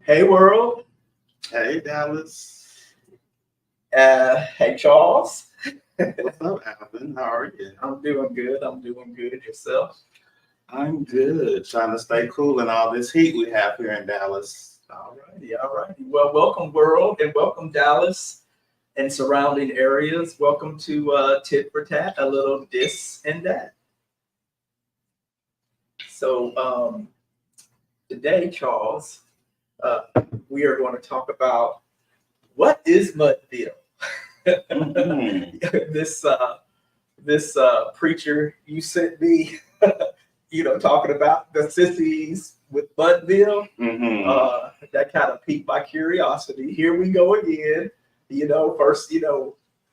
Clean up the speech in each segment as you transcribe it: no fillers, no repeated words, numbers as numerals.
Hey, world. Hey, Dallas. Hey, Charles. What's up, Alvin? How are you? I'm doing good. Yourself? I'm good. Trying to stay cool in all this heat we have here in Dallas. All righty. Well, welcome, world, and welcome, Dallas and surrounding areas. Welcome to Tit for Tat, a little this and that. So today, Charles, we are going to talk about what is MUDVILLE. This preacher you sent me, talking about the sissies with MUDVILLE. That kind of piqued my curiosity. Here we go again. First,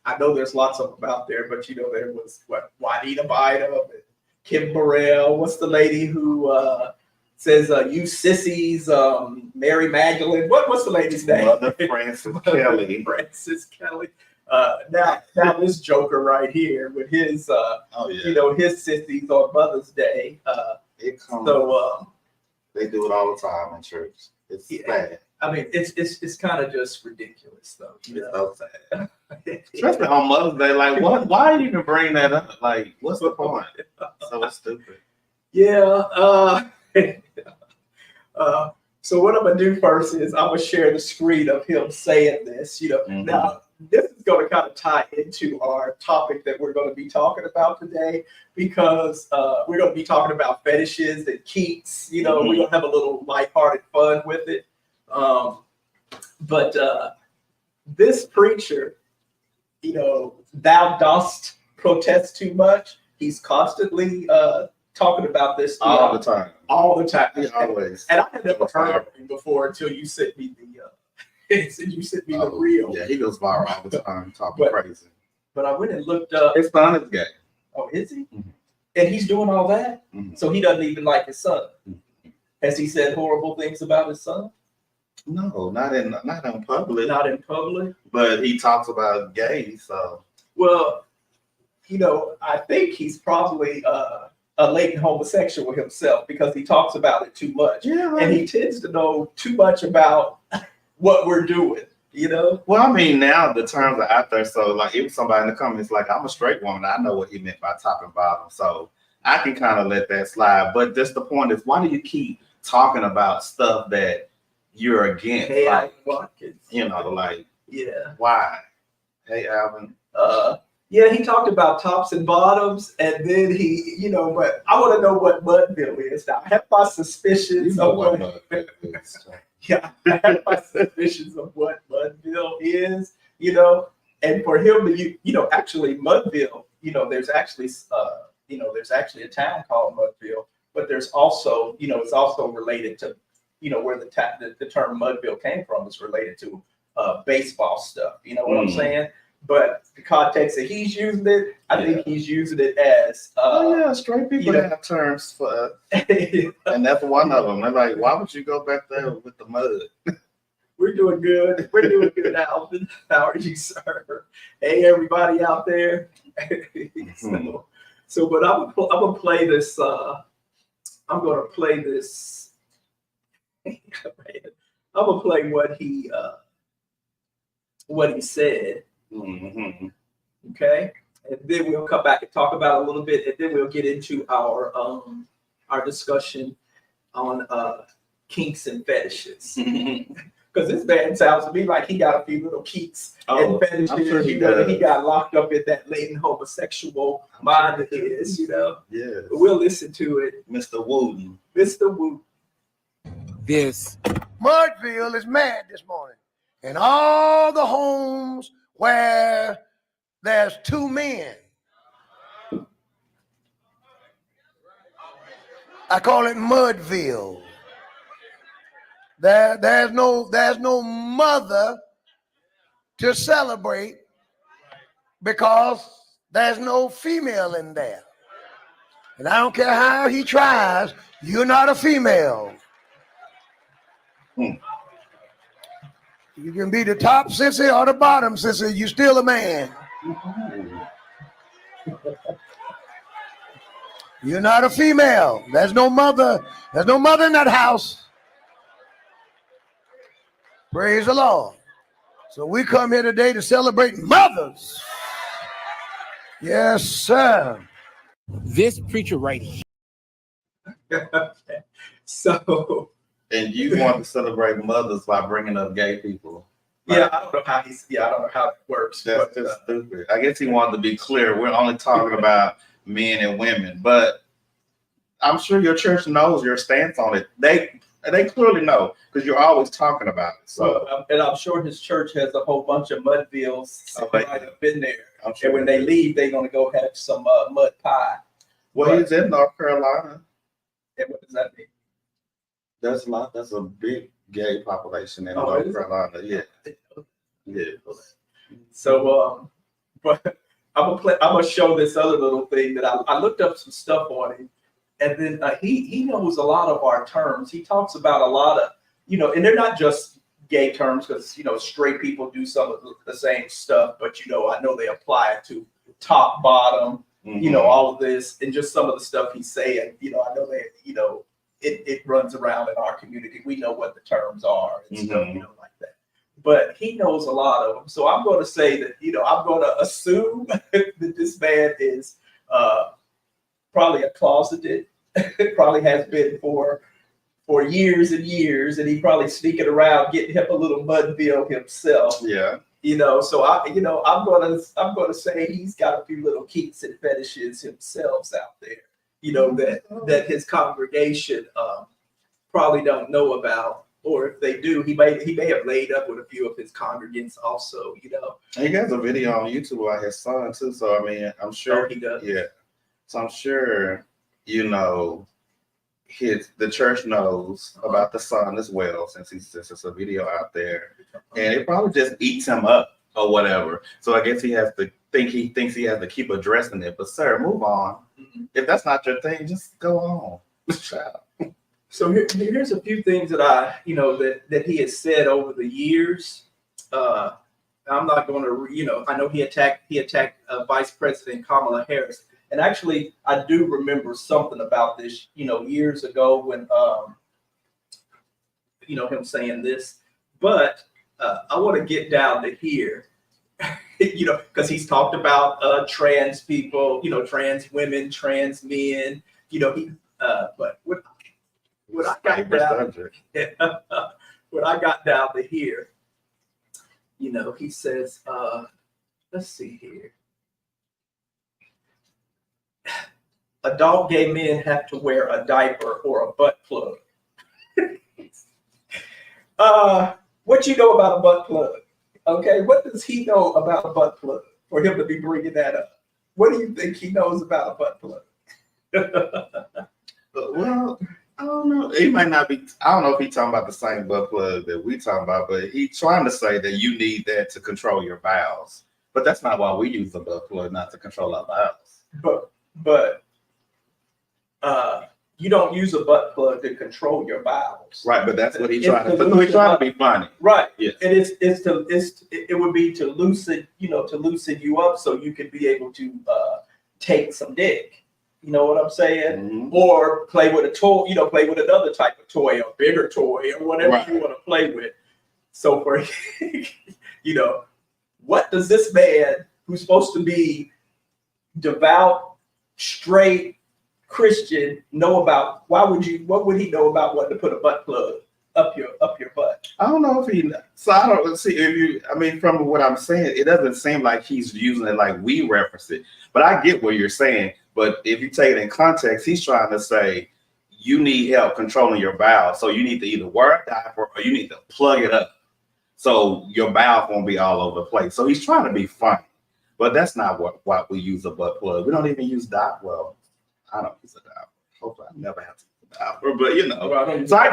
I know there's lots of them out there, but there was Juanita Bynum and Kim Burrell. What's the lady who says you sissies? Mary Magdalene. What's the lady's name? Mother Frances Kelly. Frances Kelly. Now this joker right here with his his sissies on Mother's Day. They do it all the time in church. It's bad. I mean, it's kind of just ridiculous, though. So sad. Especially on Mother's Day. Like, what? Why even bring that up? Like, what's the point? So stupid. Yeah. So what I'm gonna do first is I'm gonna share the screen of him saying this. Now this is gonna kind of tie into our topic that we're gonna be talking about today, because we're gonna be talking about fetishes and kinks. We're gonna have a little lighthearted fun with it. But this preacher, thou dost protest too much. He's constantly talking about this all the time. Yeah, always. And I had never heard of him before until you sent me the reel. Yeah, he goes viral all the time, talking crazy. But I went and looked up. His son is gay. Oh, is he? Mm-hmm. And he's doing all that? Mm-hmm. So he doesn't even like his son. Mm-hmm. Has he said horrible things about his son? No, not in public. Not in public. But he talks about gays, so. Well, I think he's probably a latent homosexual himself, because he talks about it too much. Yeah, right. And he tends to know too much about what we're doing, Well, I mean, now the terms are out there, so like if somebody in the comments like, I'm a straight woman, I know what he meant by top and bottom, so I can kind of let that slide. But just the point is, why do you keep talking about stuff that you're against? Hey, like, yeah. Why? Hey, Alvin. Yeah, he talked about tops and bottoms, and then he, but I want to know what MUDVILLE is now. I have my suspicions of what MUDVILLE is. Yeah, I have my suspicions of what MUDVILLE is, and for him to, actually MUDVILLE, there's actually a town called MUDVILLE, but there's also, it's also related to, where the term MUDVILLE came from is related to baseball stuff. You know what I'm saying? But the context that he's using it, I think he's using it as straight people have terms for and that's one of them. They're like, why would you go back there with the mud? We're doing good. We're doing good, Alvin. How are you, sir? Hey, everybody out there. But I'm gonna play this. I'm gonna play this. I'm gonna play what he said. Mm-hmm. Okay, and then we'll come back and talk about it a little bit, and then we'll get into our discussion on kinks and fetishes. Because this man sounds to me like he got a few little kinks and fetishes. I'm sure he got locked up in that latent homosexual mind of his. Yeah. But we'll listen to it. Mr. Wooten. Mr. Wooten. This MUDVILLE is mad this morning, and all the homes where there's two men. I call it MUDVILLE. There's no mother to celebrate because there's no female in there. And I don't care how he tries, you're not a female. You can be the top sissy or the bottom sissy, you're still a man. You're not a female. There's no mother. There's no mother in that house. Praise the Lord. So we come here today to celebrate mothers. Yes, sir. This preacher right here. So. And you want to celebrate mothers by bringing up gay people. Yeah, I don't know how I don't know how it works. That's just stupid. I guess he wanted to be clear. We're only talking about men and women, but I'm sure your church knows your stance on it. They clearly know because you're always talking about it. So, and I'm sure his church has a whole bunch of MUDVILLEs right up in there. I'm sure and when they leave, they're gonna go have some mud pie. Well, he's in North Carolina. And what does that mean? That's a big gay population in North Carolina. Yeah. Yeah. So but I'm gonna show this other little thing that I looked up some stuff on him, and then he knows a lot of our terms. He talks about a lot of, and they're not just gay terms, because straight people do some of the same stuff, but I know they apply it to top, bottom, all of this, and just some of the stuff he's saying. I know that it runs around in our community. We know what the terms are and stuff, like that. But he knows a lot of them. So I'm going to say that, I'm going to assume that this man is probably a closeted, probably has been for years and years, and he probably sneaking around getting him a little MUDVILLE himself. Yeah. So I'm gonna say he's got a few little kinks and fetishes himself out there. That his congregation probably don't know about, or if they do, he may have laid up with a few of his congregants also. And he has a video on YouTube about his son too. So I mean, I'm sure he does. Yeah. So I'm sure the church knows about the son as well, since it's a video out there, and it probably just eats him up or whatever. So I guess he thinks he has to keep addressing it. But sir, move on. If that's not your thing, just go on. So here's a few things that that he has said over the years. I'm not going to, I know he attacked Vice President Kamala Harris. And actually, I do remember something about this, years ago when, him saying this. But I want to get down to here, because he's talked about trans people, trans women, trans men, but when I got down, when I got down to here, he says, let's see here. Adult gay men have to wear a diaper or a butt plug. What you know about a butt plug? Okay, what does he know about a butt plug for him to be bringing that up? What do you think he knows about a butt plug? Well, I don't know. He might not be. I don't know if he's talking about the same butt plug that we talking about, but he's trying to say that you need that to control your bowels. But that's not why we use the butt plug, not to control our bowels. But you don't use a butt plug to control your bowels. Right, but that's what he's trying to. But he's trying to be funny. Right. Yes. And it would be to loosen you up so you could be able to take some dick. You know what I'm saying? Mm-hmm. Or play with a toy, play with another type of toy, a bigger toy, or whatever you want to play with. So for what does this man who's supposed to be devout, straight Christian know about? What would he know about wanting to put a butt plug up your butt? I don't know if he. So I don't see if you. I mean, from what I'm saying, it doesn't seem like he's using it like we reference it. But I get what you're saying. But if you take it in context, he's trying to say you need help controlling your bowels. So you need to either wear a diaper or you need to plug it up so your bowels won't be all over the place. So he's trying to be funny. But that's not what we use a butt plug. We don't even use diaper. Well, I don't use a diaper. Hopefully I never have to use a diaper. But Well, so I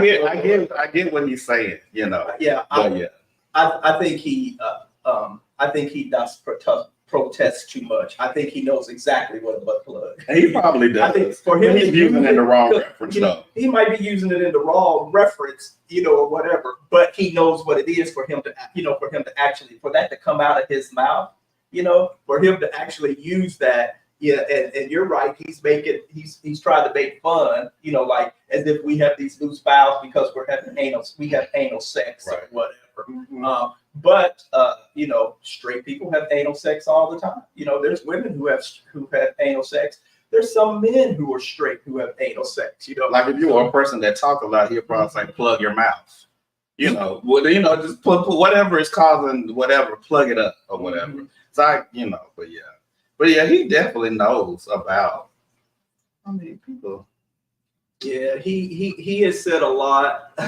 get what he's saying, Yeah. I think he does protest too much. I think he knows exactly what a butt plug. And he probably does. I think for him, he's using it in the wrong reference, though. He might be using it in the wrong reference, or whatever. But he knows what it is for him to, for that to come out of his mouth, for him to actually use that. Yeah, and you're right. He's trying to make fun, like as if we have these loose bowels because we have anal sex or whatever. whatever. But you know, straight people have anal sex all the time. You know, there's women who have anal sex. There's some men who are straight who have anal sex. You know, like if you are a person that talk a lot, he'll probably say plug your mouth. You know, just put whatever is causing whatever, plug it up or whatever. So but yeah, he definitely knows about. I mean, people. Yeah, he has said a lot,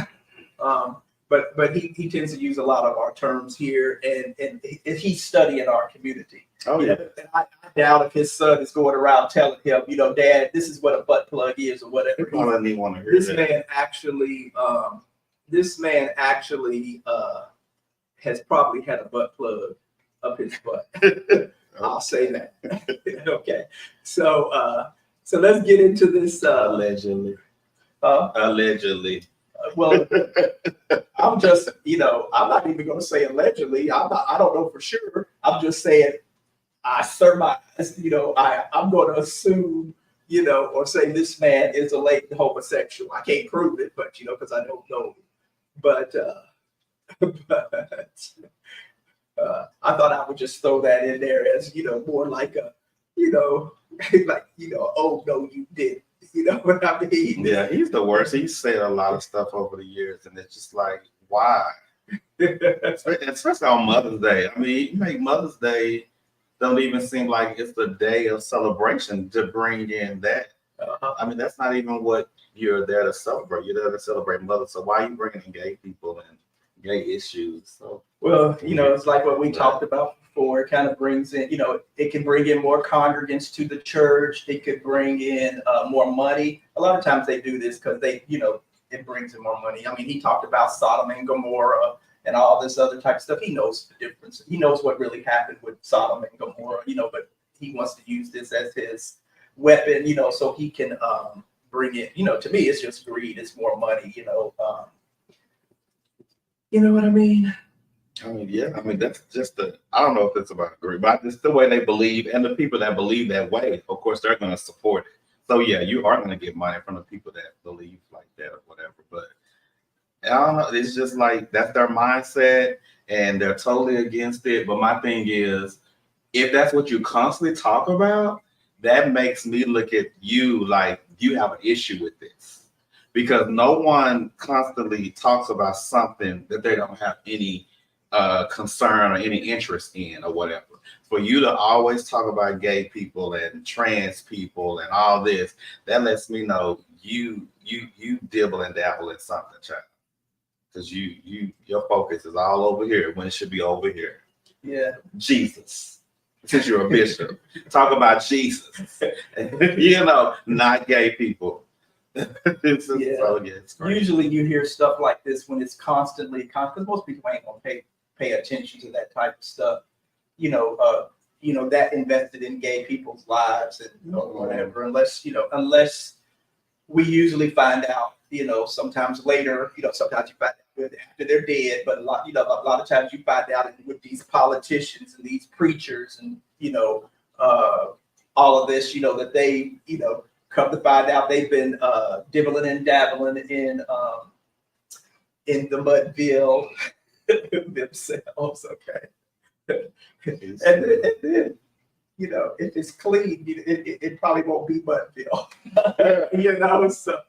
but he tends to use a lot of our terms here, and he's studying our community. Oh yeah. And I doubt if his son is going around telling him, you know, Dad, this is what a butt plug is or whatever. I don't even want to hear This that. man actually has probably had a butt plug up his butt. I'll say that. Okay. So let's get into this. Allegedly. Allegedly. Well, I'm just, you know, I'm not even going to say allegedly. I don't know for sure. I'm just saying, I surmise, you know, I'm going to assume, you know, or say this man is a latent homosexual. I can't prove it, but, you know, because I don't know. But I thought I would just throw that in there as, you know, more like a, you know, like, you know, oh, no, you didn't. You know what I mean? Yeah, he's the worst. He's said a lot of stuff over the years, and it's just like, why? Especially on Mother's Day. I mean, you make Mother's Day don't even seem like it's the day of celebration to bring in that. I mean, that's not even what you're there to celebrate. You're there to celebrate Mother. So why are you bringing in gay people and gay issues? So, well, you know, it's like what we talked about before. It kind of brings in, you know, it can bring in more congregants to the church. It could bring in more money. A lot of times they do this because they, you know, it brings in more money. I mean, he talked about Sodom and Gomorrah and all this other type of stuff. He knows the difference. He knows what really happened with Sodom and Gomorrah, you know, but he wants to use this as his weapon, you know, so he can bring it, you know, to me, it's just greed. It's more money, you know. You know what I mean? I mean, yeah. I mean, that's just I don't know if it's about greed, but it's the way they believe, and the people that believe that way, of course, they're going to support it. So yeah, you are going to get money from the people that believe like that or whatever. But I don't know. It's just like that's their mindset, and they're totally against it. But my thing is, if that's what you constantly talk about, that makes me look at you like you have an issue with this, because no one constantly talks about something that they don't have any concern or any interest in or whatever. For you to always talk about gay people and trans people and all this, that lets me know you dibble and dabble in something, child. Because your focus is all over here when it should be over here. Yeah. Jesus. Since you're a bishop, talk about Jesus. You know, not gay people. It's crazy. Usually you hear stuff like this when it's constantly, because most people ain't gonna pay attention to that type of stuff. You know, that invested in gay people's lives and whatever, unless we usually find out, you know, sometimes later, you know, sometimes you find out after they're dead, but a lot of times you find out with these politicians and these preachers and, you know, all of this, you know, that they, you know, come to find out they've been dibbling and dabbling in the MUDVILLE themselves, okay? and then, you know, if it's clean, it probably won't be MUDVILLE. You know, so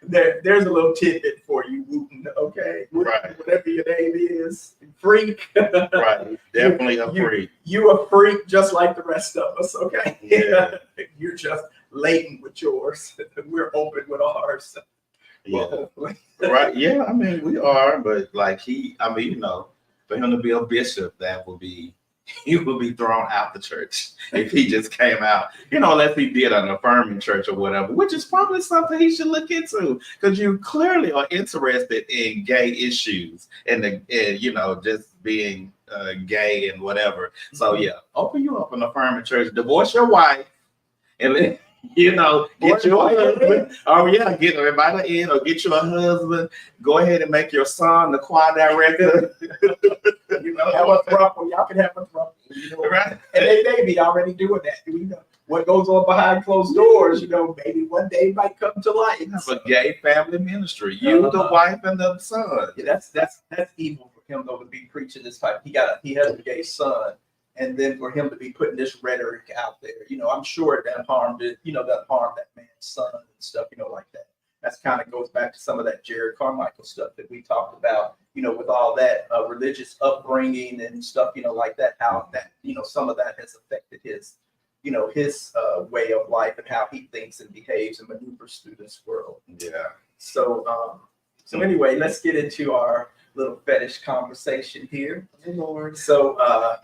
there's a little tidbit for you, Wooten, okay? Right. Whatever your name is, freak. Right, definitely a freak. You a freak just like the rest of us, okay? Yeah. You're just latent with yours. We're open with ours. Yeah. Right. Yeah, I mean, we are, but like you know, for him to be a bishop, he would be thrown out the church if he just came out, you know, unless he did an affirming church or whatever, which is probably something he should look into, because you clearly are interested in gay issues and you know, just being gay and whatever. So yeah, open you up an affirming church, divorce your wife, and then, you know, get you a husband. Oh yeah, get everybody in, or get you a husband. Go ahead and make your son the choir director. You know, have a throuple. Y'all can have a throuple. You know, right? And they may be already doing that. You know, what goes on behind closed doors, maybe one day might come to light. You have a gay family ministry. You, the wife, and the son. Yeah, that's evil for him though to be preaching this type. He has a gay son, and then for him to be putting this rhetoric out there, I'm sure that harmed it. That harmed that man's son and stuff, like that. That's kind of goes back to some of that Jared Carmichael stuff that we talked about, with all that religious upbringing and stuff, like that. How that, some of that has affected his his way of life and how he thinks and behaves and maneuvers through this world. Yeah. So, anyway, let's get into our little fetish conversation here. Oh, Lord. So, I'll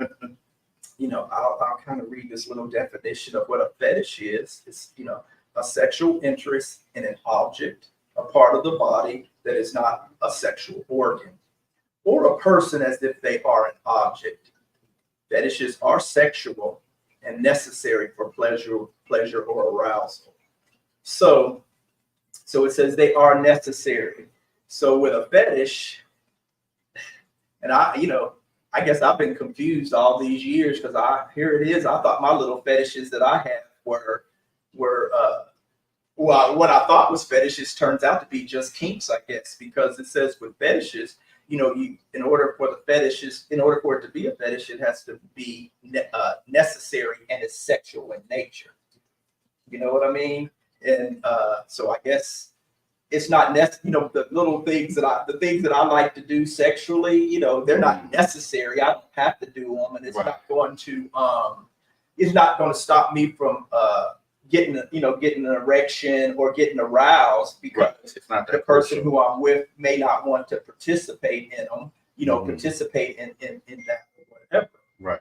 kind of read this little definition of what a fetish is. It's, a sexual interest in an object, a part of the body that is not a sexual organ, or a person as if they are an object. Fetishes are sexual and necessary for pleasure or arousal. So it says they are necessary. So with a fetish, and I guess I've been confused all these years because here it is. I thought my little fetishes that I had were what I thought was fetishes turns out to be just kinks, I guess, because it says with fetishes, in order for it to be a fetish, it has to be necessary and is sexual in nature. You know what I mean? And so I guess it's not the little things the things that I like to do sexually, they're not necessary. I don't have to do them, and it's Right. not going to stop me from getting an erection or getting aroused because Right. It's not that the person crucial. who I'm with may not want to participate in them, participate in that or whatever. Right.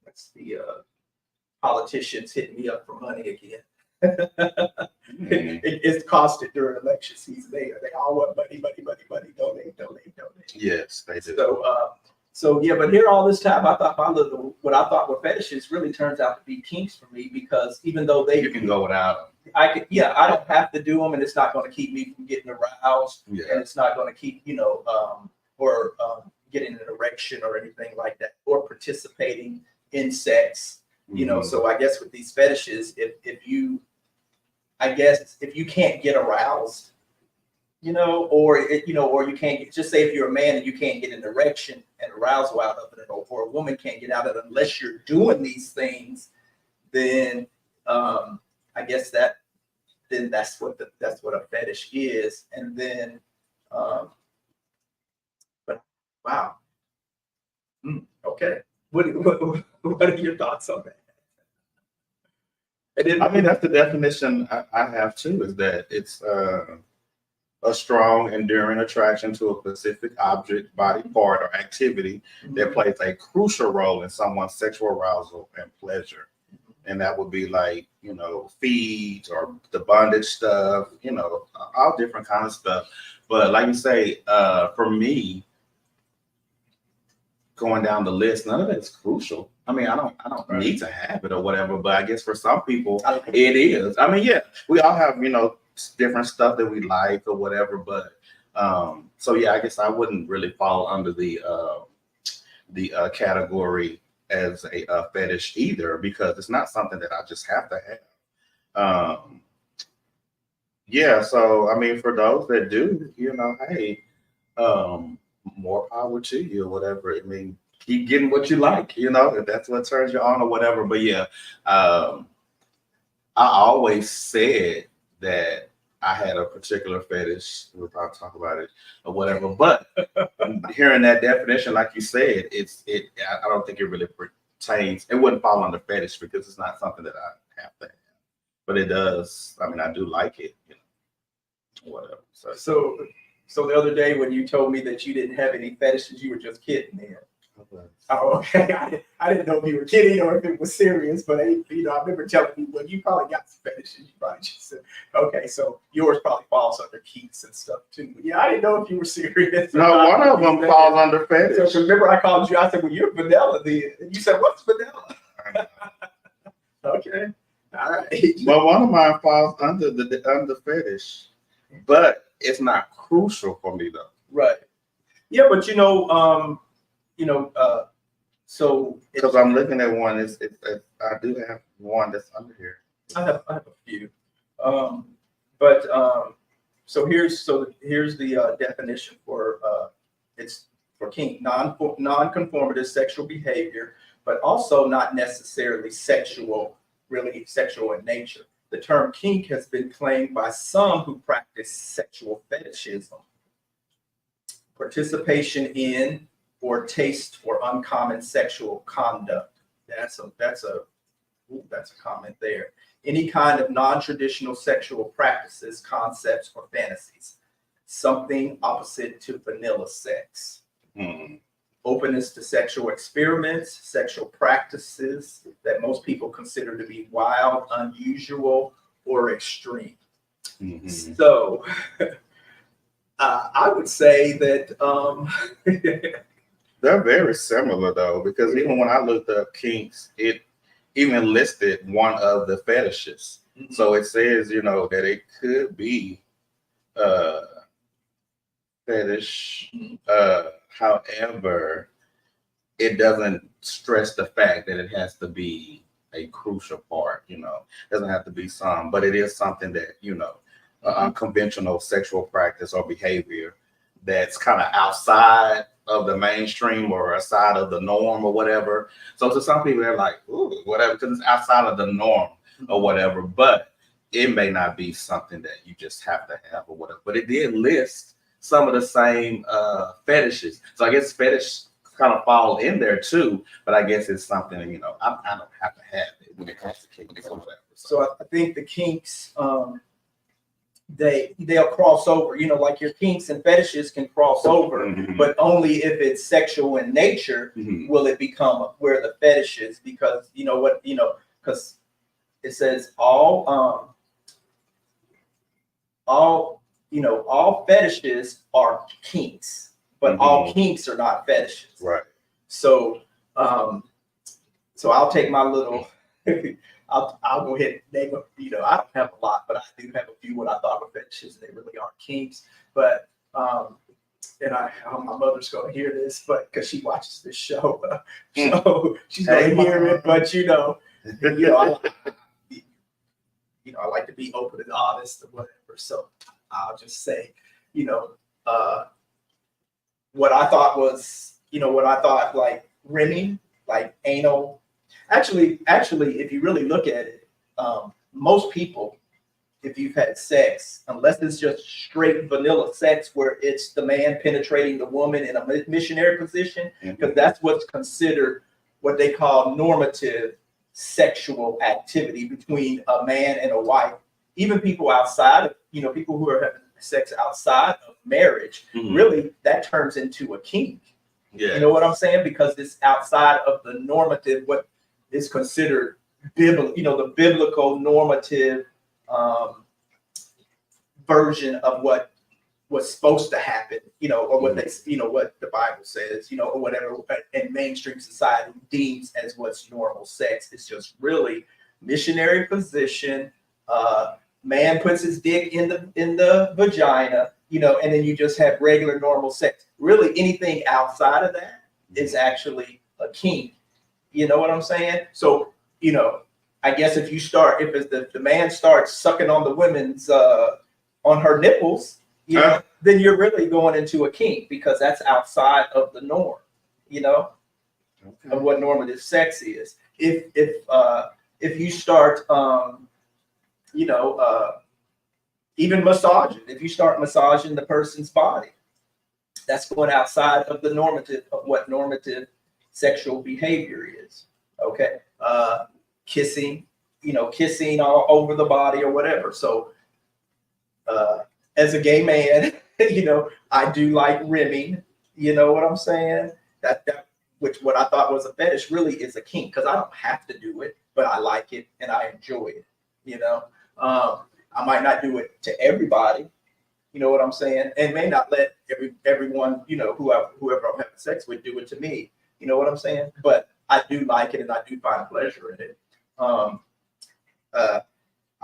That's the politicians hitting me up for money again. It's costed during election season. They all want money, donate. Yes, they do. So yeah, but here all this time, I thought what I thought were fetishes really turns out to be kinks for me, because even though You can go without them. I don't have to do them, and it's not going to keep me from getting aroused, Yeah. and it's not going to keep getting an erection or anything like that, or participating in sex. So I guess with these fetishes, if you can't get aroused, or you can't just say if you're a man and you can't get an erection and arousal out of it, or a woman can't get out of it unless you're doing these things, then I guess that's what a fetish is. And then, but wow, okay, what are your thoughts on that? I mean, that's the definition I have too, is that it's a strong, enduring attraction to a specific object, body part, or activity that plays a crucial role in someone's sexual arousal and pleasure. And that would be like, feeds or the bondage stuff, all different kind of stuff. But like you say, for me, going down the list, none of it's crucial. I mean, I don't need to have it or whatever, but I guess for some people it is. I mean, yeah, we all have, different stuff that we like or whatever, but so yeah, I guess I wouldn't really fall under the category as a fetish either, because it's not something that I just have to have. Yeah, so I mean, for those that do, hey, more power to you or whatever. I mean, keep getting what you like, if that's what turns you on or whatever. But yeah, I always said that I had a particular fetish. We'll probably talk about it or whatever. But hearing that definition, like you said, I don't think it really pertains. It wouldn't fall under fetish because it's not something that I have to have. But it does. I mean, I do like it, whatever. So the other day when you told me that you didn't have any fetishes, you were just kidding, man. Okay. Oh, okay. I didn't know if you were kidding or if it was serious, but I remember telling you, well, you probably got some fetishes. You probably just said, okay, so yours probably falls under kinks and stuff too. But yeah, I didn't know if you were serious. No, one of them falls under fetish. So remember, I called you. I said, well, you're vanilla then. And you said, what's vanilla? Okay, all right. But one of mine falls under the fetish, but it's not crucial for me though. Right. Yeah, but So because I'm looking at one, I do have one that's under here. I have a few, so here's the definition for it's for kink, non-conformative sexual behavior, but also not necessarily sexual, really sexual in nature. The term kink has been claimed by some who practice sexual fetishism, participation in or taste for uncommon sexual conduct. That's a comment there. Any kind of non-traditional sexual practices, concepts, or fantasies. Something opposite to vanilla sex. Openness to sexual experiments, sexual practices that most people consider to be wild, unusual, or extreme. So I would say that they're very similar though, because even when I looked up kinks, it even listed one of the fetishes. So it says, that it could be fetish. However, it doesn't stress the fact that it has to be a crucial part, it doesn't have to be some, but it is something that, unconventional sexual practice or behavior that's kind of outside of the mainstream or outside of the norm or whatever. So to some people, they're like, ooh, whatever, because it's outside of the norm or whatever, but it may not be something that you just have to have or whatever. But it did list some of the same fetishes. So I guess fetish kind of fall in there too, but I guess it's something, I don't have to have it when it comes to kinks or whatever. So I think the kinks, they'll cross over, like your kinks and fetishes can cross over, but only if it's sexual in nature will it become where the fetish is, because because it says all fetishes are kinks, but all kinks are not fetishes. Right. So I'll take my little I'll go ahead and name I don't have a lot, but I do have a few what I thought were fetishes. They really aren't kinks. But and my mother's gonna hear this, but because she watches this show, so she's gonna hear it. But I like to be open and honest or whatever. So I'll just say, what I thought was, like rimming, like anal. Actually, if you really look at it, most people, if you've had sex, unless it's just straight vanilla sex where it's the man penetrating the woman in a missionary position, because that's what's considered what they call normative sexual activity between a man and a wife. Even people outside of, people who are having sex outside of marriage, really that turns into a kink. Yeah. You know what I'm saying? Because it's outside of the normative, what is considered biblical, the biblical normative version of what was supposed to happen, or what they, what the Bible says, or whatever, and mainstream society deems as what's normal sex. It's just really missionary position. Man puts his dick in the vagina, and then you just have regular normal sex. Really, anything outside of that is actually a kink. You know what I'm saying? So, I guess if it's the man starts sucking on the women's on her nipples, then you're really going into a kink, because that's outside of the norm, of what normative sex is. If you start even massaging, if you start massaging the person's body, that's going outside of the normative of what normative sexual behavior is. Okay. Kissing all over the body or whatever. So as a gay man, I do like rimming, you know what I'm saying? That which what I thought was a fetish really is a kink, because I don't have to do it, but I like it and I enjoy it, I might not do it to everybody, you know what I'm saying? And may not let everyone, whoever I'm having sex with do it to me. You know what I'm saying? But I do like it and I do find pleasure in it.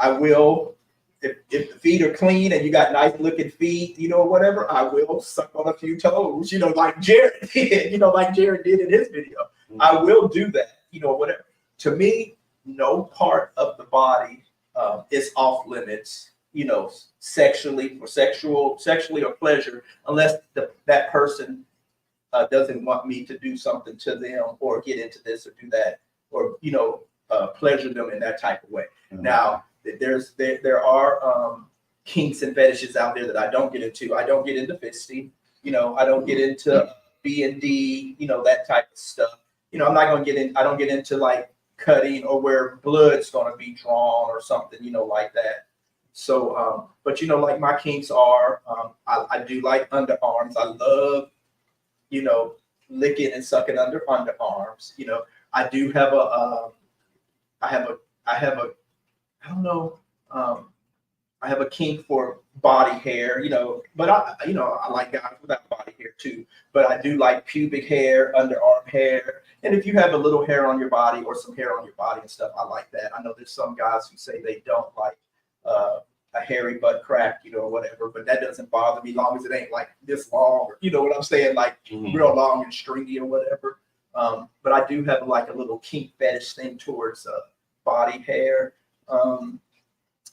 I will, if the feet are clean and you got nice looking feet, whatever, I will suck on a few toes, like Jared did, like Jared did in his video. I will do that, whatever. To me, no part of the body is off limits, sexually or pleasure, unless that person doesn't want me to do something to them or get into this or do that, or pleasure them in that type of way. Now, there are kinks and fetishes out there that I don't get into. I don't get into fisting. I don't get into B&D, that type of stuff. I'm not going to get in. I don't get into like cutting or where blood's going to be drawn or something, like that. So, but like my kinks are, I do like underarms. I love, licking and sucking under underarms. I do have I don't know, I have a kink for body hair, but I like guys without body hair too. But I do like pubic hair, underarm hair, and if you have a little hair on your body or some hair on your body and stuff, I like that. I know there's some guys who say they don't like a hairy butt crack, or whatever, but that doesn't bother me long as it ain't like this long, or you know what I'm saying, like real long and stringy or whatever. But I do have like a little kink fetish thing towards body hair.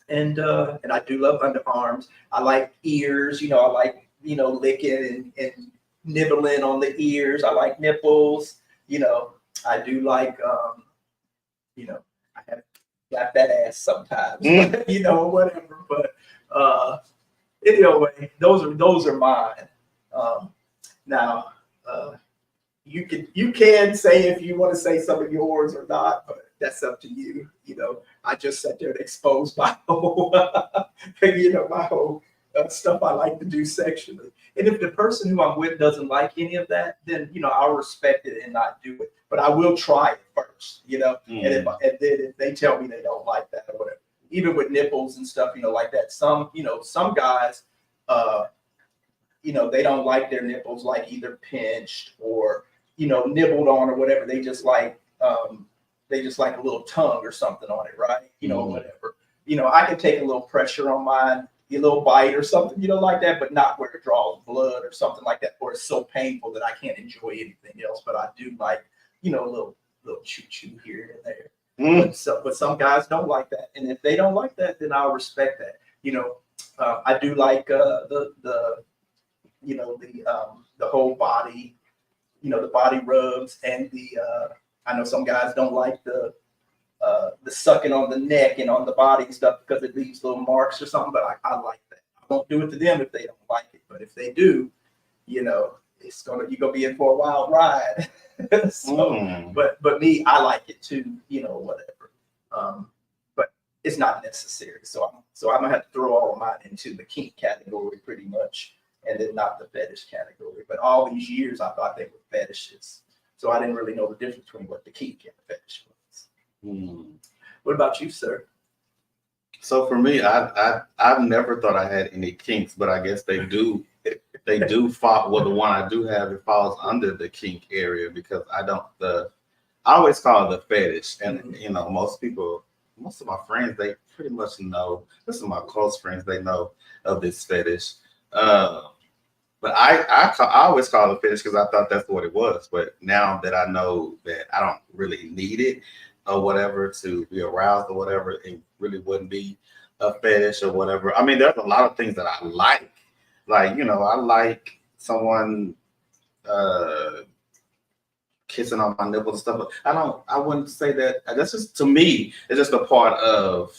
And I do love underarms. I like ears, I like, licking and nibbling on the ears. I like nipples, I do like, I have got that ass sometimes, whatever. But anyway, those are mine. Now, you can say if you want to say some of yours or not, but that's up to you. I just sat there and exposed my whole, my whole stuff I like to do sexually. And if the person who I'm with doesn't like any of that, then I'll respect it and not do it. But I will try it first, and then if they tell me they don't like that or whatever, even with nipples and stuff, like that. Some guys, they don't like their nipples like either pinched or nibbled on or whatever. They just like a little tongue or something on it, right? Whatever. I can take a little pressure on mine, a little bite or something, like that, but not where it draws blood or something like that, or it's so painful that I can't enjoy anything else. But I do like, a little choo-choo here and there. But some guys don't like that, and if they don't like that, then I'll respect that. I do like the whole body, the body rubs and I know some guys don't like the sucking on the neck and on the body and stuff because it leaves little marks or something, but I like that. I won't do it to them if they don't like it, but if they do, you're gonna be in for a wild ride. But me, I like it too, whatever. But it's not necessary. So I'm gonna have to throw all of mine into the kink category pretty much, and then not the fetish category. But all these years I thought they were fetishes. So I didn't really know the difference between what the kink and the fetish was. What about you, sir? So for me, I've never thought I had any kinks, but I guess they do. They do fall. Well, the one I do have, it falls under the kink area because I always call it the fetish, and most of my friends, they pretty much know. This is my close friends. They know of this fetish. But I always call it fetish because I thought that's what it was. But now that I know that I don't really need it or whatever to be aroused or whatever, it really wouldn't be a fetish or whatever. I mean, there's a lot of things that I like. Like, I like someone kissing on my nipples and stuff. But I wouldn't say that. That's just, to me, it's just a part of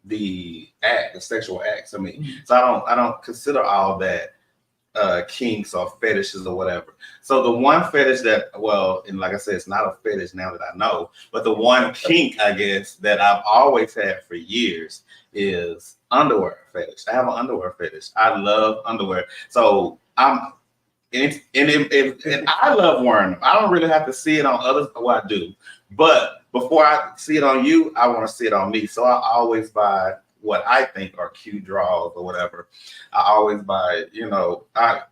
the act, the sexual act to me. So I don't consider all that kinks or fetishes or whatever. So the one fetish that, and like I said, it's not a fetish now that I know, but the one kink, I guess, that I've always had for years is underwear fetish. I have an underwear fetish. I love underwear. So and I love wearing them. I don't really have to see it on others. Well, I do, but before I see it on you, I want to see it on me. So I always buy what I think are cute drawers or whatever. I always buy, I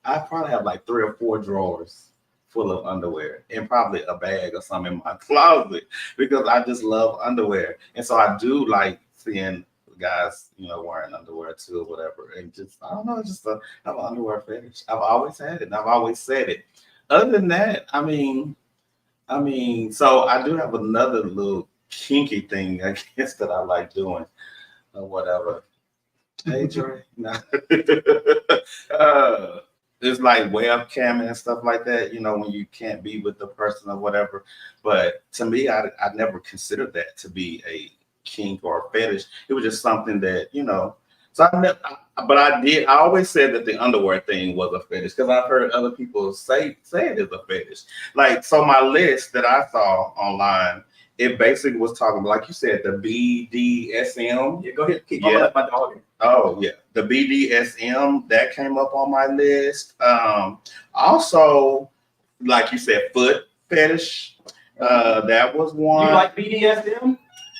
probably have like 3 or 4 drawers full of underwear and probably a bag or something in my closet because I just love underwear. And so I do like seeing guys, wearing underwear too or whatever. And just, I don't know, I have an underwear fetish. I've always had it and I've always said it. other than that, I mean, so I do have another little kinky thing, I guess, that I like doing or whatever. Hey, Dre. No. It's like webcam and stuff like that, when you can't be with the person or whatever. But to me, I never considered that to be a kink or a fetish. It was just something that, So I always said that the underwear thing was a fetish because I've heard other people say it is a fetish. Like, so my list that I saw online, it basically was talking, like you said, the BDSM. Yeah, go ahead. Keep on my dog. Oh, yeah. The BDSM, that came up on my list. Also, like you said, foot fetish. That was one. You like BDSM?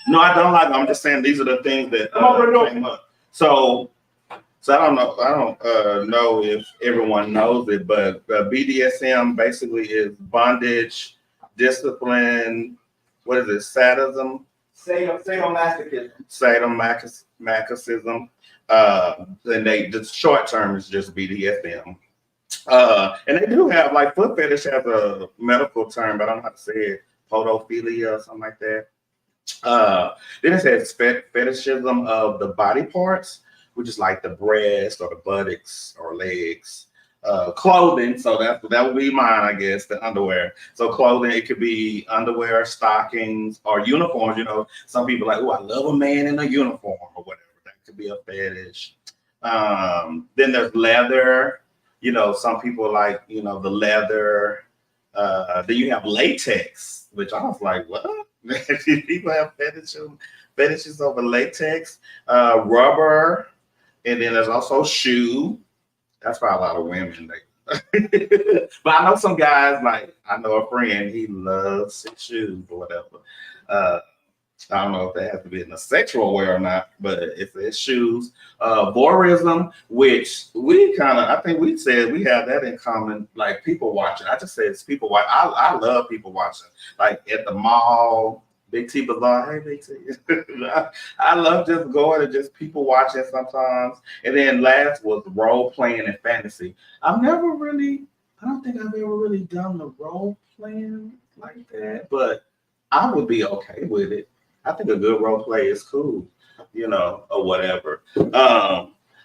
No, I don't like them. I'm just saying these are the things that came up. So I don't know. I don't know if everyone knows it, but BDSM basically is bondage, discipline. What is it? Sadism. Sadomasochism. Sadomasochism. And the short term is just BDSM. And they do have, like, foot fetish has a medical term, but I don't know how to say it. Podophilia or something like that. Then it says fetishism of the body parts, which is like the breast or the buttocks or legs. Clothing, so that would be mine, I guess, the underwear. So clothing, it could be underwear, stockings, or uniforms. Some people are like, oh, I love a man in a uniform or whatever. That could be a fetish. Then there's leather. Some people like, the leather. Then you have latex, which I was like, what? People have fetishes over latex, rubber, and then there's also shoe. That's probably a lot of women. But I know some guys, like, I know a friend, he loves shoes or whatever. I don't know if they have to be in a sexual way or not, but if it's shoes. Voyeurism, which I think we said we have that in common, like people watching. I just said it's people watching. I love people watching, like at the mall. Big T Bazaar, hey Big T. I love just going and just people watching sometimes. And then last was role playing and fantasy. I don't think I've ever really done the role playing like that, but I would be okay with it. I think a good role play is cool, or whatever.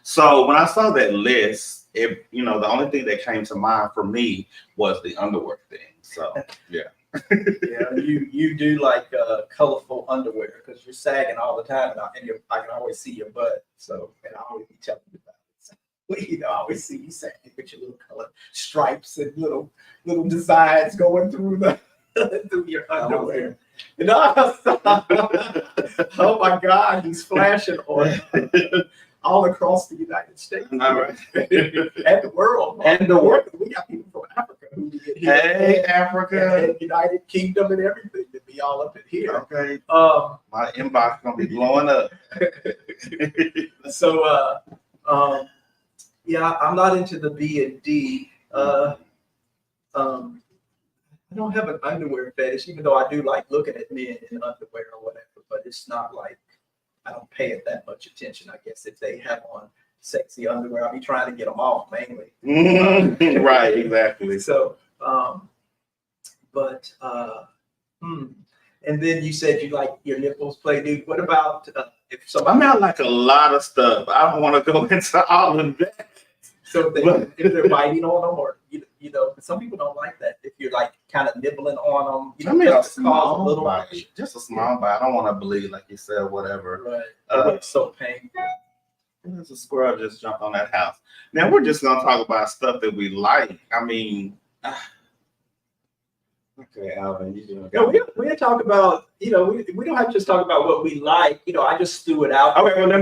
So when I saw that list, the only thing that came to mind for me was the underwear thing. So yeah. Yeah, you do like colorful underwear because you're sagging all the time, and I can always see your butt. So, and I always be telling you about it. So, I always see you sagging with your little color stripes and little designs going through through your underwear. Oh my God, he's flashing on all across the United States. All right. And the world. And the world. We got people from Africa who get here. Hey, Africa. And United Kingdom and everything to be all up in here. Okay. My inbox gonna be blowing up. So yeah, I'm not into the B and D. I don't have an underwear fetish, even though I do like looking at men in underwear or whatever, but it's not like I don't pay it that much attention. I guess if they have on sexy underwear, I'll be trying to get them off mainly. Right, exactly. So, and then you said you like your nipples play nude. What about if somebody? I like a lot of stuff. I don't want to go into all of that. So if they're biting on them, or some people don't like that. If you're like kind of nibbling on them, a small bite, just a small bite. I don't want to bleed, like you said, whatever. Right. It's so painful. There's a squirrel just jumped on that house. Now we're just gonna talk about stuff that we like. I mean, okay, Alvin, you doing? No, we talk about, we don't have to just talk about what we like. I just threw it out. Okay, well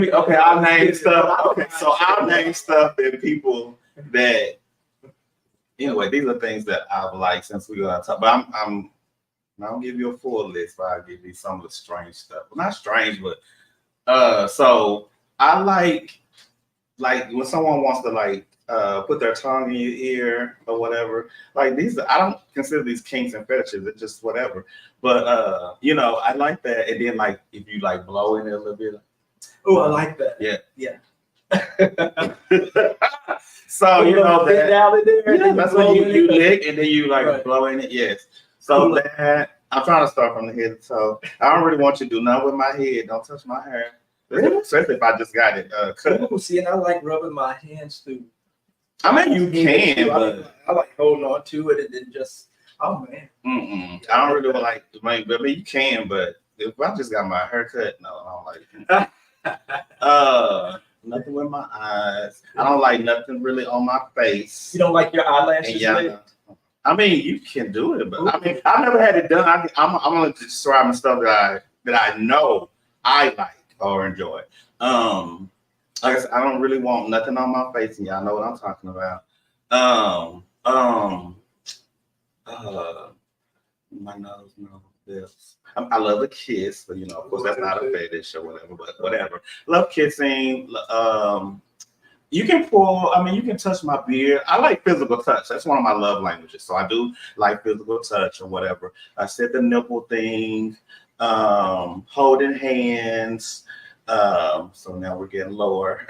I'll name stuff. Okay, so I'll name stuff that people that. Anyway, these are things that I've liked since we got to talk. But I'm not gonna give you a full list, but I'll give you some of the strange stuff. Well, not strange, but so I like when someone wants to put their tongue in your ear or whatever. Like these, I don't consider these kinks and fetishes. It's just whatever. But I like that. And then if you blow in it a little bit. Oh, I like that. Yeah. So you know that down in there. yeah, that's when you lick and then you like right. blow in it. Yes. So that I'm trying to start from the head. So I don't really want you to do nothing with my head. Don't touch my hair. Especially if I just got it cut. Ooh, see, and I like rubbing my hands through. I mean, you can, but I like holding on to it and then just. Oh man. I don't really like. I mean, you can, but if I just got my hair cut, no, I don't like it. Nothing with my eyes. I don't like nothing really on my face. You don't like your eyelashes? Yeah. I mean, you can do it, but I mean, I've never had it done. I'm gonna describe the stuff that I know I like or enjoy. Like I said, I don't really want nothing on my face, and y'all know what I'm talking about. My nose, no, lips. I love a kiss, but you know, of course, that's not a fetish or whatever. But whatever, love kissing. You can pull. I mean, you can touch my beard. I like physical touch. That's one of my love languages. So I do like physical touch or whatever. I said the nipple thing, holding hands. So now we're getting lower.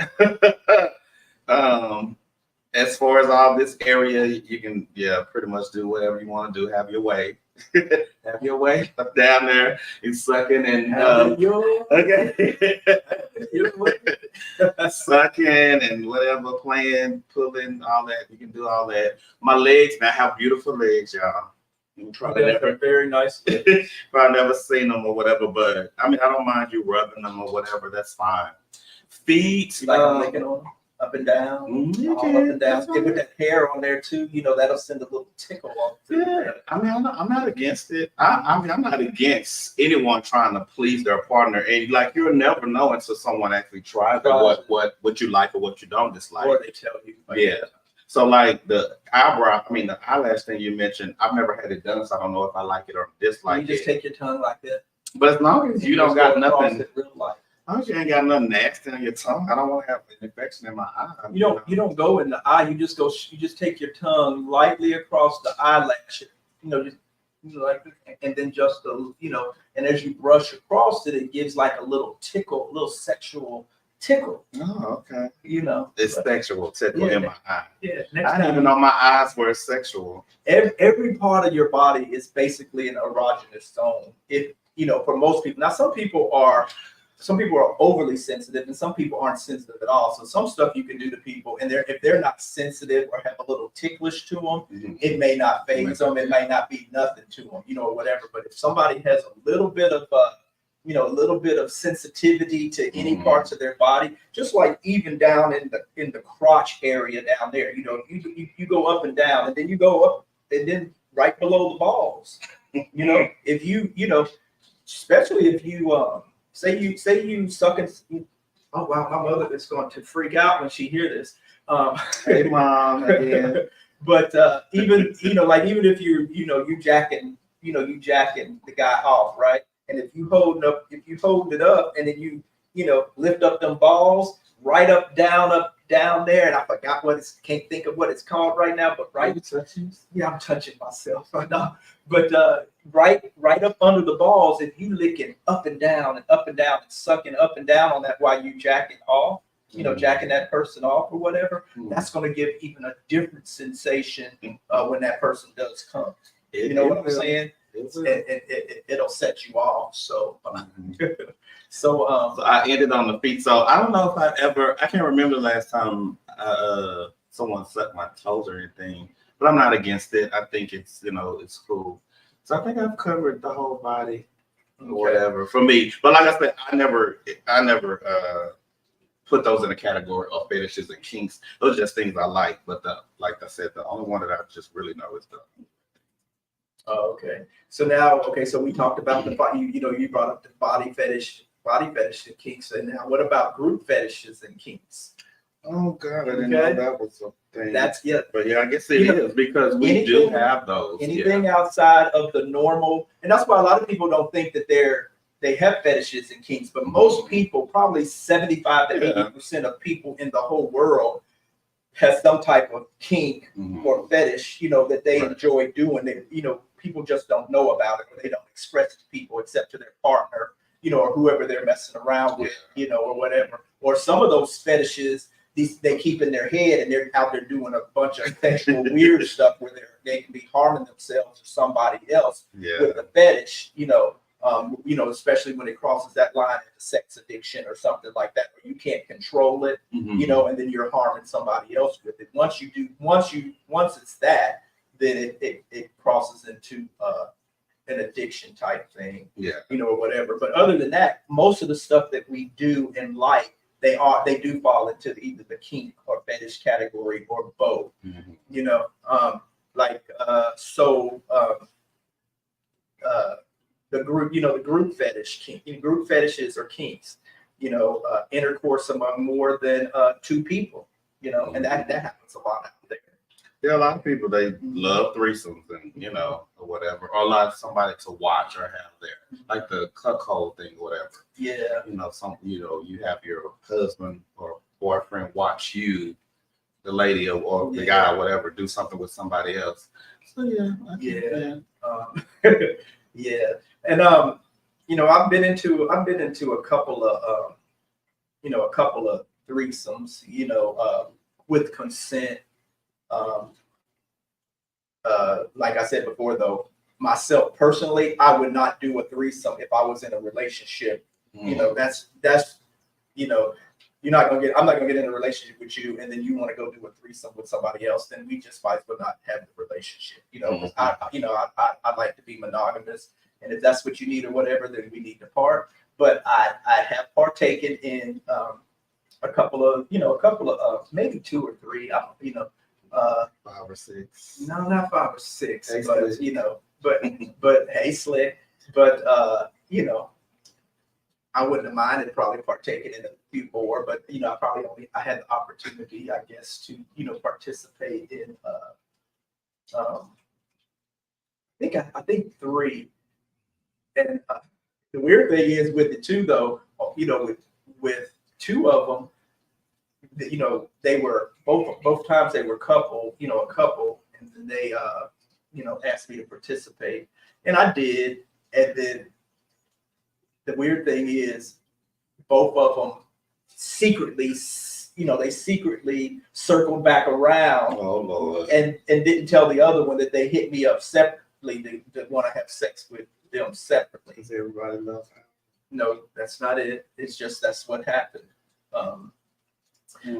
As far as all this area, you can pretty much do whatever you want to do. Have your way. Have your way up down there and sucking and okay. Sucking and whatever, playing, pulling, all that. You can do all that. My legs, man, I have beautiful legs, y'all. You probably never very nice. Probably never seen them or whatever, but I mean, I don't mind you rubbing them or whatever. That's fine. Feet, you like licking on them up and down, all up and down. Get with that hair on there too. You know that'll send a little tickle on. Yeah, I mean, I'm not against it. I mean, I'm not against anyone trying to please their partner, and like you'll never know until someone actually tries what you like or what you don't dislike, or they tell you. Yeah. So like the eyelash thing you mentioned, I've never had it done, so I don't know if I like it or dislike it. You just take your tongue like that. But as long as you don't got nothing, real life. as long as you ain't got nothing nasty on your tongue, I don't want to have an infection in my eye. You don't go in the eye. You just take your tongue lightly across the eyelash. Just like, and then just and as you brush across it, it gives like a little tickle, a little sexual tickle. Oh, okay. It's sexual tickle in my eye. Yeah. I didn't even know my eyes were sexual. Every part of your body is basically an erogenous zone. For most people. Now, some people are overly sensitive, and some people aren't sensitive at all. So some stuff you can do to people, and if they're not sensitive or have a little ticklish to them, it may not faze them. It may not be nothing to them, or whatever. But if somebody has a little bit of sensitivity to any parts of their body, just like even down in the crotch area down there, you go up and down, and then you go up, and then right below the balls, if you especially if you say you suck and oh wow, my mother is going to freak out when she hear this. Hey mom, again. But even if you jacking the guy off, right? And if you hold it up, and then you lift up them balls right up down there, and I forgot can't think of what it's called right now, but right. Yeah, I'm touching myself right now. But right up under the balls, if you licking up and down and sucking up and down on that while you jacking off, jacking that person off or whatever, that's going to give even a different sensation when that person does come. You know what I'm saying? It'll set you off. So, so I ended on the feet. So I don't know if I can't remember the last time someone sucked my toes or anything, but I'm not against it. I think it's it's cool. So I think I've covered the whole body or whatever for me. But like I said, I never put those in a category of fetishes and kinks. Those are just things I like. But like I said, the only one that I just really know is the. Oh, okay. So now, so we talked about the body. You brought up the body fetish and kinks. And now, what about group fetishes and kinks? Oh God, I didn't know that was a thing. But I guess it is because we do have those. Anything outside of the normal, and that's why a lot of people don't think that they have fetishes and kinks. But most people, probably 75 to 80% of people in the whole world, has some type of kink or fetish, that they enjoy doing. People just don't know about it, or they don't express it to people except to their partner, or whoever they're messing around with, or whatever. or some of those fetishes they keep in their head, and they're out there doing a bunch of sexual weird stuff where they can be harming themselves or somebody else with a fetish, especially when it crosses that line into sex addiction or something like that, where you can't control it, and then you're harming somebody else with it. Once it's that, then it crosses into an addiction type thing, or whatever. But other than that, most of the stuff that we do in life, they do fall into either the kink or fetish category or both. The group fetish, group fetishes or kinks, intercourse among more than 2 people, and that happens a lot out there. Yeah, a lot of people, they love threesomes and, or whatever, or allow somebody to watch or have there, like the cuckold thing, whatever. Yeah. You have your husband or boyfriend watch you, the lady or the guy, or whatever, do something with somebody else. So yeah. And I've been into a couple of threesomes, with consent. Like I said before, though, myself personally, I would not do a threesome if I was in a relationship. That's I'm not gonna get in a relationship with you, and then you want to go do a threesome with somebody else. Then we just might as well not have the relationship. I like to be monogamous, and if that's what you need or whatever, then we need to part. But I have partaken in a couple of maybe 2 or 3. 5 or 6. No, not 5 or 6. Hey, but hey, slick. But I wouldn't have minded probably partaking in a few more. But I had the opportunity, I guess, to participate in. I think 3. And the weird thing is with it too, though, with 2 of them. They were both times they were a couple, and then they asked me to participate, and I did. And then the weird thing is both of them secretly circled back around, oh Lord, and didn't tell the other one that they hit me up separately to want to have sex with them separately. Does everybody love him? No, that's not it. It's just that's what happened.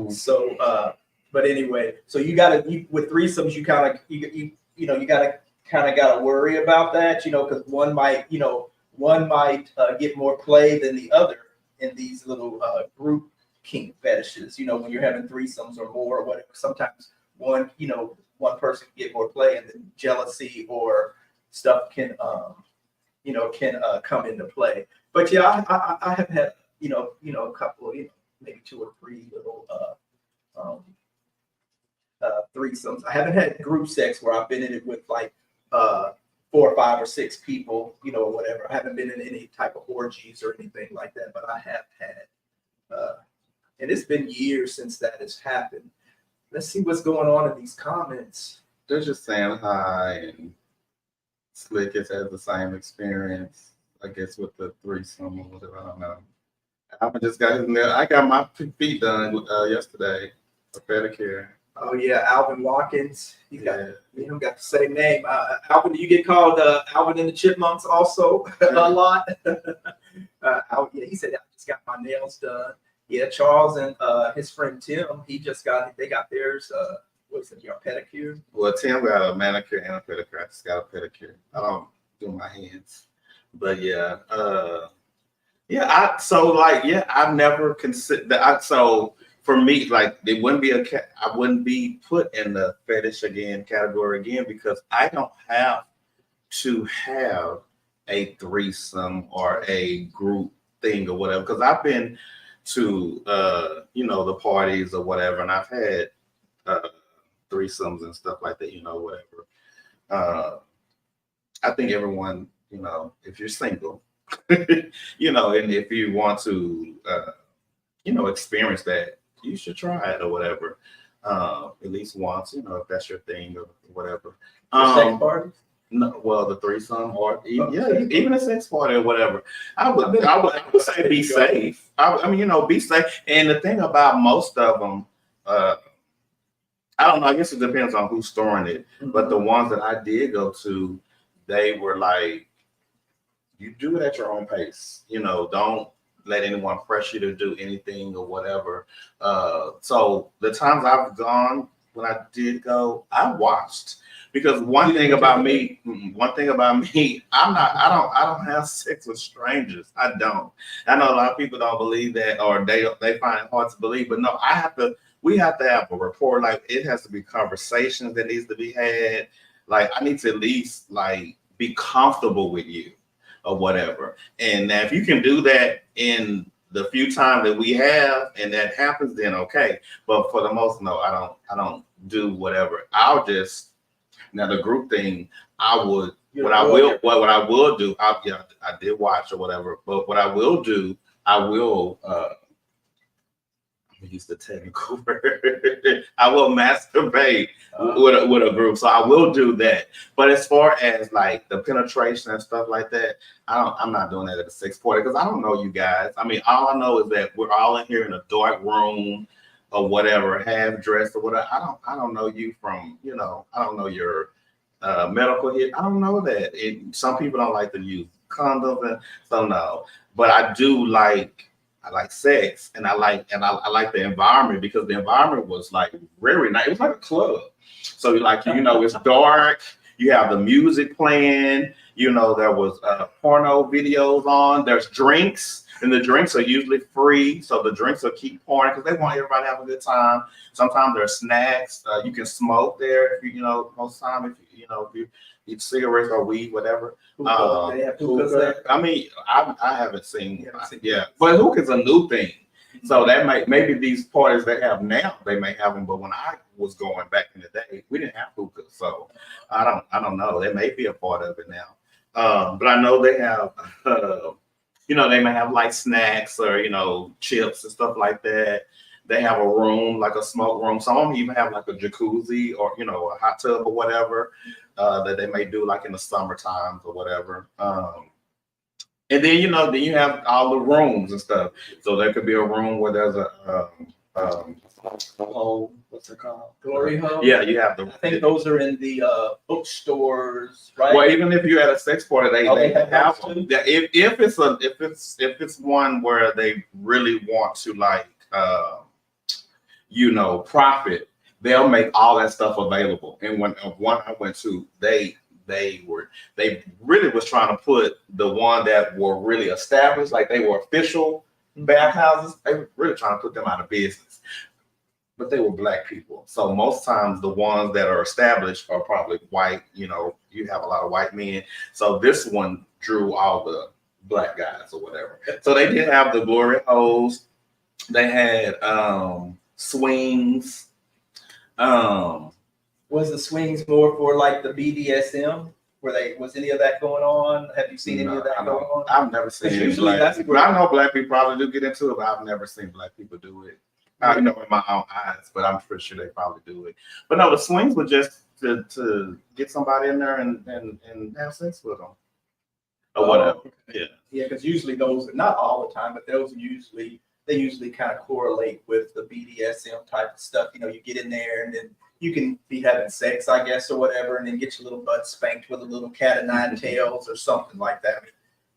So, but anyway, so with threesomes, you gotta worry about that, because one might get more play than the other in these little group kink fetishes. When you're having threesomes or more or whatever, sometimes one person can get more play, and then jealousy or stuff can come into play. But yeah, I have had a couple of maybe 2 or 3 little threesomes. I haven't had group sex where I've been in it with like 4 or 5 or 6 people, or whatever. I haven't been in any type of orgies or anything like that, but I have had, and it's been years since that has happened. Let's see what's going on in these comments. They're just saying hi, and Slick has had the same experience, I guess, with the threesome or whatever. I don't know. I just got his nail. I got my feet done yesterday, a pedicure. Oh yeah, Alvin Watkins. He got the same name. Alvin, do you get called Alvin and the Chipmunks also a lot? He said I just got my nails done. Yeah, Charles and his friend Tim, they got theirs. What is it? Your pedicure? Well, Tim got a manicure and a pedicure. I just got a pedicure. I don't do my hands, but yeah. I've never considered that. So for me, like, it wouldn't be I wouldn't be put in the fetish category again, because I don't have to have a threesome or a group thing or whatever. Because I've been to the parties or whatever, and I've had threesomes and stuff like that, whatever. I think everyone, if you're single, and if you want to, experience that, you should try it or whatever, at least once, if that's your thing or whatever. Sex parties? No, well, the threesome or even a sex party or whatever. I would say be safe. I mean, be safe. And the thing about most of them, I don't know. I guess it depends on who's storing it. But the ones that I did go to, they were like, you do it at your own pace. Don't let anyone pressure you to do anything or whatever. So the times I've gone, when I did go, I watched. Because one thing about me, I don't have sex with strangers. I don't. I know a lot of people don't believe that, or they find it hard to believe. But no, we have to have a rapport. Like, it has to be conversations that needs to be had. Like, I need to at least be comfortable with you or whatever. And now if you can do that in the few times that we have and that happens, then okay. But for the most, no, I don't do whatever. Now the group thing, I did watch or whatever, but what I will do, I'm used to technical word. I will masturbate with a group, so I will do that. But as far as the penetration and stuff like that, I'm not doing that at a sex party because I don't know you guys. I mean, all I know is that we're all in here in a dark room or whatever, half dressed or whatever. I don't know you from, I don't know your medical hit. I don't know that. Some people don't like to use condoms, and so no. But I like sex, and I like the environment because the environment was very nice. It was like a club. So it's dark. You have the music playing. There was porno videos on. There's drinks. And the drinks are usually free, so the drinks will keep pouring because they want everybody to have a good time. Sometimes there's snacks. You can smoke there if most time if you eat cigarettes or weed, whatever. They have hookahs there. I mean, I haven't seen. But hookah's a new thing. So that maybe these parties they have now, they may have them. But when I was going back in the day, we didn't have hookah, so I don't know. There may be a part of it now, but I know they have. They may have snacks or, chips and stuff like that. They have a room, like a smoke room. Some of them even have a jacuzzi or, a hot tub or whatever that they may do in the summer times or whatever. And then, then you have all the rooms and stuff. So there could be a room where there's what's it called? Glory hole. Yeah, you have I think those are in the bookstores, right? Well, even if you're at a sex party, they have them. them. If it's one where they really want to profit, they'll make all that stuff available. And one I went to, they really was trying to put the one that were really established, they were official bathhouses. They were really trying to put them out of business. But they were black people. So most times the ones that are established are probably white. You have a lot of white men. So this one drew all the black guys or whatever. So they did have the glory holes. They had swings. Was the swings more for the BDSM? Was any of that going on? Have you seen any of that going on? I've never seen it. Usually that's where I know black people probably do get into it, but I've never seen black people do it. In my own eyes, but I'm pretty sure they probably do it. But no, the swings were just to get somebody in there and have sex with them or whatever. Yeah, because usually those, not all the time, but those usually kind of correlate with the BDSM type of stuff. You get in there and then you can be having sex, I guess, or whatever, and then get your little butt spanked with a little cat o' nine tails or something like that.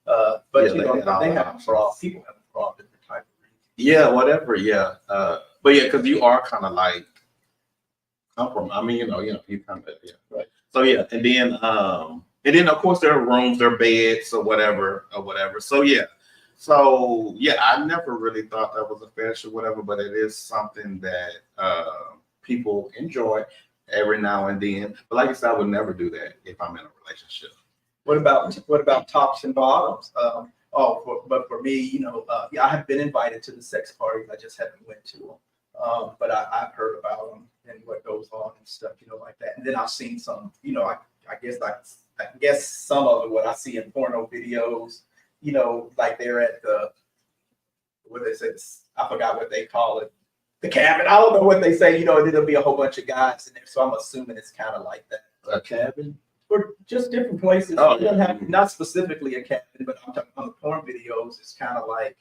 But they have a fraud. People have a fraud different type of reasons. Yeah, whatever. Yeah, but yeah, because you are kind of I'm from. I mean, you kind of right. So yeah, and then of course there are rooms, there are beds or whatever. So yeah. I never really thought that was a fetish or whatever, but it is something that people enjoy every now and then. But like I said, I would never do that if I'm in a relationship. What about tops and bottoms? But for me, I have been invited to the sex parties. I just haven't went to them. But I've heard about them and what goes on and stuff, like that. And then I've seen some, I guess some of it, what I see in porno videos, they're at what they say, I forgot what they call it, the cabin. I don't know what they say, and there'll be a whole bunch of guys in there. So I'm assuming it's kind of like that. A cabin? or just different places. Oh, It doesn't yeah. have, not specifically a cabin, but I'm talking on the porn videos. It's kind of like,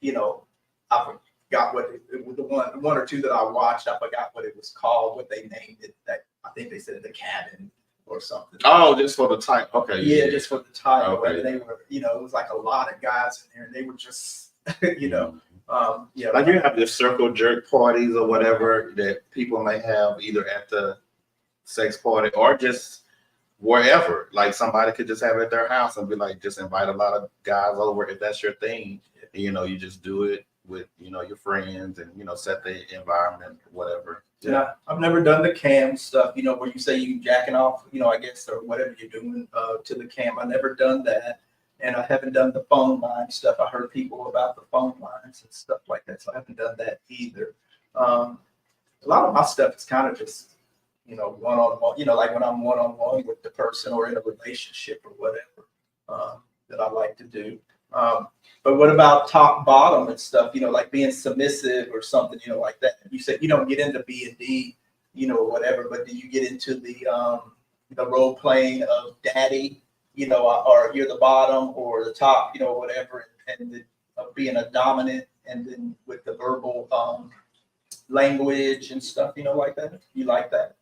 you know, I forgot what the one or two that I watched. I forgot what it was called, what they named it. That I think they said the cabin or something. Oh, just for the type. Okay. Yeah, just for the title. Okay. And they were, you know, it was like a lot of guys in there, and they were just, you know, yeah. Like you have the circle jerk parties or whatever that people may have either at the sex party or just wherever. Like somebody could just have it at their house and be like, just invite a lot of guys over if that's your thing. And, you know, you just do it with, you know, your friends and, you know, set the environment, whatever. Yeah, I've never done the cam stuff, you know, where you say you jacking off, you know, I guess, or whatever you're doing to the cam. I never done that. And I haven't done the phone line stuff. I heard people about the phone lines and stuff like that. So I haven't done that either. A lot of my stuff is kind of just, you know, one-on-one, you know, like when I'm one-on-one with the person or in a relationship or whatever that I like to do. But what about top bottom and stuff, you know, like being submissive or something, you know, like that? You said you don't get into B&D, you know, whatever, but do you get into the role playing of daddy, you know, or you're the bottom or the top, you know, whatever, and the, being a dominant, and then with the verbal language and stuff, you know, like that? You like that?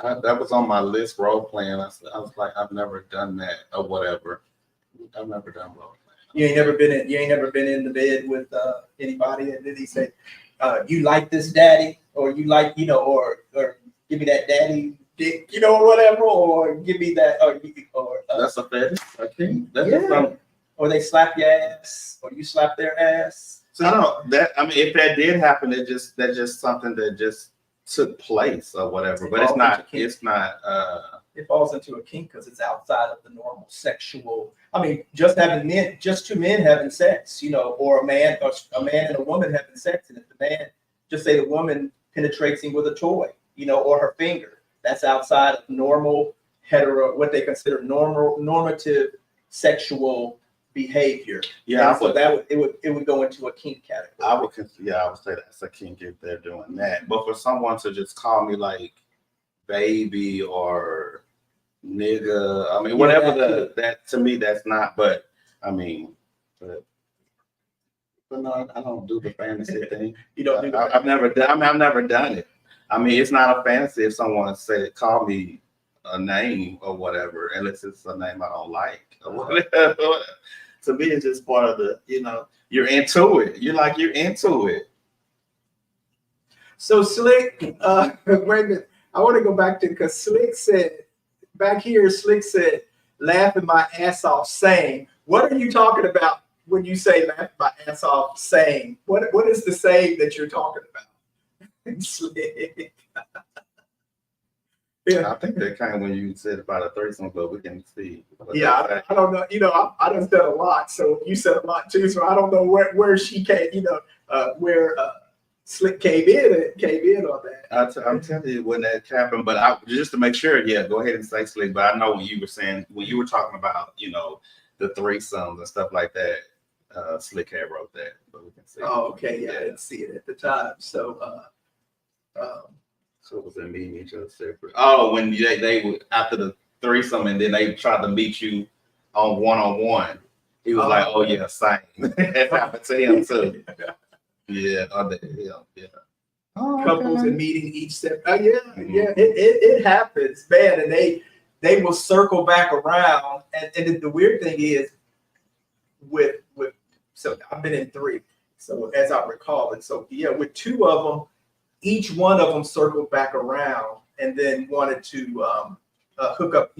That was on my list, role playing. I was like, I've never done that or whatever. I've never done role playing. You ain't never been in the bed with anybody, and then he said, you like this daddy, or you like, you know, or give me that daddy dick, you know, or whatever, or give me that, or That's a fetish, I think. That's yeah. just something. Or they slap your ass, or you slap their ass. So I don't that I mean if that did happen, that's just something that just took place or whatever. But it's not It falls into a kink because it's outside of the normal sexual. I mean, just two men having sex, you know, or a man and a woman having sex, and if the man, just say the woman penetrates him with a toy, you know, or her finger, that's outside of normal what they consider normative sexual behavior. Yeah, and so that would go into a kink category. I would say that's a kink if they're doing that. But for someone to just call me like baby or nigga, I mean, whatever that to me that's not. But I mean, but no, I don't do the fantasy thing. You don't do that? I've never done. I mean, I've never done it. I mean, it's not a fantasy if someone call me a name or whatever, unless it's a name I don't like or whatever. To me, it's just part of the, you know, you're into it. You're into it. So Slick, wait a minute. I want to go back to, because Slick said, laughing my ass off saying. What are you talking about when you say laughing my ass off saying? What is the saying that you're talking about? Slick. Yeah, I think that kind of when you said about a threesome, but we can see. Yeah, I don't know. You know, I done said a lot, so you said a lot too. So I don't know where she came. You know, where Slick came in on that. I'm telling you when that happened, but just to make sure, yeah, go ahead and say Slick. But I know when you were talking about, you know, the threesomes and stuff like that, Slick had wrote that, but we can see. Oh, okay, yeah, I didn't see it at the time. So, so it was a meeting each other separate. Oh, when they would after the threesome, and then they tried to meet you on one. He was like, "Oh yeah, same." That happened to him too. Yeah, yeah. Couples and meeting each separate. Oh yeah, yeah. It happens, man, and they will circle back around. And the weird thing is, so I've been in 3, so as I recall it. So yeah, with 2 of them. Each one of them circled back around and then wanted to hook up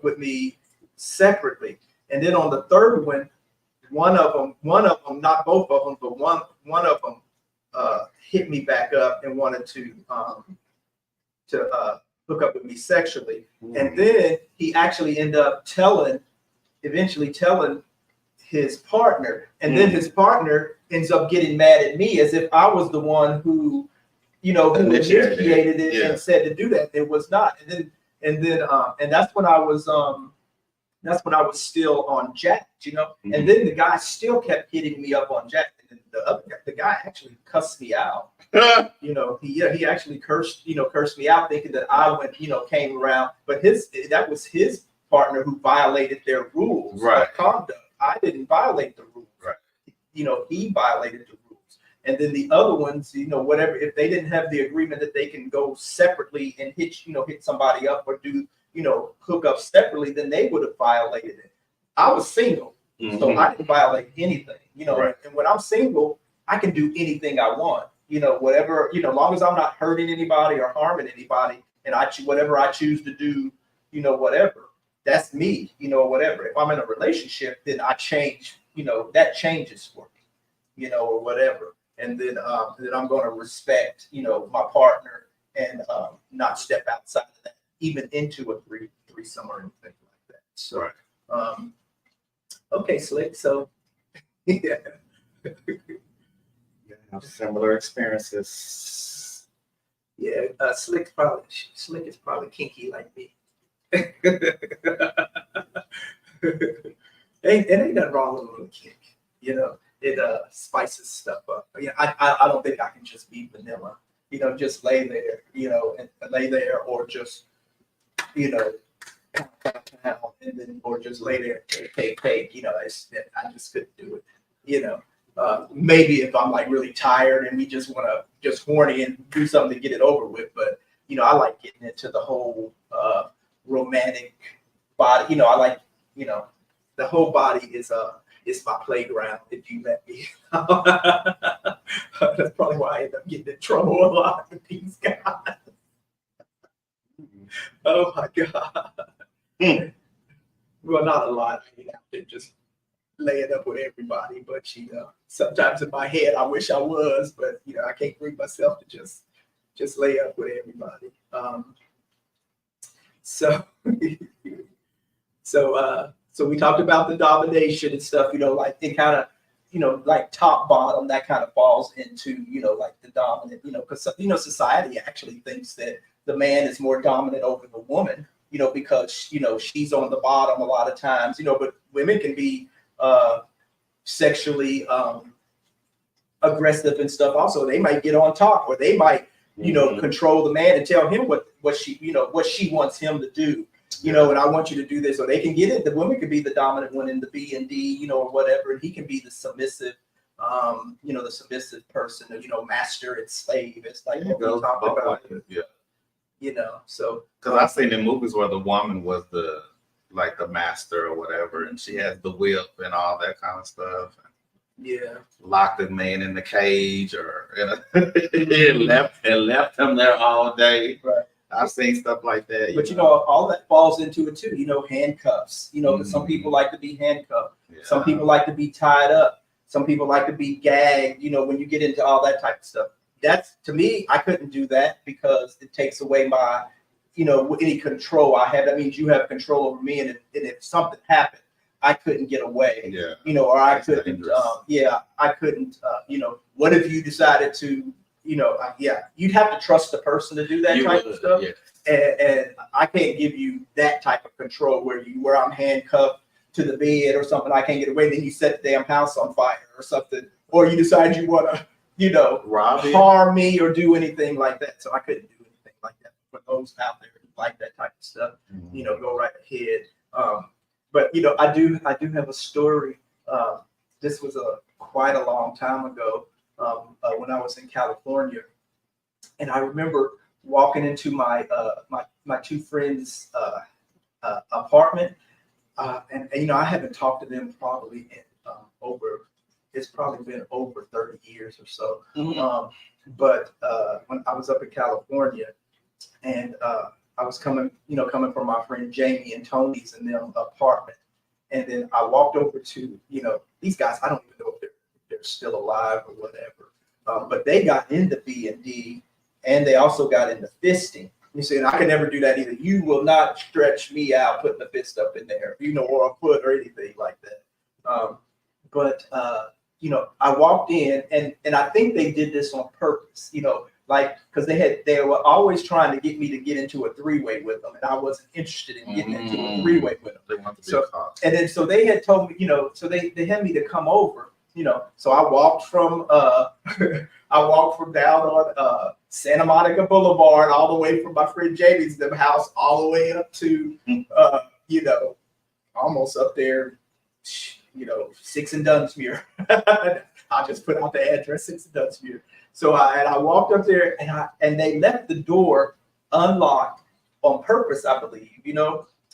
with me separately. And then on the third one of them, not both of them, but one of them hit me back up and wanted to hook up with me sexually. And then he actually ended up eventually telling his partner, and then his partner ends up getting mad at me as if I was the one who initiated it and said to do that. It was not. And that's when I was still on Jack, you know. And then the guy still kept hitting me up on Jack. And the guy actually cussed me out. You know, he actually cursed me out, thinking that I came around, but that was his partner who violated their rules of conduct. I didn't violate the rules. Right. You know, he violated the rules. And then the other ones, whatever, if they didn't have the agreement that they can go separately and hit somebody up or do, hook up separately, then they would have violated it. I was single, so I didn't violate anything, and when I'm single, I can do anything I want, whatever, as long as I'm not hurting anybody or harming anybody, and whatever I choose to do, whatever, that's me, whatever. If I'm in a relationship, then I change, that changes for me, or whatever. And then I'm going to respect, my partner and not step outside of that, even into a threesome or anything like that. So, okay, Slick. So, yeah. Similar experiences. Yeah, Slick is probably kinky like me. ain't nothing wrong with a little kink, it spices stuff up. I don't think I can just be vanilla, just lay there, or just, and then, or just lay there and take, I just couldn't do it, maybe if I'm like really tired and we just want to just horny and do something to get it over with, but I like getting into the whole romantic body, I like, the whole body is my playground, if you let me. That's probably why I end up getting in trouble a lot with these guys. Oh my God. Well, not a lot. They're just laying up with everybody, but sometimes in my head I wish I was, but I can't bring myself to just lay up with everybody. So we talked about the domination and stuff, like it kind of, like top bottom, that kind of falls into, like the dominant, because, society actually thinks that the man is more dominant over the woman, because, she's on the bottom a lot of times, but women can be sexually aggressive and stuff also. They might get on top, or they might, control the man and tell him what she wants him to do. And I want you to do this, or they can get it. The woman could be the dominant one in the B and D, or whatever, and he can be the submissive, the submissive person, master and slave. It's like what we talked about. So because I've seen in movies where the woman was the master or whatever, and she has the whip and all that kind of stuff. Yeah, locked the man in the cage or left him there all day. Right. I've seen stuff like that. But all that falls into it too. Handcuffs. Because some people like to be handcuffed. Yeah. Some people like to be tied up. Some people like to be gagged. When you get into all that type of stuff, that's, to me, I couldn't do that because it takes away my, any control I have. That means you have control over me, and if something happened, I couldn't get away. Yeah. Or I couldn't. I couldn't. What if you decided to? You'd have to trust the person to do that type of stuff. Yeah. And I can't give you that type of control where I'm handcuffed to the bed or something. I can't get away. Then you set the damn house on fire or something, or you decide you want to, harm me or do anything like that. So I couldn't do anything like that. For those out there who like that type of stuff, go right ahead. But I do have a story. This was quite a long time ago. When I was in California, and I remember walking into my my two friends' apartment, and I haven't talked to them probably in it's probably been over 30 years or so. But when I was up in California, and I was coming from my friend Jamie and Tony's in their apartment, and then I walked over to these guys. I don't even know if they're still alive or whatever, but they got into B&D, and they also got into fisting. You see, and I can never do that either. You will not stretch me out putting a fist up in there, or a foot or anything like that. But I walked in, and I think they did this on purpose, because they were always trying to get me to get into a three-way with them, and I wasn't interested in getting into a three-way with them. They want to be so they had told me, so they had me to come over So I walked from down on Santa Monica Boulevard all the way from my friend Jamie's house all the way up to almost up there, 6 and Dunsmuir. I'll just put out the address, 6 and Dunsmuir. So I walked up there and they left the door unlocked on purpose, I believe,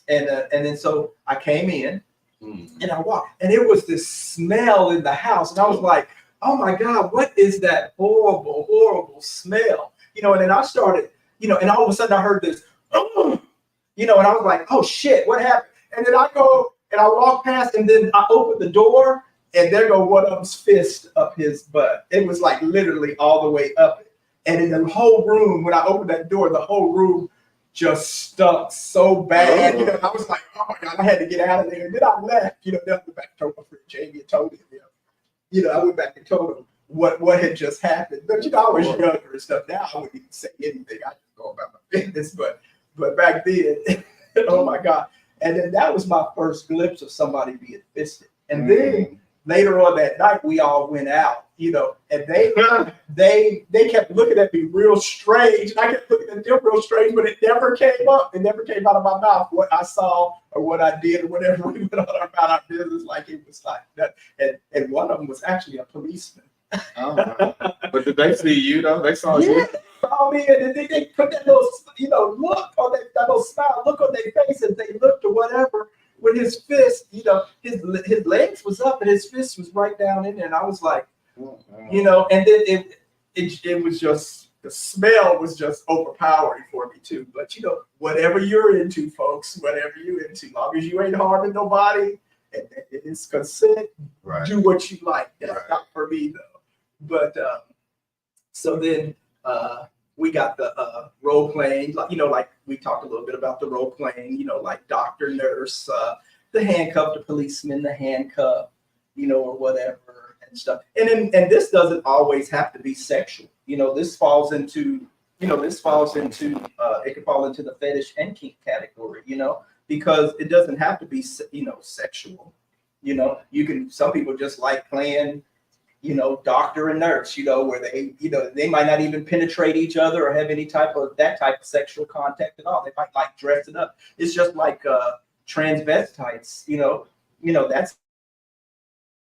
and then so I came in and I walked, and it was this smell in the house, and I was like, oh my God, what is that horrible, horrible smell? And then I started, and all of a sudden I heard this, and I was like, oh shit, what happened? And then I go and I walk past, and then I open the door, and there go one of them's fist up his butt. It was like literally all the way up it. And in the whole room, when I opened that door, the whole room just stunk so bad. I was like, oh my God, I had to get out of there. And then I left, then I went back and told my friend Jamie and told him, I went back and told him what had just happened. But I was younger and stuff. Now I wouldn't even say anything. I just go about my business. But back then, oh my God. And then that was my first glimpse of somebody being fisted. And then later on that night, we all went out, and they kept looking at me real strange. And I kept looking at them real strange, but it never came up. It never came out of my mouth what I saw or what I did or whatever. We went on about our business like it was like that. And one of them was actually a policeman. But did they see you though? They saw you. They saw me, and then they put that little, look on that little smile, look on their faces. They looked or whatever. With his fist, his legs was up and his fist was right down in there, and I was like, and then it was just, the smell was just overpowering for me too. But whatever you're into, folks, whatever you're into, long as you ain't harming nobody and it's consent, do what you like. That's not for me though. But so then we got the role playing, like we talked a little bit about the role playing, like doctor, nurse, the handcuff, the policeman, the handcuff, or whatever and stuff. And this doesn't always have to be sexual. This falls into, it can fall into the fetish and kink category, because it doesn't have to be, sexual. Some people just like playing, doctor and nurse, where they might not even penetrate each other or have any type of sexual contact at all. They might like dress it up. It's just like transvestites,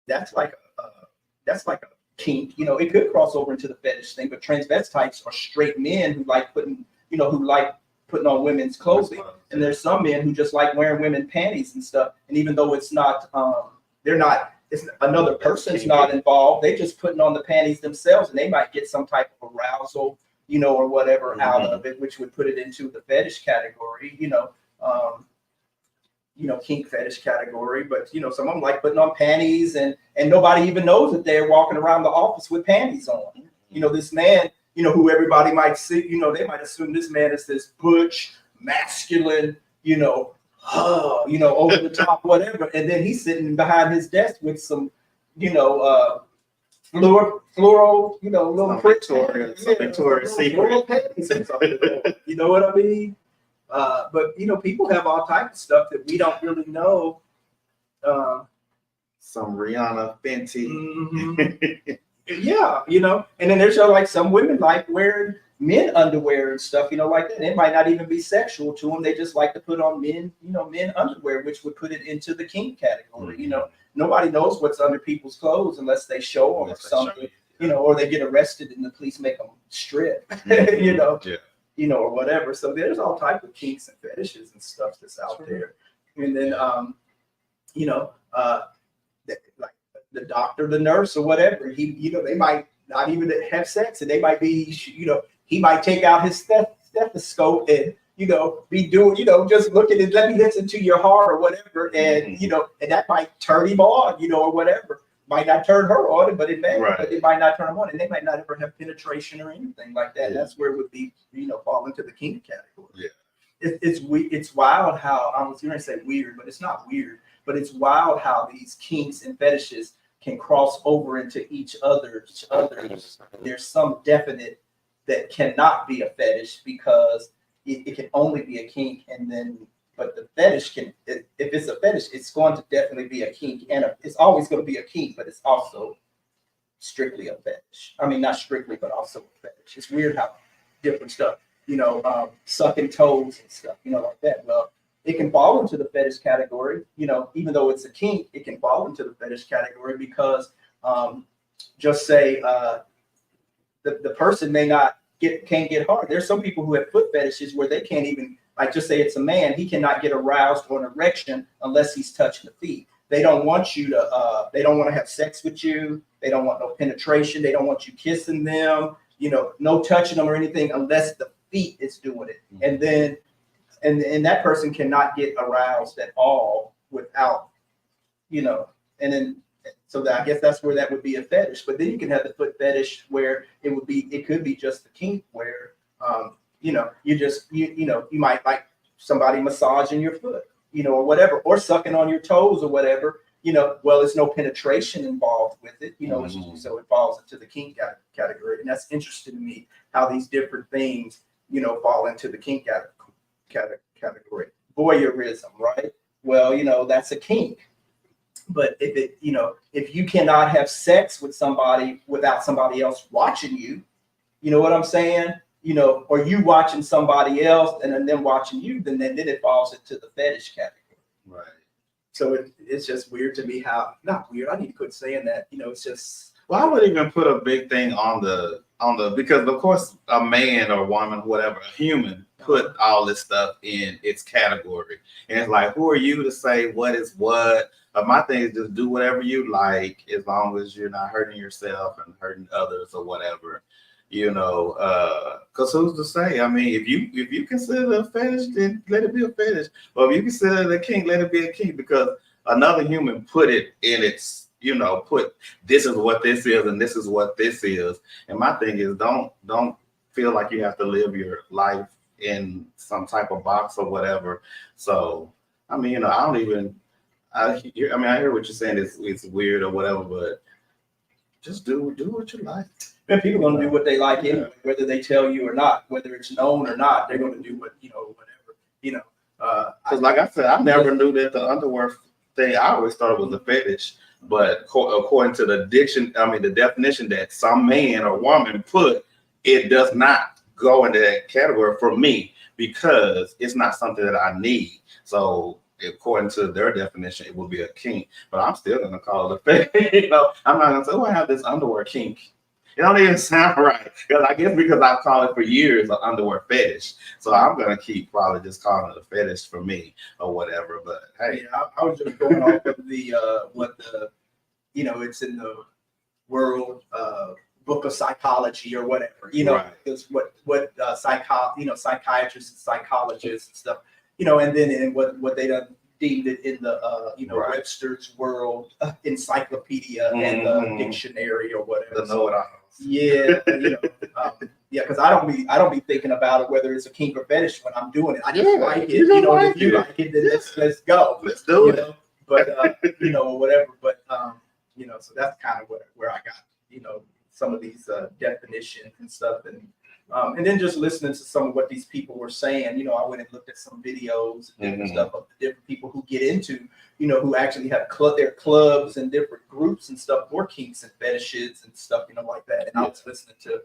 that's like a kink. It could cross over into the fetish thing, but transvestites are straight men who like putting on women's clothing. And there's some men who just like wearing women's panties and stuff. And even though it's not, it's another person's not involved, they just putting on the panties themselves, and they might get some type of arousal, or whatever out of it, which would put it into the fetish category, kink fetish category. But some of them like putting on panties, and nobody even knows that they're walking around the office with panties on. This man, who everybody might see, they might assume this man is this butch, masculine, over the top, whatever. And then he's sitting behind his desk with some, fluoro, little Victoria's Secret. You know what I mean? But people have all types of stuff that we don't really know. Some Rihanna Fenty. Mm-hmm. Yeah, and then there's like some women like wearing men underwear and stuff, like that. And it might not even be sexual to them. They just like to put on men underwear, which would put it into the kink category. Mm-hmm. Nobody knows what's under people's clothes unless they show them or something, or they get arrested and the police make them strip, mm-hmm. Or whatever. So there's all types of kinks and fetishes and stuff that's out there. And then, like the doctor, the nurse, or whatever, they might not even have sex, and they might be, he might take out his stethoscope and, be doing, just looking and let me listen to your heart or whatever. And, and that might turn him on, or whatever. Might not turn her on, but it may, but it might not turn them on, and they might not ever have penetration or anything like that. Yeah. That's where it would be, fall into the kink category. Yeah. It's wild how, I was going to say weird, but it's not weird, but it's wild how these kinks and fetishes can cross over into each other's. There's some definite that cannot be a fetish because it can only be a kink, and then But the fetish if it's a fetish, it's going to definitely be a kink, and it's always going to be a kink, but it's also strictly a fetish. I mean, not strictly, but also a fetish. It's weird how different stuff, sucking toes and stuff, like that. Well, it can fall into the fetish category, even though it's a kink, it can fall into the fetish category because just say the person may not can't get hard. There's some people who have foot fetishes where they can't even, like, just say it's a man, he cannot get aroused or an erection unless he's touching the feet. They don't want you to, they don't want to have sex with you. They don't want no penetration. They don't want you kissing them, no touching them or anything unless the feet is doing it. And then, and that person cannot get aroused at all without, and then, so that I guess that's where that would be a fetish. But then you can have the foot fetish where it could be just the kink where, you just, you might like somebody massaging your foot, or whatever, or sucking on your toes or whatever, well, there's no penetration involved with it, so it falls into the kink category. And that's interesting to me how these different things, fall into the kink category. Voyeurism, right? Well, that's a kink. But if you cannot have sex with somebody without somebody else watching you, you know what I'm saying? Or you watching somebody else and then them watching you, then it falls into the fetish category. Right. So it's just weird to me how, not weird, I need to quit saying that, it's just. Well, I would even put a big thing on the, because of course a man or woman, whatever, a human put all this stuff in its category. And it's like, who are you to say what is what? My thing is just do whatever you like, as long as you're not hurting yourself and hurting others or whatever, because who's to say? I mean, if you consider it a fetish, then let it be a fetish. Or if you consider it a kink, let it be a kink, because another human put it in its, put this is what this is and this is what this is. And my thing is don't feel like you have to live your life in some type of box or whatever. So, I mean, I hear what you're saying. It's weird or whatever, but just do what you like. And people are going to do what they like anyway, whether they tell you or not, whether it's known or not. They're going to do what whatever. Because like I said, I never knew that the underwear thing. I always thought it was a fetish, but according to the definition that some man or woman put, it does not go into that category for me because it's not something that I need. So according to their definition, it would be a kink, but I'm still gonna call it a fetish. I'm not gonna say, "Oh, I have this underwear kink." It don't even sound right, because I guess because I've called it for years an underwear fetish, so I'm gonna keep probably just calling it a fetish for me or whatever. But hey, yeah, I was just going off of it's in the world book of psychology or whatever, because what psychiatrists and psychologists and stuff. And then in what they done deemed it in the Webster's World Encyclopedia and the dictionary or whatever. The know-it-all. Yeah, because I don't be thinking about it whether it's a kink or fetish when I'm doing it. I just like it. If you like it, then let's go. Let's do it. But or whatever. But so that's kind of where I got some of these definitions and stuff, and then just listening to some of what these people were saying, I went and looked at some videos and different stuff of the different people who get into, who actually have their clubs and different groups and stuff for kinks and fetishes and stuff, like that. And I was listening to,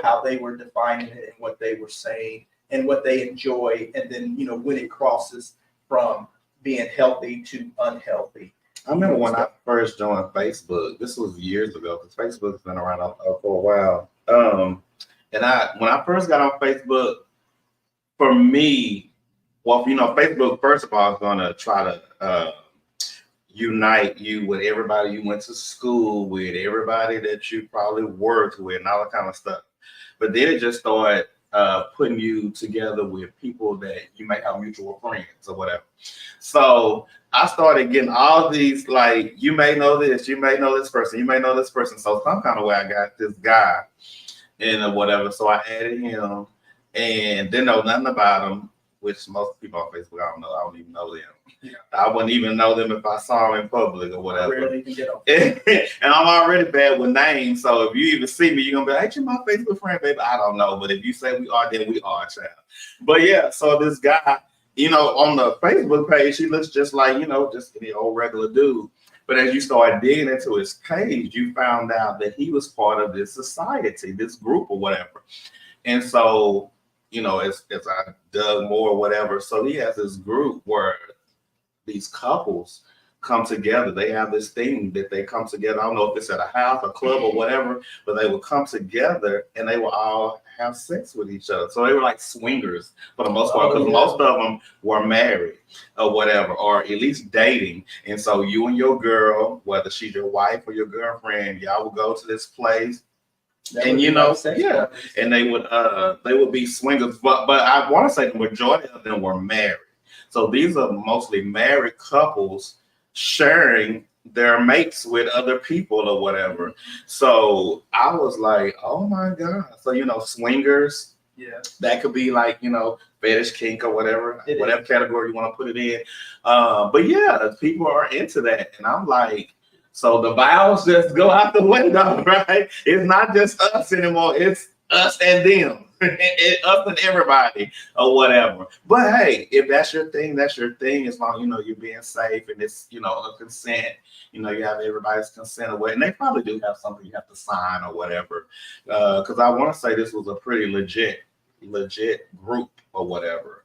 how they were defining it and what they were saying and what they enjoy. And then, when it crosses from being healthy to unhealthy. I remember when I first joined Facebook, this was years ago, because Facebook's been around for a while. And when I first got on Facebook, for me, Facebook, first of all, is going to try to unite you with everybody you went to school with, everybody that you probably worked with, and all that kind of stuff. But then it just started putting you together with people that you may have mutual friends or whatever. So I started getting all these, like, you may know this, you may know this person, you may know this person. So some kind of way I got this guy and whatever. So I added him and didn't know nothing about him, which most people on Facebook, I don't even know them. Yeah. I wouldn't even know them if I saw them in public or whatever. And I'm already bad with names. So if you even see me, you're going to be like, hey, you're my Facebook friend, baby. I don't know. But if you say we are, then we are, child. But yeah, so this guy, you know, on the Facebook page, he looks just like, you know, just the old regular dude. But as you started digging into his page, you found out that he was part of this society, this group or whatever. And so, you know, as I dug more or whatever, so he has this group where these couples come together. They have this thing that they come together. I don't know if it's at a house, a club, or whatever, but they would come together and they will all have sex with each other. So they were like swingers for the most part, because most of them were married or whatever, or at least dating. And so you and your girl, whether she's your wife or your girlfriend, y'all would go to this place. And you know, yeah, and they would be swingers, but I want to say the majority of them were married. So these are mostly married couples sharing their mates with other people or whatever. So I was like, oh my God. So, you know, swingers, yeah, that could be like, you know, fetish, kink, or whatever category you want to put it in. But yeah, people are into that. And I'm like, so the vows just go out the window, right? It's not just us anymore. It's us and them. Us and everybody or whatever. But hey, if that's your thing, that's your thing. As long, you know, you're being safe and it's, you know, a consent, you know, you have everybody's consent away, and they probably do have something you have to sign or whatever. Because I want to say this was a pretty legit group or whatever.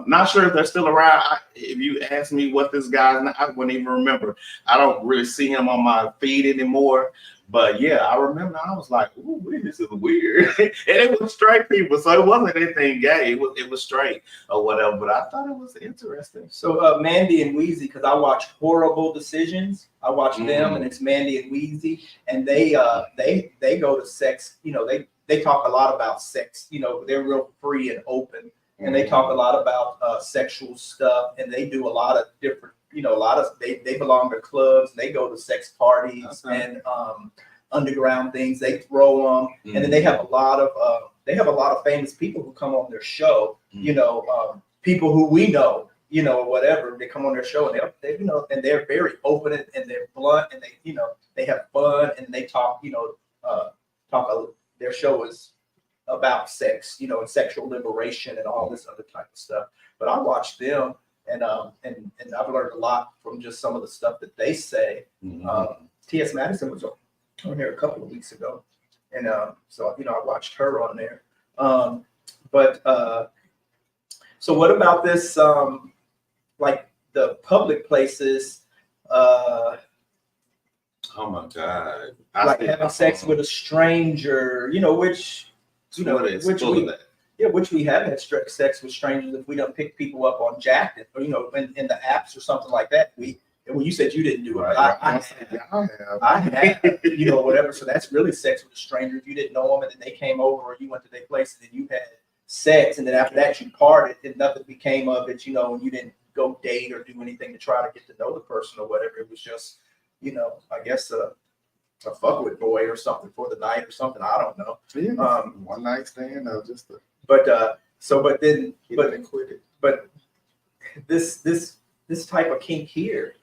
Not sure if they're still around. If you ask me what this guy's, I wouldn't even remember. I don't really see him on my feed anymore. But yeah, I remember I was like, "Ooh, this is weird," and it was straight people, so it wasn't anything gay. It was straight or whatever. But I thought it was interesting. So Mandy and Weezy, because I watch Horrible Decisions. I watch them, and it's Mandy and Weezy, and they go to sex. You know, they talk a lot about sex. You know, they're real free and open. And they talk a lot about sexual stuff, and they do a lot of different, you know, they belong to clubs, and they go to sex parties and underground things. They throw them, and then they have a lot of famous people who come on their show. You know, people who we know, you know, whatever. They come on their show, and they you know, and they're very open and they're blunt, and they, you know, they have fun and they talk. You know, their show is about sex, you know, and sexual liberation and all this other type of stuff. But I watched them, and I've learned a lot from just some of the stuff that they say. T.S. Madison was on here a couple of weeks ago, and so, you know, I watched her on there. So what about this? Like the public places. Oh my God! Like having sex with a stranger, you know, which we have had sex with strangers if we don't pick people up on Jack, or, you know, in the apps or something like that. When you said you didn't do it, I have, you know, whatever. So that's really sex with a stranger. If you didn't know them and then they came over, or you went to their place and then you had sex, and then after that you parted and nothing became of it, you know, and you didn't go date or do anything to try to get to know the person or whatever. It was just, you know, I guess a fuck with boy or something for the night or something. I don't know. One night stand or just but this type of kink here,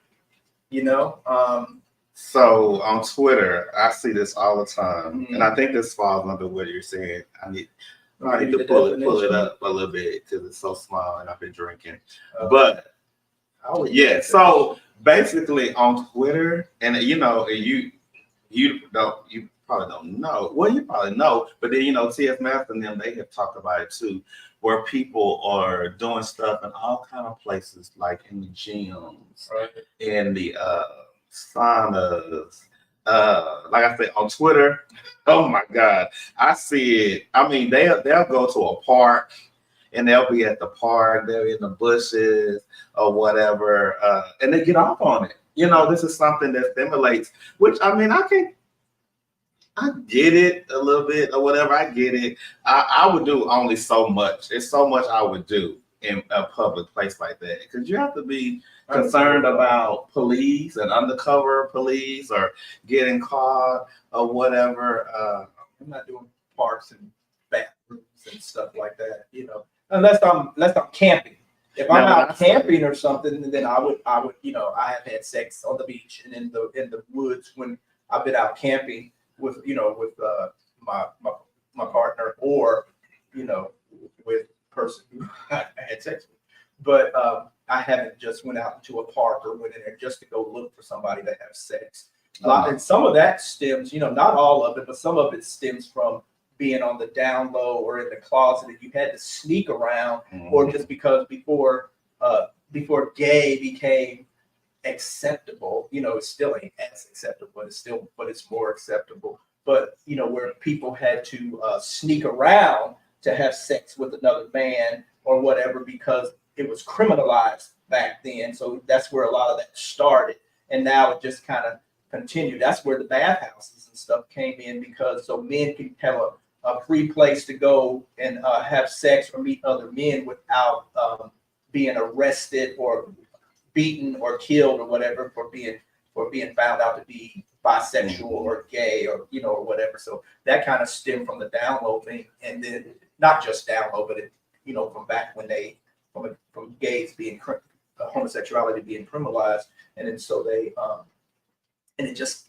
you know. So on Twitter, I see this all the time, and I think this falls under what you're saying. I need to pull it up a little bit because it's so small and I've been drinking. But yeah, so basically on Twitter, and you know, you probably don't know. Well, you probably know, but then, you know, T.S. Master and them, they have talked about it too, where people are doing stuff in all kind of places, like in the gyms, in the saunas. Like I said, on Twitter, oh my God, I see it. I mean, they'll go to a park, and they'll be at the park, they're in the bushes or whatever, and they get off on it. You know, this is something that stimulates, which, I mean, I get it a little bit or whatever. I get it. I would do only so much. There's so much I would do in a public place like that, because you have to be concerned about police and undercover police or getting caught or whatever. I'm not doing parks and bathrooms and stuff like that, you know, unless I'm camping. If I'm out camping or something, then I would, you know, I have had sex on the beach and in the woods when I've been out camping with, you know, with my partner, or, you know, with person who I had sex with. but I haven't just went out into a park or went in there just to go look for somebody to have sex. And some of that stems, not all of it, but some of it stems from being on the down low or in the closet that you had to sneak around, or just because before gay became acceptable, it still ain't as acceptable, but it's more acceptable. But where people had to sneak around to have sex with another man or whatever because it was criminalized back then. So that's where a lot of that started, and now it just kind of continued. That's where the bathhouses and stuff came in, because so men can have a free place to go and have sex or meet other men without being arrested or beaten or killed or whatever for being found out to be bisexual or gay or or whatever. So that kind of stemmed from the down low thing, and then not just down low, but from back when from gays being homosexuality being criminalized, and then so they and it just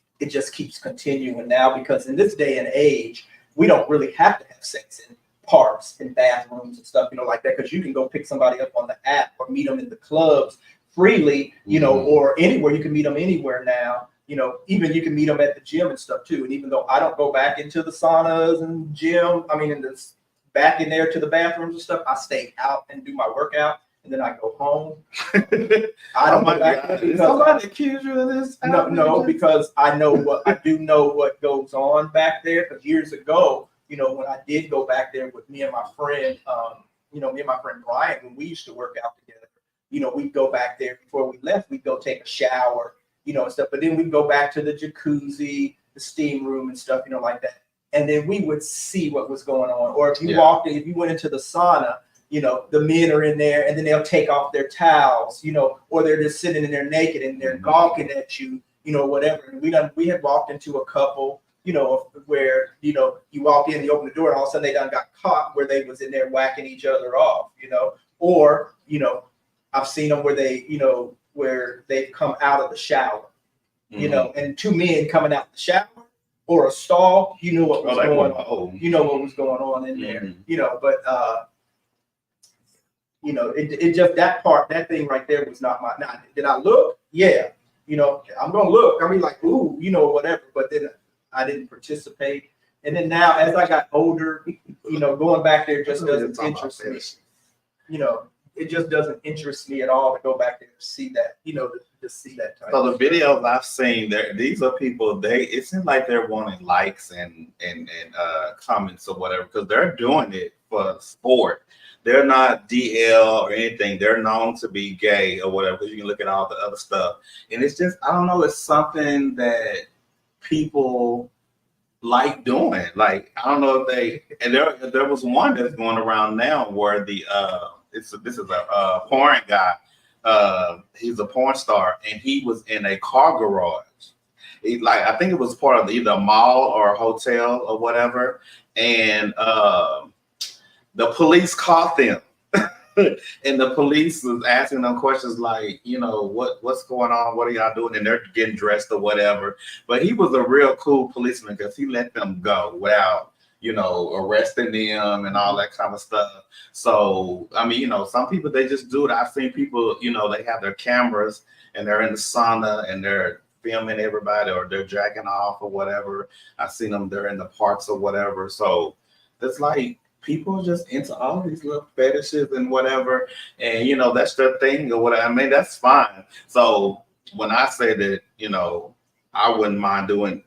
keeps continuing now, because in this day and age we don't really have to have sex in parks and bathrooms and stuff like that, because you can go pick somebody up on the app or meet them in the clubs freely, or anywhere. You can meet them anywhere now. Even you can meet them at the gym and stuff too. And even though I don't go back into the saunas and gym, back in there to the bathrooms and stuff, I stay out and do my workout, and then I go home. I don't go back there because somebody accuse you of this. No, because I do know what goes on back there. Because years ago, when I did go back there with me and my friend, Brian, when we used to work out together, we'd go back there before we left. We'd go take a shower, and stuff. But then we'd go back to the jacuzzi, the steam room and stuff, like that. And then we would see what was going on. Or if you if you went into the sauna, the men are in there, and then they'll take off their towels, or they're just sitting in there naked and they're gawking at you, whatever. And we had walked into a couple, where, you walk in, you open the door, and all of a sudden they done got caught where they was in there whacking each other off, or, I've seen them where where they've come out of the shower, and two men coming out the shower or a stall, what was going on. What was going on in there, but it just that thing right there was not my. Now, did I look? Yeah, I'm gonna look. I mean, like, ooh, whatever. But then I didn't participate. And then now, as I got older, going back there just doesn't interest me. It just doesn't interest me at all to go back there to see that, to see that type. So the videos I've seen, these are people. It seems like they're wanting likes and comments or whatever, because they're doing it for sport. They're not DL or anything. They're known to be gay or whatever, because you can look at all the other stuff. And it's just, I don't know, it's something that people like doing. Like, I don't know if and there was one that's going around now where this is a porn guy. He's a porn star, and he was in a car garage. I think it was part of either a mall or a hotel or whatever. And the police caught them, and the police was asking them questions like, what's going on? What are y'all doing? And they're getting dressed or whatever. But he was a real cool policeman, because he let them go without, arresting them and all that kind of stuff. So, I mean, some people, they just do it. I've seen people, they have their cameras and they're in the sauna and they're filming everybody, or they're jacking off or whatever. I've seen them, they're in the parks or whatever. So it's like, people are just into all these little fetishes and whatever. And, that's their thing or whatever. I mean, that's fine. So when I say that, I wouldn't mind doing,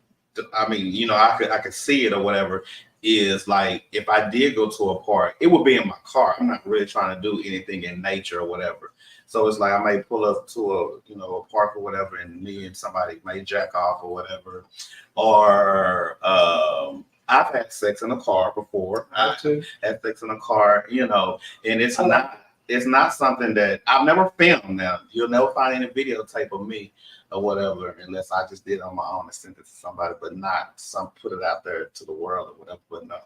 I mean, I could see it or whatever, is like, if I did go to a park, it would be in my car. I'm not really trying to do anything in nature or whatever. So it's like, I may pull up to a park or whatever, and me and somebody may jack off or whatever. Or I've had sex in a car before. I had sex in a car, and it's not something that I've never filmed. Now, you'll never find any videotape of me or whatever, unless I just did it on my own and sent it to somebody, but not put it out there to the world or whatever. But no,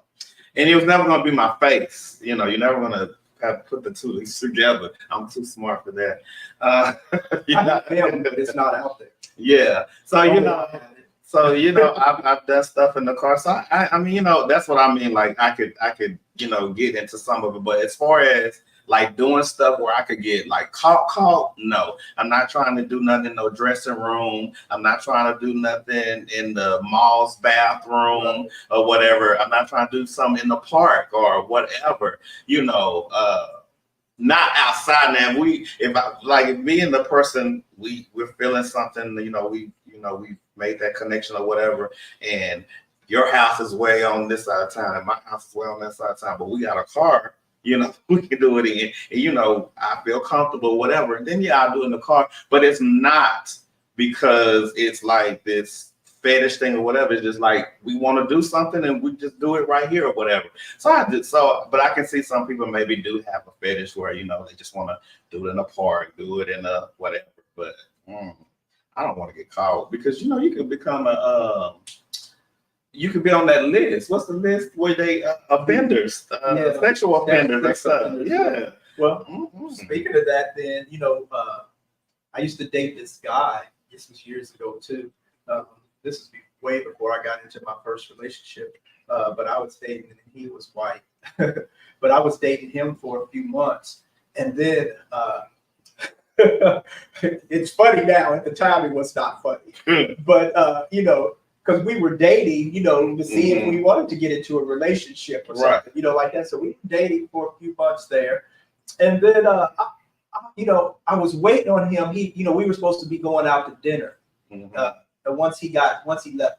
and it was never going to be my face. You're never going to have put the two together. I'm too smart for that. It's not out there. Yeah. So I've done stuff in the car. So I mean, that's what I mean. Like, I could get into some of it, but as far as like doing stuff where I could get like caught. No, I'm not trying to do nothing in no dressing room. I'm not trying to do nothing in the mall's bathroom or whatever. I'm not trying to do something in the park or whatever, you know, not outside. Now if me and the person, we're feeling something, we made that connection or whatever, and your house is way on this side of town and my house is way on that side of town, but we got a car, we can do it in, and I feel comfortable, whatever. And then I'll do it in the car, but it's not because it's like this fetish thing or whatever. It's just like we want to do something and we just do it right here or whatever. But I can see some people maybe do have a fetish where they just want to do it in a park, do it in a whatever. But I don't want to get caught, because you can become you could be on that list. What's the list where they offenders, sexual offenders and stuff? Yeah. Well, speaking of that, then I used to date this guy. This was years ago too. This is way before I got into my first relationship. But I was dating him, and he was white. But I was dating him for a few months, and then it's funny now. At the time, it was not funny. But because we were dating, to see if we wanted to get into a relationship or something, like that. So we were dating for a few months there. And then, I was waiting on him. We were supposed to be going out to dinner. And once he left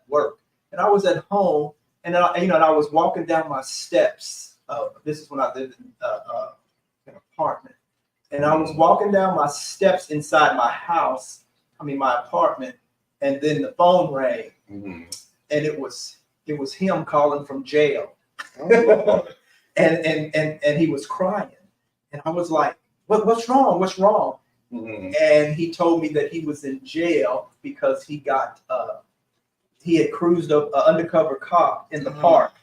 work, and I was at home, and I was walking down my steps. This is when I lived in an apartment. And I was walking down my steps inside my house, my apartment, and then the phone rang. And it was him calling from jail. and he was crying, and I was like, what's wrong? And he told me that he was in jail because he had cruised an undercover cop in the park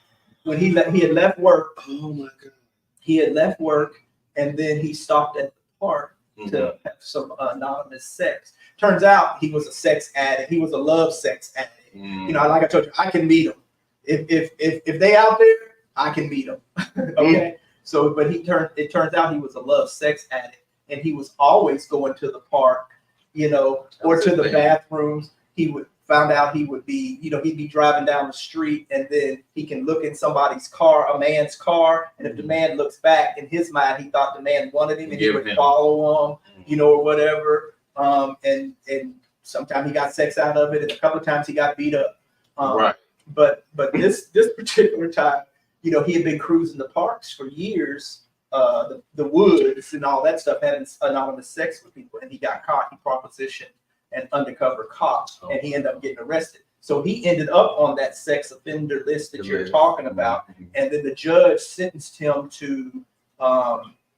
when he had left work. Oh my God. He had left work, and then he stopped at the park to have some anonymous sex. Turns out he was a sex addict. He was a love sex addict. Like I told you, I can meet him. If they out there, I can meet them. Okay. So, but it turns out he was a love sex addict, and he was always going to the park, or to the bathrooms. Found out he would be, he'd be driving down the street, and then he can look in somebody's car, a man's car, and if the man looks back, in his mind, he thought the man wanted him, and he would follow him, or whatever. And sometimes he got sex out of it, and a couple of times he got beat up. Right. But this particular time, he had been cruising the parks for years, the woods and all that stuff, having anonymous sex with people, and he got caught. He propositioned an undercover cop, and he ended up getting arrested. So he ended up on that sex offender list that you're talking about, and then the judge sentenced him to,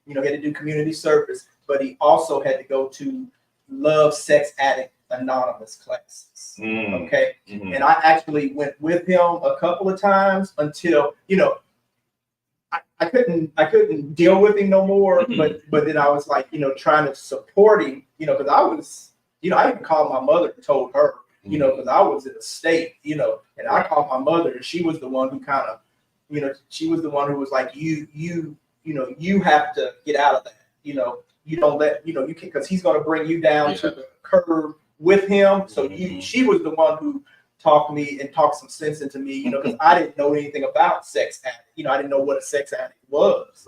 he had to do community service, but he also had to go to love sex addict anonymous classes. Okay. And I actually went with him a couple of times until I couldn't deal with him no more. But then I was like, trying to support him, because I was, I even called my mother and told her, because I was in a state, and I called my mother, and she was the one who kind of, she was the one who was like, you have to get out of that, you don't let, you can, because he's going to bring you down to the curb with him. So she was the one who talked some sense into me, because I didn't know anything about sex addict. I didn't know what a sex addict was,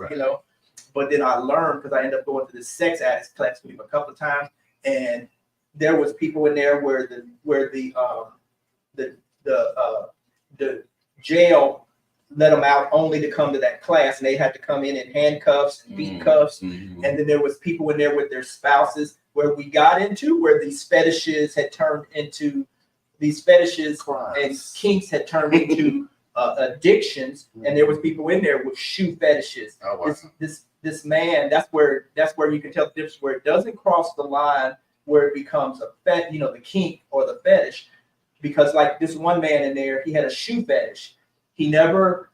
but then I learned, because I ended up going to this sex addict class with him a couple of times, and there was people in there where the jail let them out only to come to that class, and they had to come in handcuffs and beat cuffs. And then there was people in there with their spouses, where we got into where these fetishes had turned into and kinks had turned into addictions, and there was people in there with shoe fetishes. Oh, wow. This man, that's where you can tell the difference, where it doesn't cross the line where it becomes the kink or the fetish, because like this one man in there, he had a shoe fetish. He never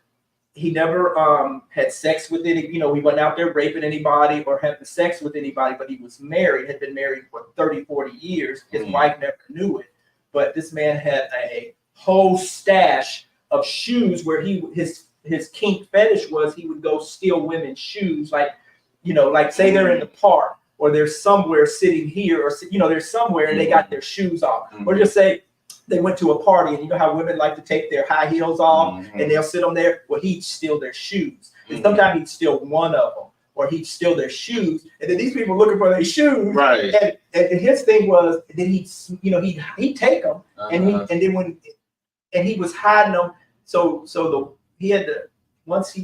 had sex with any, he wasn't out there raping anybody or having sex with anybody, but he was married, had been married for 30, 40 years. His wife never knew it. But this man had a whole stash of shoes where his kink fetish was he would go steal women's shoes. Like you know, like say they're in the park or they're somewhere sitting here or, you know, they're somewhere and they got their shoes off, or just say they went to a party and you know how women like to take their high heels off and they'll sit on there. Well, he'd steal their shoes. And sometimes he'd steal one of them or he'd steal their shoes. And then these people looking for their shoes. Right. And his thing was then he'd take them and he was hiding them. So he had to, once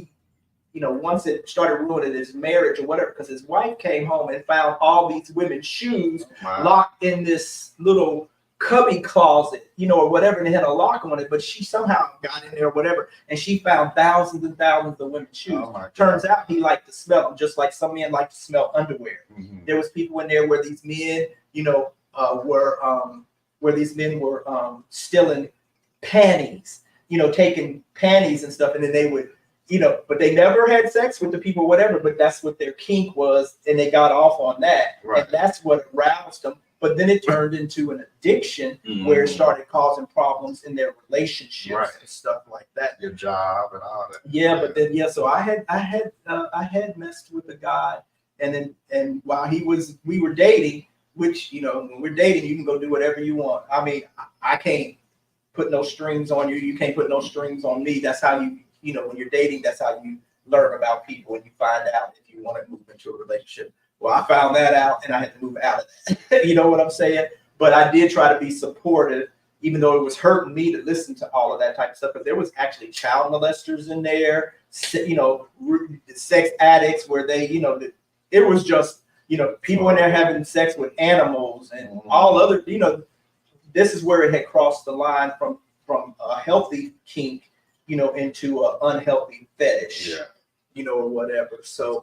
it started ruining his marriage or whatever, because his wife came home and found all these women's shoes locked in this little cubby closet, you know, or whatever, and it had a lock on it, but she somehow got in there or whatever, and she found thousands and thousands of women's shoes. Turns out he liked to smell them, just like some men like to smell underwear. There was people in there where these men, you know, were stealing panties, you know, taking panties and stuff, and then they would, you know, but they never had sex with the people, whatever, but that's what their kink was, and they got off on that. Right. And that's what aroused them. But then it turned into an addiction where it started causing problems in their relationships and stuff like that. Your job and all that. Yeah, but then so I had messed with a guy, and while we were dating, which, you know, when we're dating, you can go do whatever you want. I mean, I can't put no strings on you. You can't put no strings on me. That's how you know, when you're dating, that's how you learn about people and you find out if you want to move into a relationship. Well, I found that out and I had to move out of that. You know what I'm saying? But I did try to be supportive, even though it was hurting me to listen to all of that type of stuff. But there was actually child molesters in there, you know, sex addicts where they, you know, it was just, you know, people in there having sex with animals and all other, you know, this is where it had crossed the line from a healthy kink, you know, into an unhealthy fetish, you know, or whatever. So,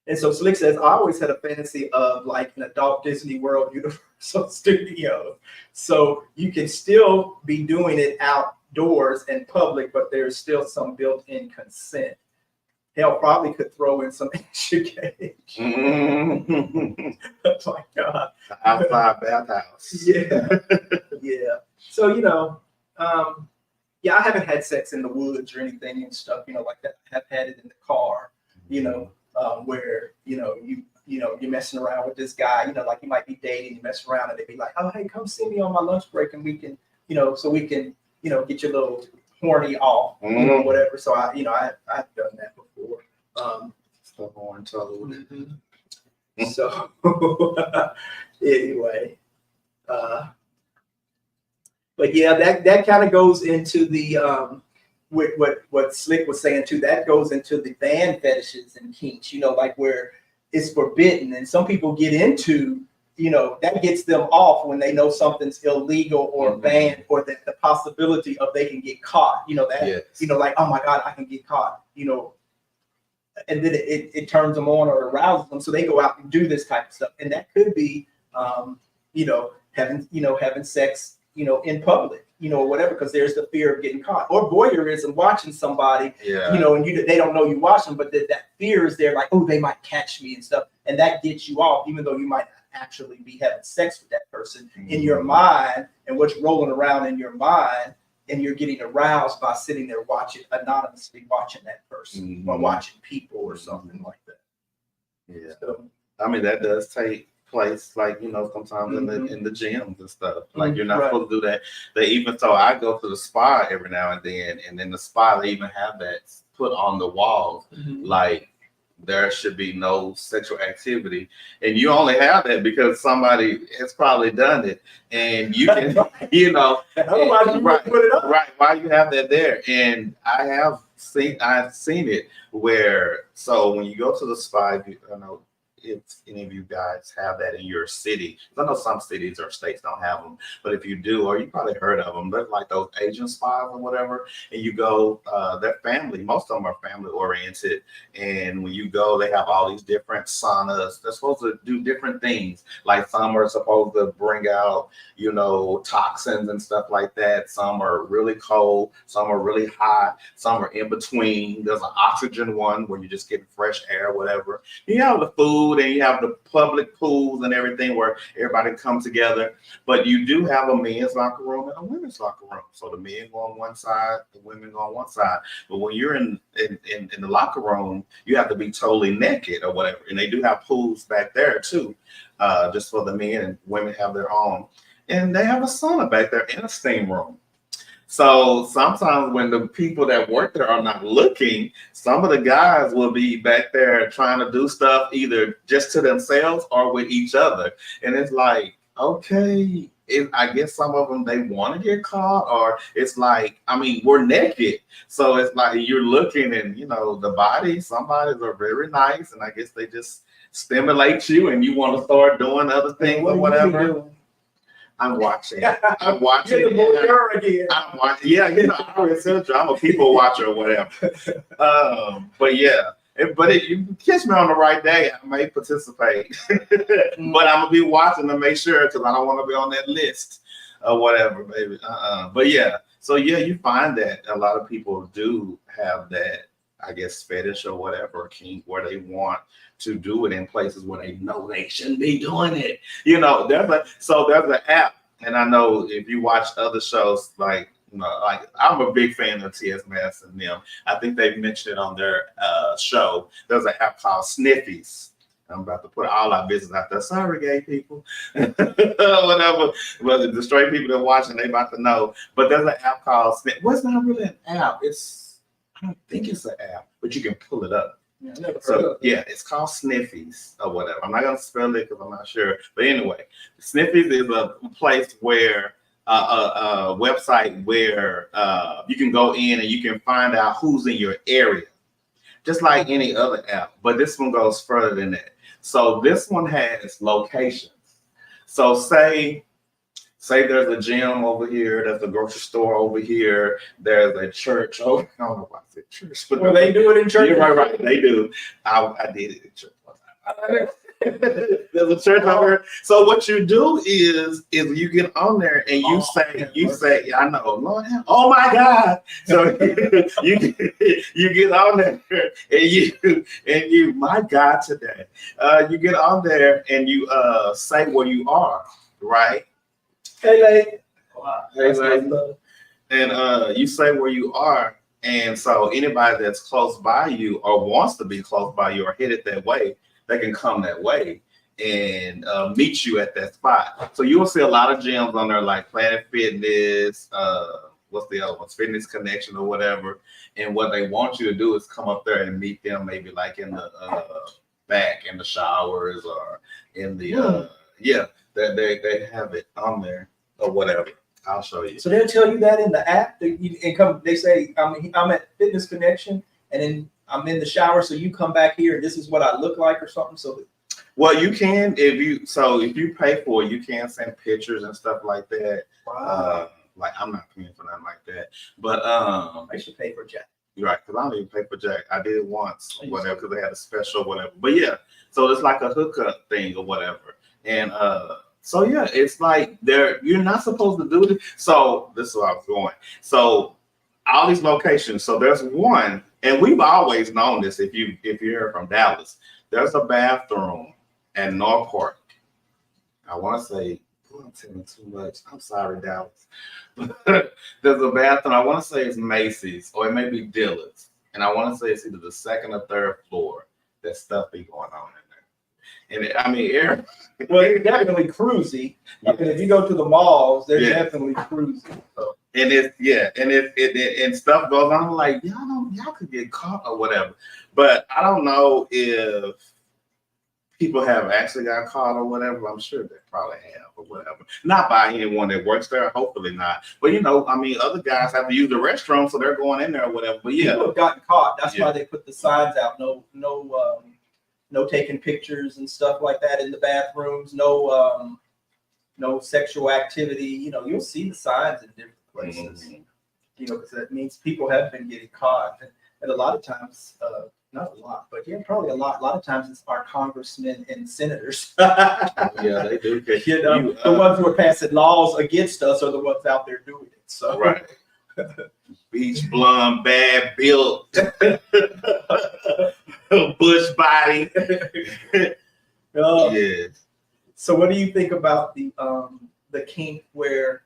and so Slick says, I always had a fantasy of like an adult Disney World Universal Studio. So you can still be doing it outdoors and public, but there's still some built-in consent. Hell, probably could throw in some extra cage. Oh my God. Outside bathhouse. Yeah. Yeah. So, you know, yeah, I haven't had sex in the woods or anything and stuff, you know, like that. I have had it in the car, you know, where, you know, you're messing around with this guy, you know, like you might be dating, you mess around and they'd be like, oh, hey, come see me on my lunch break and we can, you know, so we can, you know, get your little horny off, you know, whatever. So I've done that before. Stuff on toad. So anyway, but yeah, that kind of goes into the with what Slick was saying too. That goes into the van fetishes and kinks, you know, like where it's forbidden, and some people get into, you know, that gets them off when they know something's illegal or banned, or that the possibility of they can get caught, you know, that you know, like, oh my God, I can get caught, you know, and then it turns them on or arouses them, so they go out and do this type of stuff, and that could be, you know, having sex, you know, in public, you know, or whatever, because there's the fear of getting caught, or voyeurism, watching somebody, you know, and they don't know you watch them, but that fear is there, like, oh, they might catch me and stuff, and that gets you off, even though you might not actually be having sex with that person in your mind, and what's rolling around in your mind, and you're getting aroused by sitting there anonymously watching that person, or watching people or something like that. Yeah, so, I mean, that does take place, like, you know, sometimes in the gyms and stuff, like you're not supposed to do that. They even, so I go to the spa every now and then, and in the spa they even have that put on the walls, like there should be no sexual activity, and you only have that because somebody has probably done it, and you can, you know, otherwise you put it up. Right, why you have that there? And I've seen it where, so when you go to the spa, you know, if any of you guys have that in your city, I know some cities or states don't have them, but if you do, or you probably heard of them, they're like those Asian spas or whatever, and you go, they're family, most of them are family oriented, and when you go, they have all these different saunas. They're supposed to do different things, like some are supposed to bring out, you know, toxins and stuff like that. Some are really cold, some are really hot, some are in between. There's an oxygen one where you just get fresh air, whatever. You have the food food, and you have the public pools and everything where everybody come together. But you do have a men's locker room and a women's locker room. So the men go on one side, the women go on one side. But when you're in the locker room, you have to be totally naked or whatever. And they do have pools back there too, just for the men, and women have their own. And they have a sauna back there and a steam room. So sometimes when the people that work there are not looking, some of the guys will be back there trying to do stuff either just to themselves or with each other. And it's like, okay, I guess some of them, they want to get caught, or it's like, I mean, we're naked. So it's like you're looking, and, you know, the body, some bodies are very nice, and I guess they just stimulate you and you want to start doing other things or whatever. I'm watching. I'm watching. You're the voyeur again. I'm watching. Yeah, you know, I always said I'm a people watcher or whatever. But yeah, you catch me on the right day, I may participate. But I'm gonna be watching to make sure, because I don't want to be on that list or whatever, baby. But yeah, so yeah, you find that a lot of people do have that, I guess, fetish or whatever, kink, where they want to do it in places where they know they shouldn't be doing it. You know, there's an app, and I know if you watch other shows, like, you know, like I'm a big fan of T.S. Madison and them. I think they've mentioned it on their show. There's an app called Sniffies. I'm about to put all our business out there. Sorry, gay people. Whatever. But the straight people that are watching, they about to know. But there's an app called Sniffies. Well, it's not really an app. I don't think it's an app, but you can pull it up. Yeah, so yeah, it's called Sniffies or whatever. I'm not gonna spell it because I'm not sure. But anyway, Sniffies is a place where a website where you can go in and you can find out who's in your area, just like any other app. But this one goes further than that. So this one has locations. So say there's a gym over here, there's a grocery store over here, there's a church. Oh, I don't know why I said church, but well, they do it in church. You're right, they do. I did it in church one time. There's a church over here. So what you do is you get on there and you say, I know, Lord, oh my God. So you get on there and you, my God, today, you get on there and you say where you are, right? Hey, lady. Hey, lady. And you say where you are, and so anybody that's close by you or wants to be close by you or headed that way, they can come that way and meet you at that spot. So you will see a lot of gyms on there like Planet Fitness, what's the other ones, Fitness Connection or whatever. And what they want you to do is come up there and meet them, maybe like in the back in the showers or in the they have it on there or whatever. I'll show you. So they'll tell you that in the app. They say I'm at Fitness Connection, and then I'm in the shower. So you come back here, and this is what I look like, or something. So, well, you can if you pay for it, you can send pictures and stuff like that. Wow. Like I'm not paying for nothing like that, but I should pay for Jack. You're right, because I don't even pay for Jack. I did it once, whatever, because they had a special, whatever. But yeah, so it's like a hookup thing or whatever, and so yeah, it's like you're not supposed to do this. So this is where I was going. So all these locations. So there's one, and we've always known this. If you're from Dallas, there's a bathroom at North Park. I want to say, I'm telling too much. I'm sorry, Dallas. There's a bathroom. I want to say it's Macy's or it may be Dillard's, and I want to say it's either the second or third floor. That stuff be going on in there. And well, it's definitely cruisy. Yeah. I mean, if you go to the malls, they're definitely cruisy. So. And and stuff goes on like y'all could get caught or whatever. But I don't know if people have actually got caught or whatever. I'm sure they probably have or whatever. Not by anyone that works there, hopefully not. But other guys have to use the restroom, so they're going in there or whatever. But yeah, people have gotten caught. That's why they put the signs out. No taking pictures and stuff like that in the bathrooms. No sexual activity. You'll see the signs in different places. Mm-hmm. Because that means people have been getting caught, and a lot of times, not a lot, but probably a lot. A lot of times, it's our congressmen and senators. Yeah, they do. The ones who are passing laws against us are the ones out there doing it. So right. Beach blonde, bad built, bush body. Yes. So what do you think about the kink where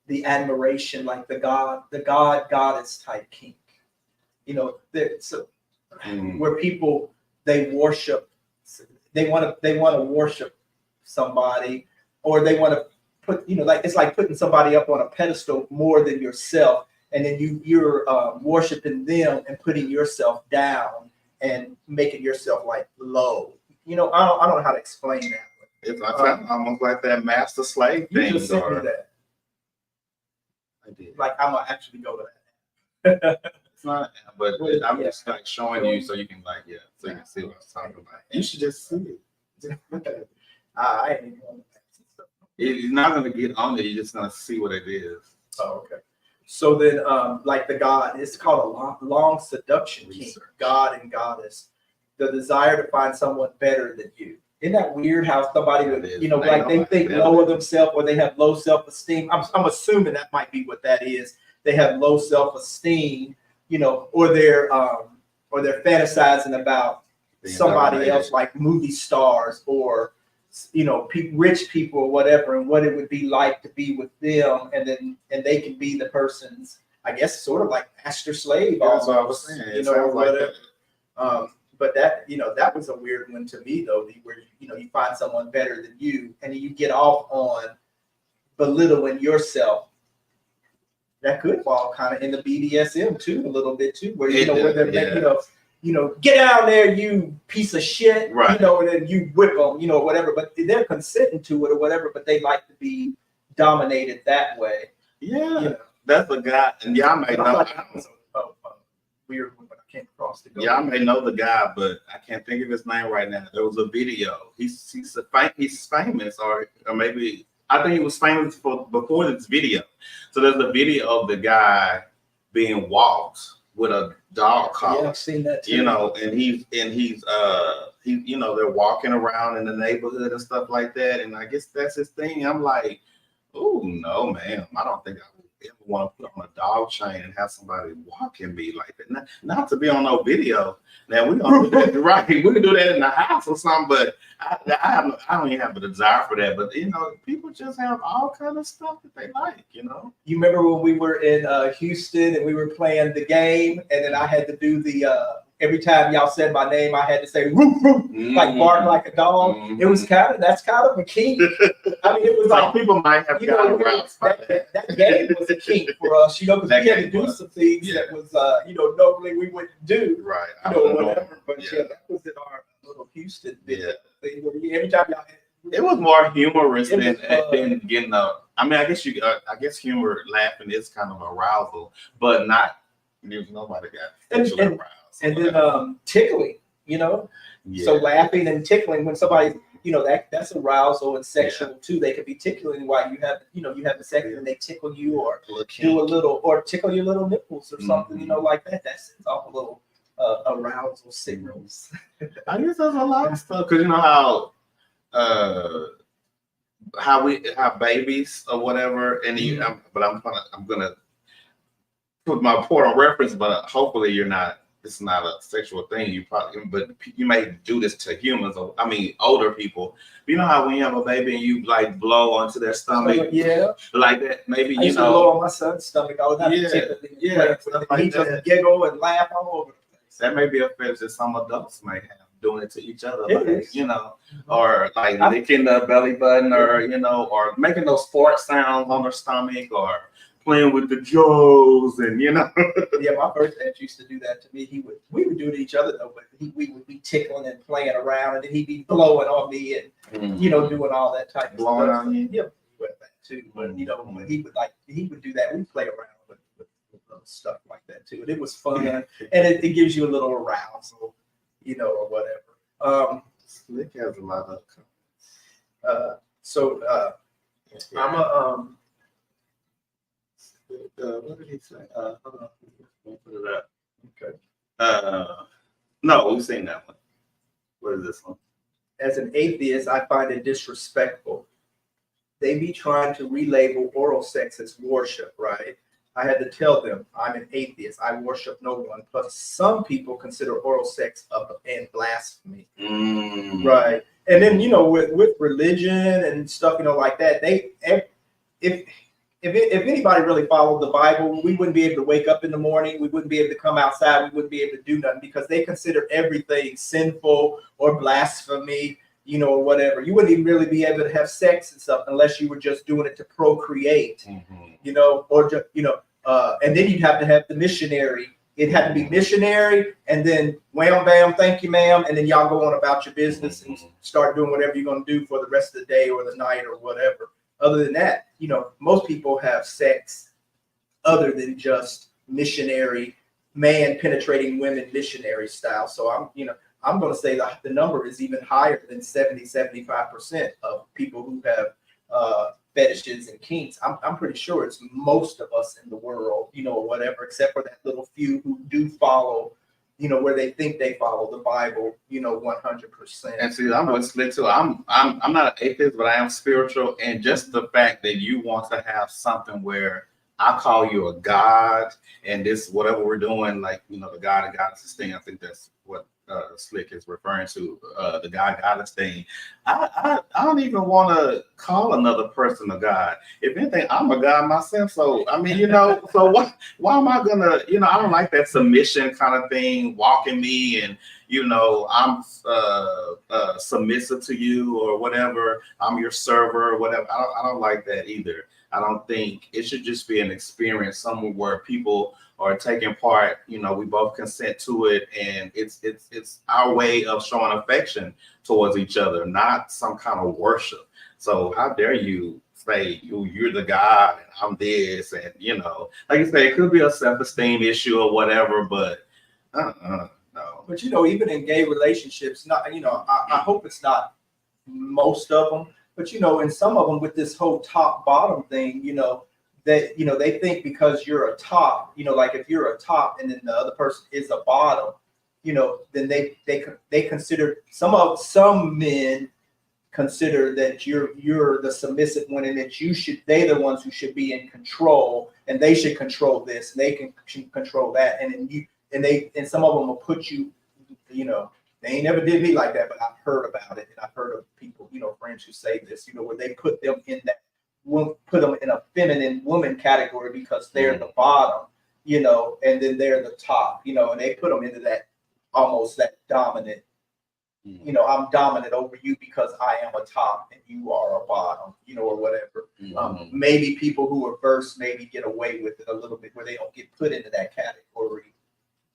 the admiration, like the goddess type kink? You know, where people they worship, they want to worship somebody, or they want to put, like it's like putting somebody up on a pedestal more than yourself, and then you're worshiping them and putting yourself down and making yourself like low. I don't know how to explain that. It's almost like that master slave thing. You just sent me that. I did. Like I'm gonna actually go to that. It's not, but I'm just like showing you so you can so you can see what I'm talking about. You should just see it. Just look at it. I ain't even on that. You're not gonna get on it. You're just gonna see what it is. Oh, okay. So then, like the God, it's called a long seduction kink. God and goddess, the desire to find someone better than you. Isn't that weird how somebody would, like they think low of themselves, or they have low self-esteem? I'm assuming that might be what that is. They have low self-esteem, or they're fantasizing about somebody else, like movie stars or rich people or whatever, and what it would be like to be with them, and they can be the person's, I guess, sort of like master slave. That's what I was saying. Whatever. But that, that was a weird one to me though, where you find someone better than you, and you get off on belittling yourself. That could fall kind of in the BDSM too, a little bit too, where where they're get down there, you piece of shit, right. And then you whip them, whatever. But they're consenting to it or whatever, but they like to be dominated that way. Yeah, that's a guy, and y'all may know. Weird one, but I came across the. Y'all may know the guy, but I can't think of his name right now. There was a video. He's famous, or maybe I think he was famous before this video. So there's a video of the guy being walked with a dog collar. Yeah, I've seen that too. And he's they're walking around in the neighborhood and stuff like that. And I guess that's his thing. I'm like, oh no, man, I don't think I would ever want to put on a dog chain and have somebody walking me like that. Not to be on no video. Now we don't do that, right? We can do that in the house or something, but I don't even have a desire for that. But people just have all kind of stuff that they like. You remember when we were in Houston and we were playing the game, and then I had to do the every time y'all said my name, I had to say woof woof, like bark like a dog. It was that's kind of a kink. I mean, it was some like people might have gotten around that game was a kink for us, because we had to do some things that was normally we wouldn't do. Right. Whatever. But that was in our little Houston thing. Every time y'all it was more humorous than getting up. I mean, I guess humor, laughing is kind of arousal, but not. Nobody got sexually aroused. And then tickling, so laughing and tickling when somebody, that's arousal and sexual too. They could be tickling while you have the sex, and they tickle you or do a little, or tickle your little nipples or something, like that. That sends off a little arousal signals. I guess there's a lot of stuff, because how we have babies or whatever, and I'm gonna put my point on reference, but hopefully it's not a sexual thing. But you may do this to humans, or older people. You know how when you have a baby and you like blow onto their stomach, like that. Maybe I used to blow on my son's stomach. I would have to tickle him. He just giggle and laugh all over the place. That may be a fetish that some adults may have, doing it to each other, or like licking the belly button, or or making those fart sounds on their stomach, or playing with the jaws, and Yeah, my first dad used to do that to me. We would do it to each other though, but we would be tickling and playing around, and then he'd be blowing on me and doing all that type of blowing stuff. on you. Yeah, with that too. But he would do that. We'd play around with stuff like that too, and it was fun, and it gives you a little arousal, or whatever. Slick has a lot of I'm a what did he say? Hold on. Put it up. Okay. No, we've seen that one. What is this one? As an atheist, I find it disrespectful. They be trying to relabel oral sex as worship, right? I had to tell them I'm an atheist. I worship no one. Plus, some people consider oral sex and blasphemy, right? And then, you know, with religion and stuff, you know, like that, if anybody really followed the Bible, we wouldn't be able to wake up in the morning. We wouldn't be able to come outside. We wouldn't be able to do nothing because they consider everything sinful or blasphemy, you know, or whatever. You wouldn't even really be able to have sex and stuff unless you were just doing it to procreate, you know, or just, you know, and then you'd have to have the missionary. It had to be missionary, and then wham, bam, thank you, ma'am, and then y'all go on about your business and start doing whatever you're going to do for the rest of the day or the night or whatever. Other than that, you know, most people have sex other than just missionary, man penetrating women missionary style. So I'm going to say that the number is even higher than 75% of people who have fetishes and kinks. I'm pretty sure it's most of us in the world, you know, or whatever, except for that little few who do follow, you know, where they think they follow the Bible, you know, 100%. And see, I'm with Slick too. I'm not an atheist, but I am spiritual. And just the fact that you want to have something where I call you a god, and this whatever we're doing, like, you know, the God and goddesses thing. I think that's what Slick is referring to, the God goddess thing. I don't even want to call another person a god. If anything, I'm a god myself. So I mean, you know, so why am I gonna, you know, I don't like that submission kind of thing, walking me and, you know, I'm submissive to you or whatever. I'm your server or whatever. I don't like that either. I don't think it should just be an experience somewhere where people are taking part. You know, we both consent to it, and it's our way of showing affection towards each other, not some kind of worship. So how dare you say you're the God and I'm this, and, you know, like you say, it could be a self-esteem issue or whatever, but no. But, you know, even in gay relationships, not, you know, I hope it's not most of them. But, you know, in some of them with this whole top bottom thing, you know, that, you know, they think because you're a top, you know, like if you're a top and then the other person is a bottom, you know, then they consider some men consider that you're the submissive one and that they're the ones who should be in control and they should control this and they can control that. And then and some of them will put you, you know, they ain't never did me like that, but I've heard about it, and I've heard of people, you know, friends who say this, you know, where they put them in a feminine woman category because they're the bottom, you know, and then they're the top, you know, and they put them into that almost that dominant, you know, I'm dominant over you because I am a top and you are a bottom, you know, or whatever. Maybe people who are versed maybe get away with it a little bit where they don't get put into that category,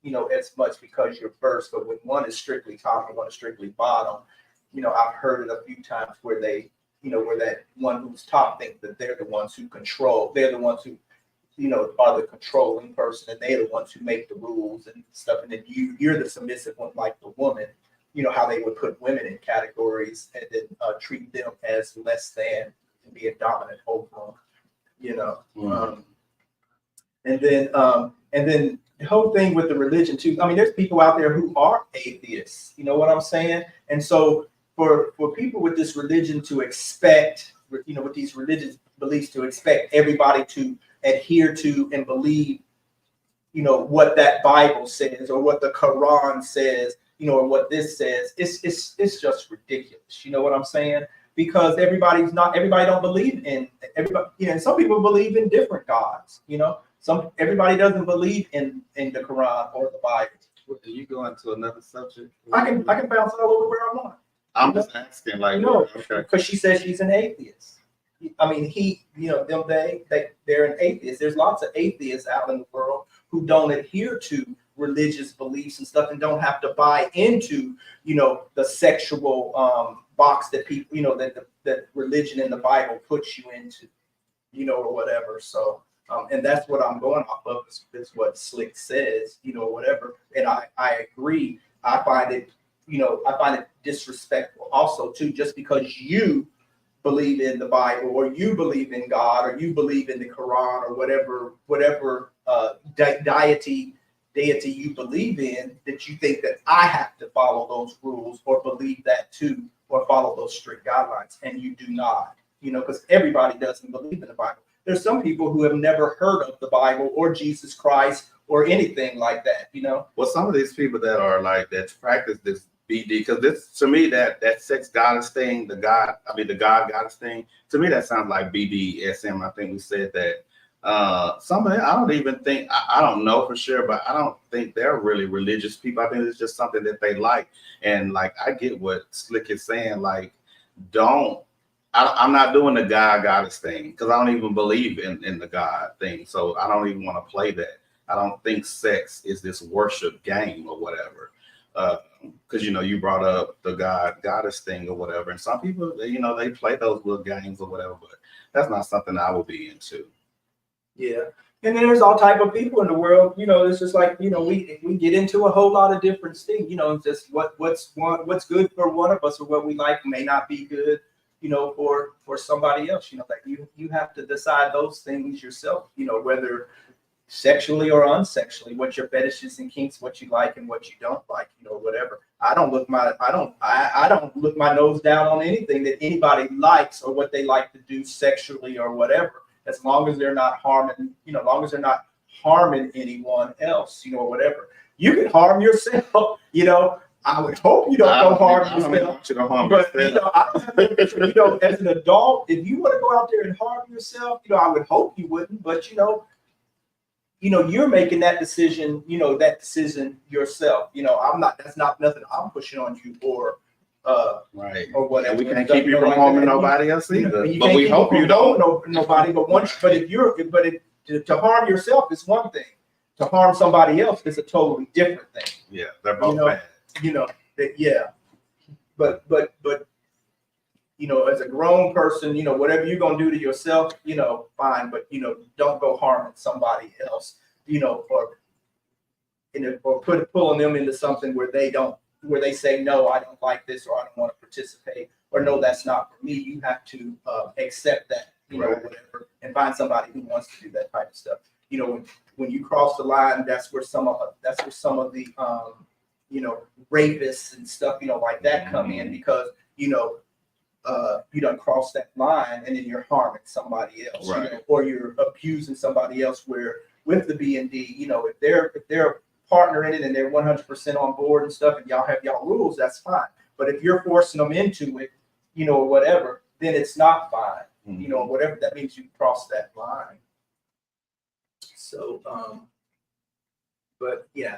you know, as much because you're first. But when one is strictly top and one is strictly bottom, you know, I've heard it a few times where they, you know, where that one who's top think that they're the ones who control, they're the ones who, you know, are the controlling person, and they're the ones who make the rules and stuff. And then you're the submissive one, like the woman, you know, how they would put women in categories and then treat them as less than and be a dominant over them, you know. And then the whole thing with the religion too. I mean, there's people out there who are atheists. You know what I'm saying? And so for people with this religion to expect, you know, with these religious beliefs to expect everybody to adhere to and believe, you know, what that Bible says or what the Quran says, you know, or what this says, it's just ridiculous. You know what I'm saying? Because everybody don't believe in everybody. You know, and some people believe in different gods. You know. Everybody doesn't believe in the Quran or the Bible. Well, do you go into another subject? I can bounce all over where I want. I'm just asking, like, no, okay, because she says she's an atheist. I mean, you know, they're an atheist. There's lots of atheists out in the world who don't adhere to religious beliefs and stuff and don't have to buy into, you know, the sexual box that people, you know, that religion and the Bible puts you into, you know, or whatever. So. And that's what I'm going off of is what Slick says, you know, whatever. And I agree. I find it disrespectful also too, just because you believe in the Bible or you believe in God or you believe in the Quran or whatever deity you believe in, that you think that I have to follow those rules or believe that too or follow those strict guidelines, and you do not, you know, because everybody doesn't believe in the Bible. There's some people who have never heard of the Bible or Jesus Christ or anything like that, you know. Well, some of these people that are like that practice this BD, because this, to me, that sex goddess thing, the God goddess thing, to me that sounds like BDSM. I think we said that. Some of it, I don't even think, I don't know for sure, but I don't think they're really religious people. I think it's just something that they like. And like, I get what Slick is saying. Like, I'm not doing the God goddess thing because I don't even believe in the God thing. So I don't even want to play that. I don't think sex is this worship game or whatever. Because, you know, you brought up the God goddess thing or whatever. And some people, you know, they play those little games or whatever, but that's not something I would be into. Yeah. And then there's all type of people in the world. You know, it's just like, you know, we get into a whole lot of different things. You know, just what's good for one of us or what we like may not be good, you know, for somebody else. You know, that you have to decide those things yourself. You know, whether sexually or unsexually, what your fetishes and kinks, what you like and what you don't like. You know, whatever. I don't look my nose down on anything that anybody likes or what they like to do sexually or whatever. As long as they're not harming, you know, as long as they're not harming anyone else, you know, or whatever. You can harm yourself, you know. I would hope you don't go harm yourself. But you know, you know, as an adult, if you want to go out there and harm yourself, you know, I would hope you wouldn't. But you know, you're making that decision, you know, yourself. You know, I'm not. That's not nothing I'm pushing on you or. Right. Or whatever. And we can't keep you from harming nobody else either. But we hope you don't. Nobody. But to harm yourself is one thing. To harm somebody else is a totally different thing. Yeah, they're both bad. You know. Yeah. But you know, as a grown person, you know, whatever you're gonna do to yourself, you know, fine. But you know, don't go harming somebody else. You know, or pulling them into something where they say, no, I don't like this, or I don't want to participate, or no, that's not for me. You have to accept that, you know, whatever, and find somebody who wants to do that type of stuff. You know, when you cross the line, that's where some of the you know, rapists and stuff, you know, like that come in, because you know, you don't cross that line, and then you're harming somebody else, right. You know, or you're abusing somebody else. Where with the B&D, you know, if they're partner in it and they're 100% on board and stuff, and y'all have y'all rules, that's fine. But if you're forcing them into it, you know, or whatever, then it's not fine. Mm-hmm. You know, whatever that means, you cross that line. So, but yeah,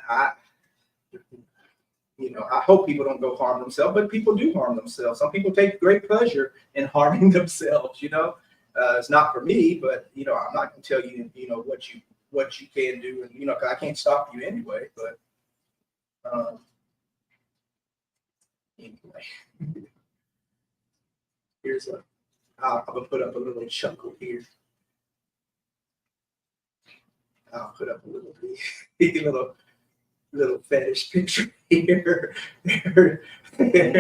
you know, I hope people don't go harm themselves, but people do harm themselves. Some people take great pleasure in harming themselves. You know, it's not for me, but you know, I'm not going to tell you, you know, what you can do, and you know, 'cause I can't stop you anyway. But anyway, I'm gonna put up a little chuckle here. I'll put up a little fetish picture here. You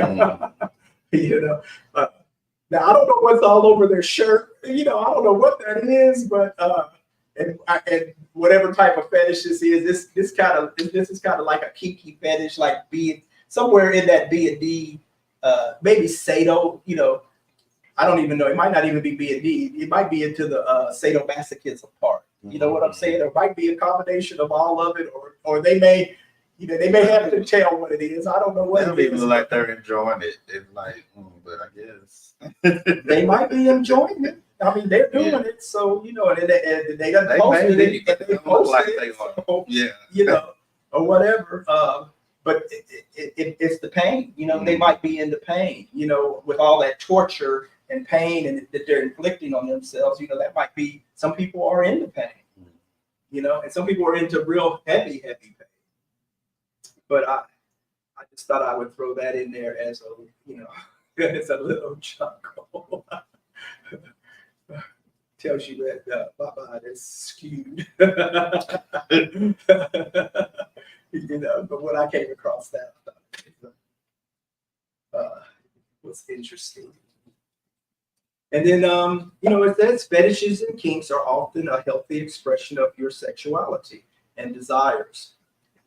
know, now I don't know what's all over their shirt. You know, I don't know what that is, but and whatever type of fetish this is, this is kind of like a kinky fetish, like being somewhere in that B&D, maybe Sado. You know, I don't even know. It might not even be B&D. It might be into the sadomasochism part. You know what I'm saying? There might be a combination of all of it, or they may, you know, they may have to tell what it is. I don't know what it is. Even like they're enjoying it. It's like, but I guess they might be enjoying it. I mean, they're doing it, so you know, and they got posted it. They posted it, so, yeah, you know, or whatever. But it's the pain. You know, they might be into pain. You know, with all that torture and pain and that they're inflicting on themselves. You know, that might be. Some people are into pain. You know, and some people are into real heavy pain. But I just thought I would throw that in there as a, you know, as a little chuckle. Tells you that my mind is skewed. You know, but when I came across that, was interesting. And then, you know, it says fetishes and kinks are often a healthy expression of your sexuality and desires.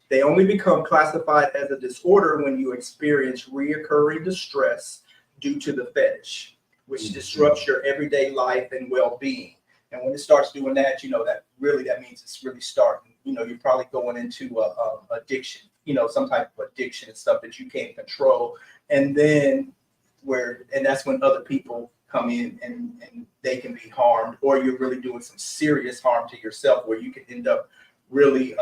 They only become classified as a disorder when you experience reoccurring distress due to the fetish, which disrupts your everyday life and well-being. And when it starts doing that, you know, that means it's really starting. You know, you're probably going into addiction, some type of addiction and stuff that you can't control. And then that's when other people come in and they can be harmed, or you're really doing some serious harm to yourself where you can end up really,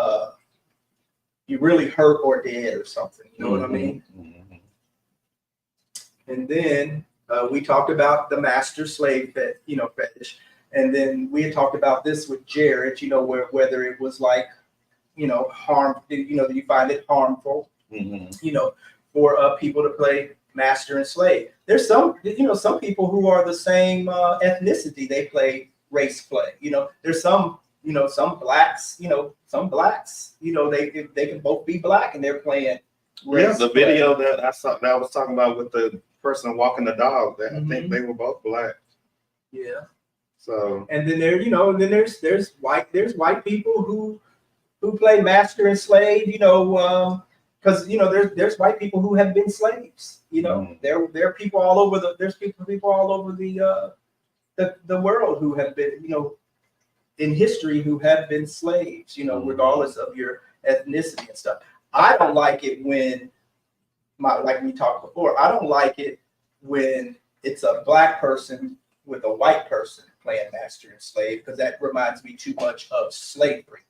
you really hurt or dead or something. You know what I mean? And then we talked about the master slave fetish. And then we had talked about this with Jared, whether it was like, harm, you find it harmful, for people to play master and slave. There's some people who are the same ethnicity, they play race play. There's some blacks, they can both be black and they're playing race the play. video that I saw that I was talking about with the person walking the dog, that I think they were both black. Yeah. So and then there's white people who play master and slave, because there's white people who have been slaves. There are people all over people all over the world who have been, in history, who have been slaves, regardless of your ethnicity and stuff. I don't like it when like we talked before, I don't like it when it's a black person with a white person playing master and slave, because that reminds me too much of slavery.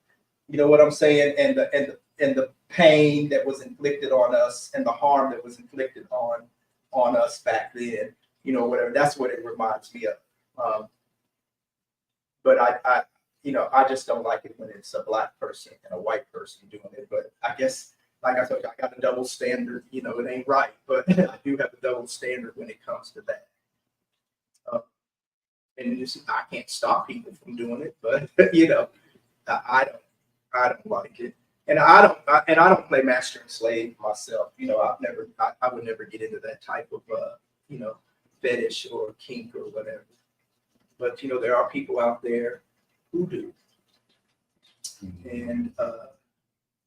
You know what I'm saying? And the pain that was inflicted on us and the harm that was inflicted on us back then, whatever. That's what it reminds me of. But I just don't like it when it's a black person and a white person doing it. But I guess, like I told you, I got a double standard. It ain't right, but I do have a double standard when it comes to that. And I can't stop people from doing it, but I don't like it, and I don't play master and slave myself. I would never get into that type of fetish or kink or whatever. But there are people out there who do. And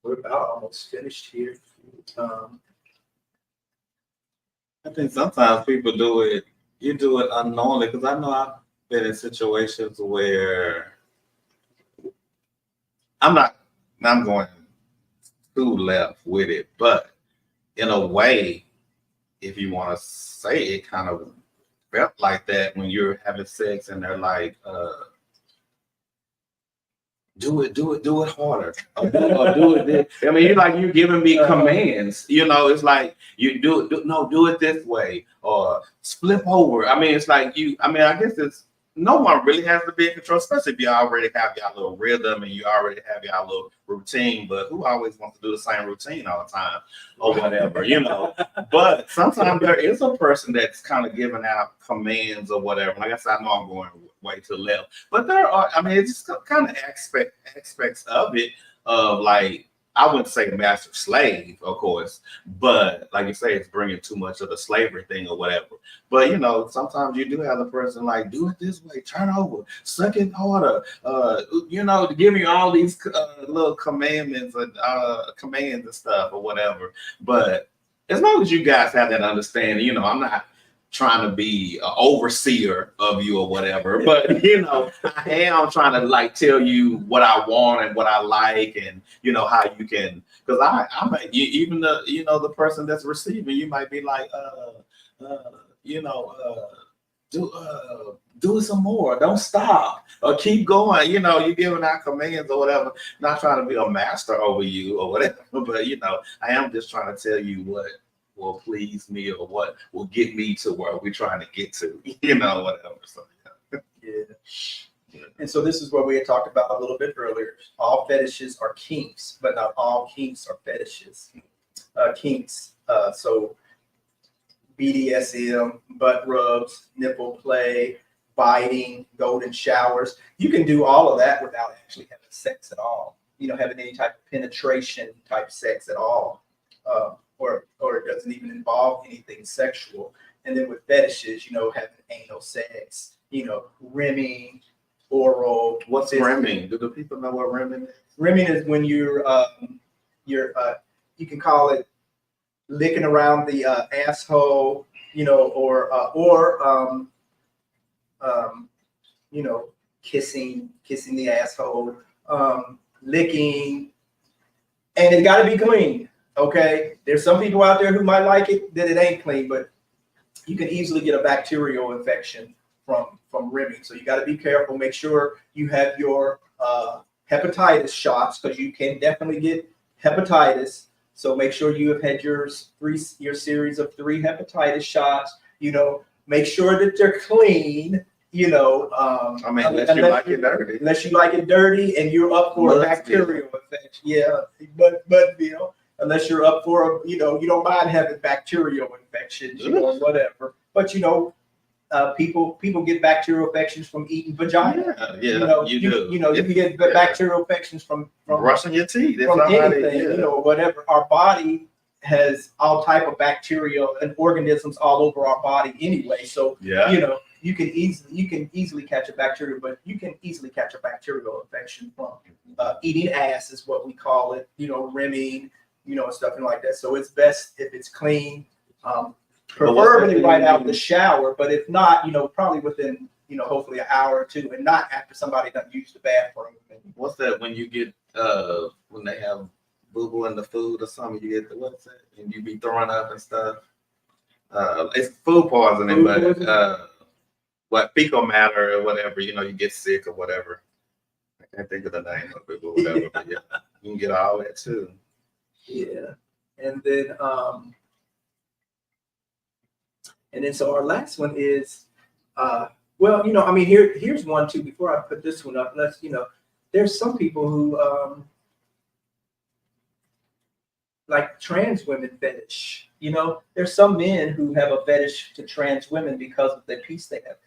we're about almost finished here. I think sometimes people do it. You do it unknowingly, because I know I've been in situations where I'm going too left with it, but in a way, if you want to say it, kind of felt like that when you're having sex and they're like, do it harder, or do it this. I mean, you're giving me commands. It's like you do it this way, or flip over. I mean, it's like I guess it's no one really has to be in control, especially if you already have your little rhythm and you already have your little routine. But who always wants to do the same routine all the time or whatever, But sometimes there is a person that's kind of giving out commands or whatever. Like I said, I know I'm going way to the left, but there are, it's just kind of aspects of it of like, I wouldn't say master slave, of course, but like you say, it's bringing too much of the slavery thing or whatever. But sometimes you do have the person like, do it this way, turn over, suck it harder, to give you all these little commandments and commands and stuff or whatever. But as long as you guys have that understanding, I'm not trying to be an overseer of you or whatever, but I am trying to like tell you what I want and what I like, and how you can, because I might, even the person that's receiving, you might be like do it some more, don't stop, or keep going. You're giving out commands or whatever, not trying to be a master over you or whatever, but I am just trying to tell you what will please me or what will get me to where we're trying to get to, whatever. So, yeah. And so this is what we had talked about a little bit earlier. All fetishes are kinks, but not all kinks are fetishes. Kinks, so BDSM, butt rubs, nipple play, biting, golden showers. You can do all of that without actually having sex at all. Having any type of penetration type sex at all. Or it doesn't even involve anything sexual. And then with fetishes, having anal sex, rimming, oral. What's rimming? Do the people know what rimming is? Rimming is when you're you can call it licking around the asshole, or kissing the asshole, licking, and it's got to be clean. Okay, there's some people out there who might like it that it ain't clean, but you can easily get a bacterial infection from rimming. So you got to be careful. Make sure you have your hepatitis shots, because you can definitely get hepatitis. So make sure you have had your series of 3 hepatitis shots. You know, make sure that they're clean. You know, I mean, unless you like it dirty. Unless you like it dirty and you're up for a bacterial infection. Yeah, MUDVILLE. Unless you're up for you don't mind having bacterial infections, whatever. But people get bacterial infections from eating vagina. Yeah, you do. You can get bacterial infections from brushing your teeth, from anything, whatever. Our body has all type of bacteria and organisms all over our body anyway. So you can easily catch a bacteria, but you can easily catch a bacterial infection from eating ass, is what we call it. Rimming, and stuff like that. So it's best if it's clean. Preferably right out of the shower, but if not, probably within, hopefully an hour or 2, and not after somebody done used the bathroom. What's that when you get when they have boo-boo in the food or something, you get what's that? And you be throwing up and stuff. It's food poisoning, but what fecal matter or whatever, you get sick or whatever. I can't think of the name of it, but whatever. But you can get all that too. Yeah. And then so our last one is here's one too. Before I put this one up, there's some people who like trans women fetish. There's some men who have a fetish to trans women because of the piece they have.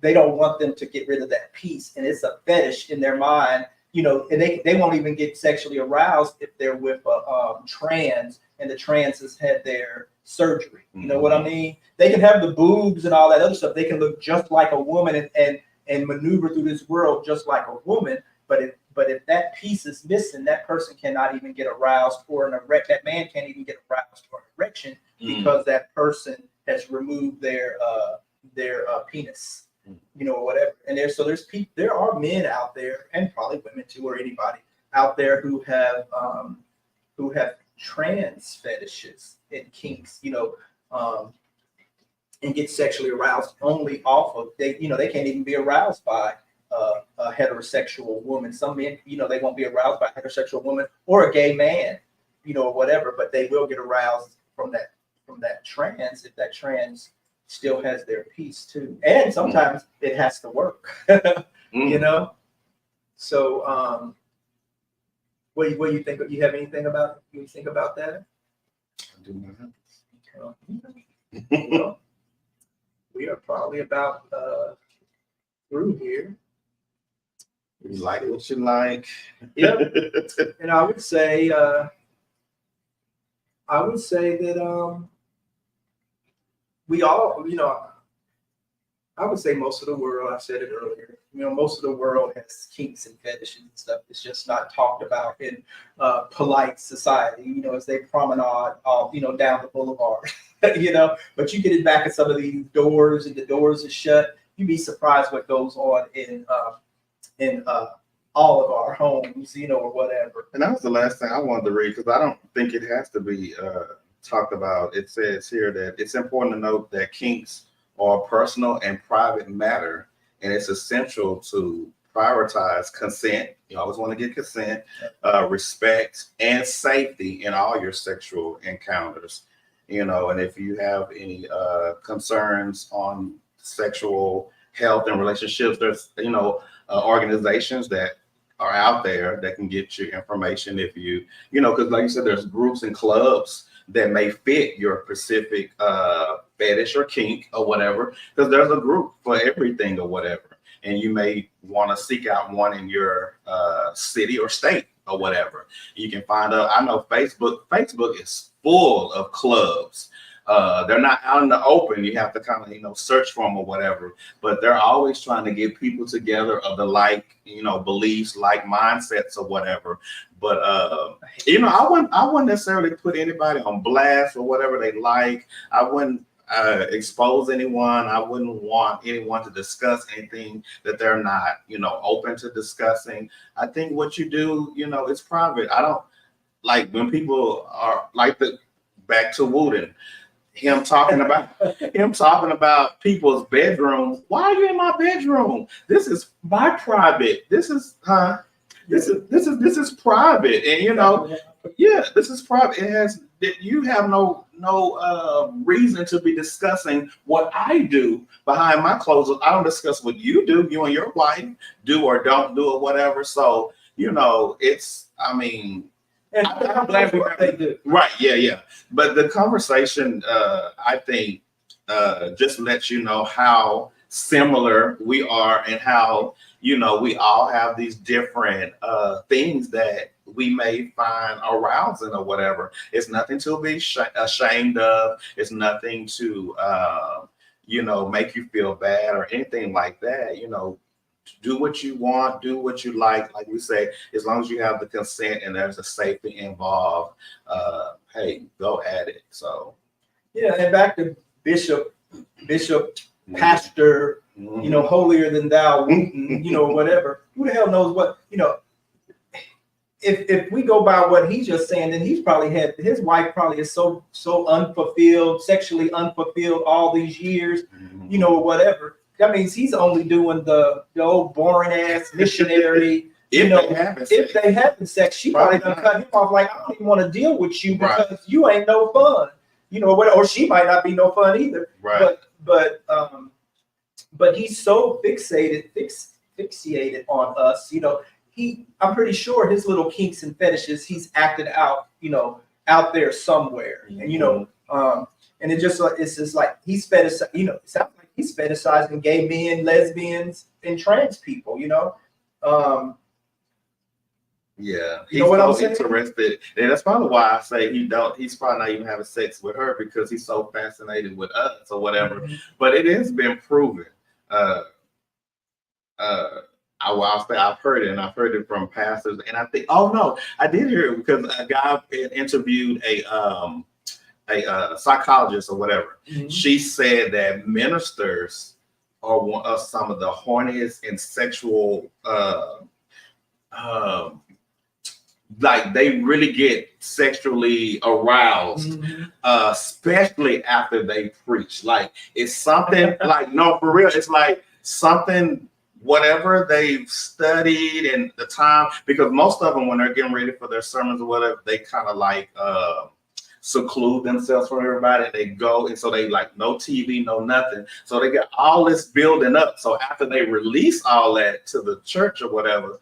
They don't want them to get rid of that piece, and it's a fetish in their mind. And they won't even get sexually aroused if they're with a trans, and the trans has had their surgery. You know what I mean? They can have the boobs and all that other stuff. They can look just like a woman and maneuver through this world just like a woman. But if that piece is missing, that person cannot even get aroused for an erect. That man can't even get aroused for an erection because that person has removed their penis. Or whatever. And there are men out there, and probably women too, or anybody out there who have trans fetishes and kinks, and get sexually aroused only off of they can't even be aroused by a heterosexual woman. Some men, they won't be aroused by a heterosexual woman or a gay man, or whatever, but they will get aroused from that trans if that trans still has their piece too, and sometimes it has to work. So what do you think? You have anything about you think about that? I do not. Well, we are probably about through here. You like what you like. Yep. And I would say that we all, I would say most of the world, I said it earlier, most of the world has kinks and fetishes and stuff. It's just not talked about in polite society, as they promenade all, down the boulevard, but you get it back at some of these doors and the doors are shut. You'd be surprised what goes on in all of our homes, or whatever. And that was the last thing I wanted to read, because I don't think it has to be talked about. It says here that it's important to note that kinks are a personal and private matter, and it's essential to prioritize consent. You always want to get consent, respect, and safety in all your sexual encounters. And if you have any concerns on sexual health and relationships, there's organizations that are out there that can get you information if because like you said, there's groups and clubs that may fit your specific fetish or kink or whatever, because there's a group for everything or whatever, and you may want to seek out one in your city or state or whatever. You can find out. I know Facebook is full of clubs. They're not out in the open. You have to kind of, search for them or whatever, but they're always trying to get people together of the like, beliefs, like mindsets or whatever. But, I wouldn't necessarily put anybody on blast or whatever they like. I wouldn't expose anyone. I wouldn't want anyone to discuss anything that they're not, open to discussing. I think what you do, it's private. like when people are like back to Wooden, him talking about people's bedrooms. Why are you in my bedroom? This is my private. This is this is private, and you know, yeah, this is private. It has you have no reason to be discussing what I do behind my clothes. I don't discuss what you do. You and your wife do or don't do or whatever. So you know, it's. I mean. And I'm glad they do. Right, yeah. But the conversation, I think, just lets you know how similar we are and how, you know, we all have these different things that we may find arousing or whatever. It's nothing to be ashamed of. It's nothing to, you know, make you feel bad or anything like that, you know. Do what you want, do what you like we say, as long as you have the consent and there's a safety involved, hey, go at it. So yeah, and back to bishop, pastor, you know, holier than thou, you know, whatever. Who the hell knows what, you know, if we go by what he's just saying, then he's probably had his wife probably is so unfulfilled, sexually unfulfilled all these years, you know, whatever. That means he's only doing the old boring ass missionary. If they having sex, she probably done cut him off. Like, I don't even want to deal with you because you ain't no fun. You know what? Or she might not be no fun either. Right. But he's so fixated on us. You know, I'm pretty sure his little kinks and fetishes he's acted out. You know, out there somewhere, and you know, and it's just like he's fetishized. You know, it sounds like he's fetishizing gay men, lesbians, and trans people, you know. Yeah, you know what I'm saying? Interested, and that's probably why I say he's probably not even having sex with her because he's so fascinated with us or whatever. But it has been proven. I've heard it, and I've heard it from pastors, and I think, oh no, I did hear it because a guy interviewed a psychologist or whatever. She said that ministers are one of some of the horniest and sexual, like they really get sexually aroused, especially after they preach. Like it's something like, no, for real, it's like something, whatever they've studied and the time, because most of them, when they're getting ready for their sermons or whatever, they kind of like, seclude themselves from everybody. They go, and so they like no TV, no nothing. So they got all this building up. So after they release all that to the church or whatever,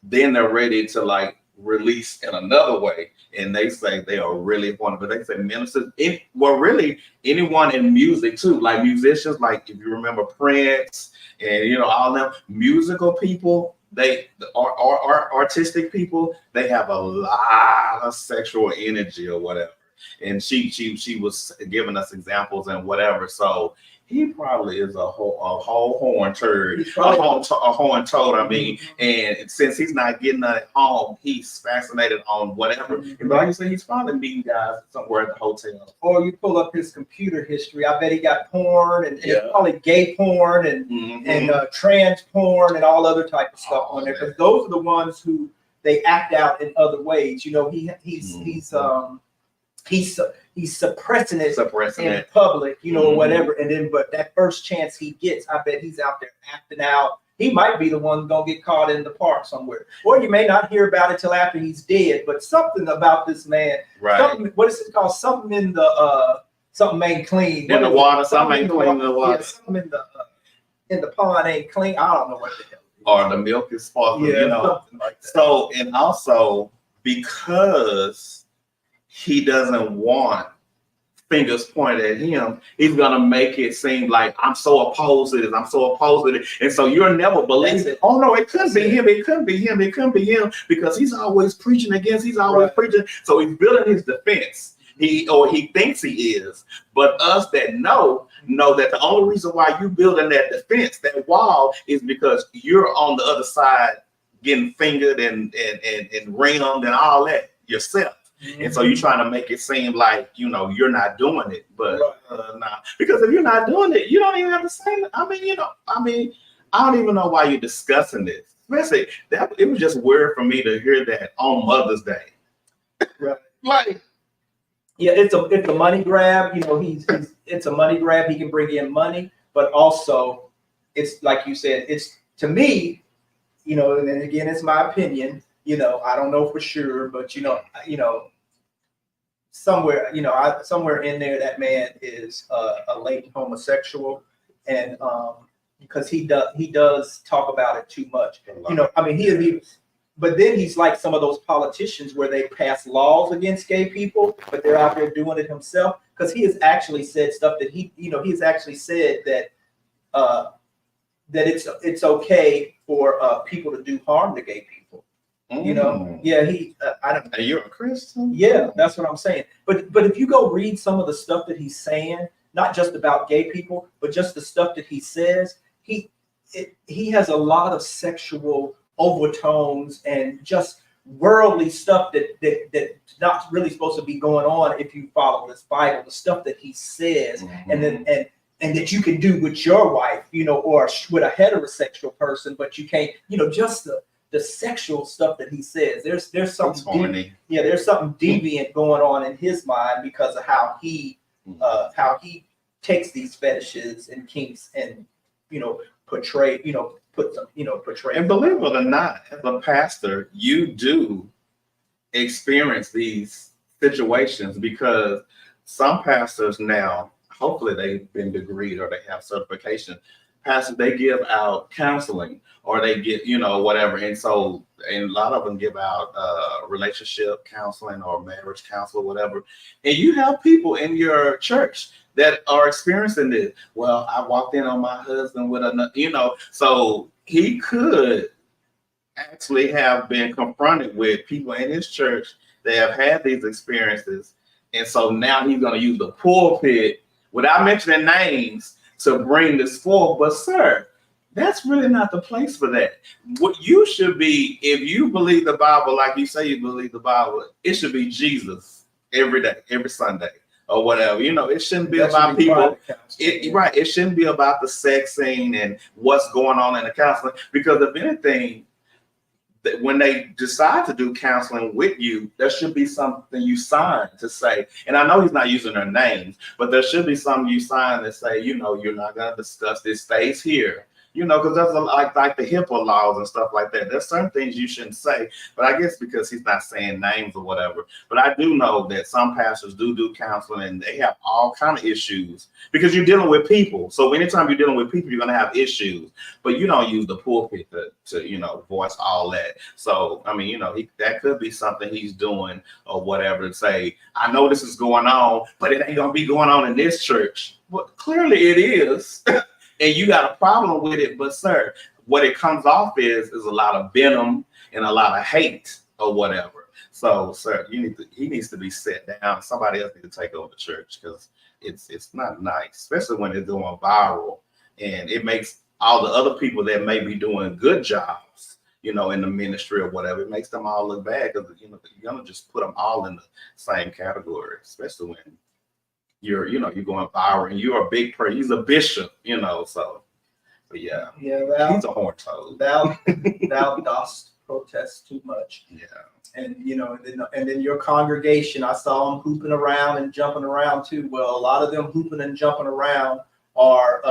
then they're ready to like release in another way. And they say they are really important, but they say ministers, really anyone in music too, like musicians, like if you remember Prince and you know all them musical people, they are artistic people, they have a lot of sexual energy or whatever. And she was giving us examples and whatever. So he probably is a whole horn turd, a horn toad. I mean, and since he's not getting that at home, he's fascinated on whatever. And like you said, he's probably meeting guys somewhere at the hotel. Or you pull up his computer history. I bet he got porn and probably gay porn and trans porn and all other type of stuff on there, because those are the ones who they act out in other ways. You know, he's suppressing it in public, you know, or whatever. And then, but that first chance he gets, I bet he's out there acting out. He might be the one gonna get caught in the park somewhere, or you may not hear about it till after he's dead. But something about this man, what is it called? Something in the something ain't clean in the water. Something ain't clean in the water. Yeah, something in the pond ain't clean. I don't know what the hell. Or the milk is sparkling, you know. Like so, and also because he doesn't want fingers pointed at him, he's gonna make it seem like I'm so opposed to this, I'm so opposed to it. And so you'll never believe it. Oh no, it couldn't be him, it couldn't be him, it couldn't be him, because he's always preaching against, he's always preaching. So he's building his defense. He thinks he is. But us that know that the only reason why you building that defense, that wall, is because you're on the other side getting fingered and ringed and all that yourself. And so you're trying to make it seem like, you know, you're not doing it, but nah. Because if you're not doing it, you don't even have to say it. I mean, I don't even know why you're discussing this. Especially that it was just weird for me to hear that on Mother's Day. Right. Like, yeah, it's a money grab. You know, it's a money grab. He can bring in money, but also it's like you said. It's to me, you know, and then again, it's my opinion. You know, I don't know for sure, but you know, somewhere, you know, somewhere in there, that man is a latent homosexual, and because he does talk about it too much. You know, I mean, but then he's like some of those politicians where they pass laws against gay people, but they're out there doing it himself. Because he has actually said stuff that he's actually said that that it's okay for people to do harm to gay people. You know, yeah, I don't. Are you a Christian? Yeah, that's what I'm saying. But if you go read some of the stuff that he's saying, not just about gay people, but just the stuff that he says, he has a lot of sexual overtones and just worldly stuff that's not really supposed to be going on if you follow this Bible. The stuff that he says, and that you can do with your wife, you know, or with a heterosexual person, but you can't, you know, just the sexual stuff that he says. There's something there's something deviant going on in his mind because of how he takes these fetishes and kinks and, you know, portray. And believe it or not, as a pastor, you do experience these situations because some pastors now, hopefully they've been degreed or they have certification. Pastors, they give out counseling or they get, you know, whatever. And a lot of them give out relationship counseling or marriage counsel or whatever. And you have people in your church that are experiencing this. Well, I walked in on my husband with another, you know, so he could actually have been confronted with people in his church that have had these experiences. And so now he's going to use the pulpit without mentioning names to bring this forth. But sir, that's really not the place for that. What you should be, if you believe the Bible, like you say you believe the Bible, it should be Jesus every day, every Sunday or whatever. You know, it shouldn't be about people. Right. It shouldn't be about the sex scene and what's going on in the counseling. Because if anything, that when they decide to do counseling with you, there should be something you sign to say, and I know he's not using their names, but there should be something you sign that say, you know, you're not going to discuss this, stays here. You know, because there's like the HIPAA laws and stuff like that. There's certain things you shouldn't say, but I guess because he's not saying names or whatever. But I do know that some pastors do counseling and they have all kind of issues because you're dealing with people. So anytime you're dealing with people, you're going to have issues. But you don't use the pulpit to you know, voice all that. So, I mean, you know, that could be something he's doing or whatever to say, I know this is going on, but it ain't going to be going on in this church. Well, clearly it is. And you got a problem with it, but sir, what it comes off is a lot of venom and a lot of hate or whatever. So, sir, he needs to be set down. Somebody else needs to take over the church because it's not nice, especially when it's going viral, and it makes all the other people that may be doing good jobs, you know, in the ministry or whatever, it makes them all look bad because, you know, you're gonna just put them all in the same category, especially when you're going viral and you're a big person. He's a bishop, you know, so but yeah, he's a horn toad. Thou dost protest too much. Yeah. And you know, and then your congregation, I saw them hooping around and jumping around too. Well, a lot of them hooping and jumping around are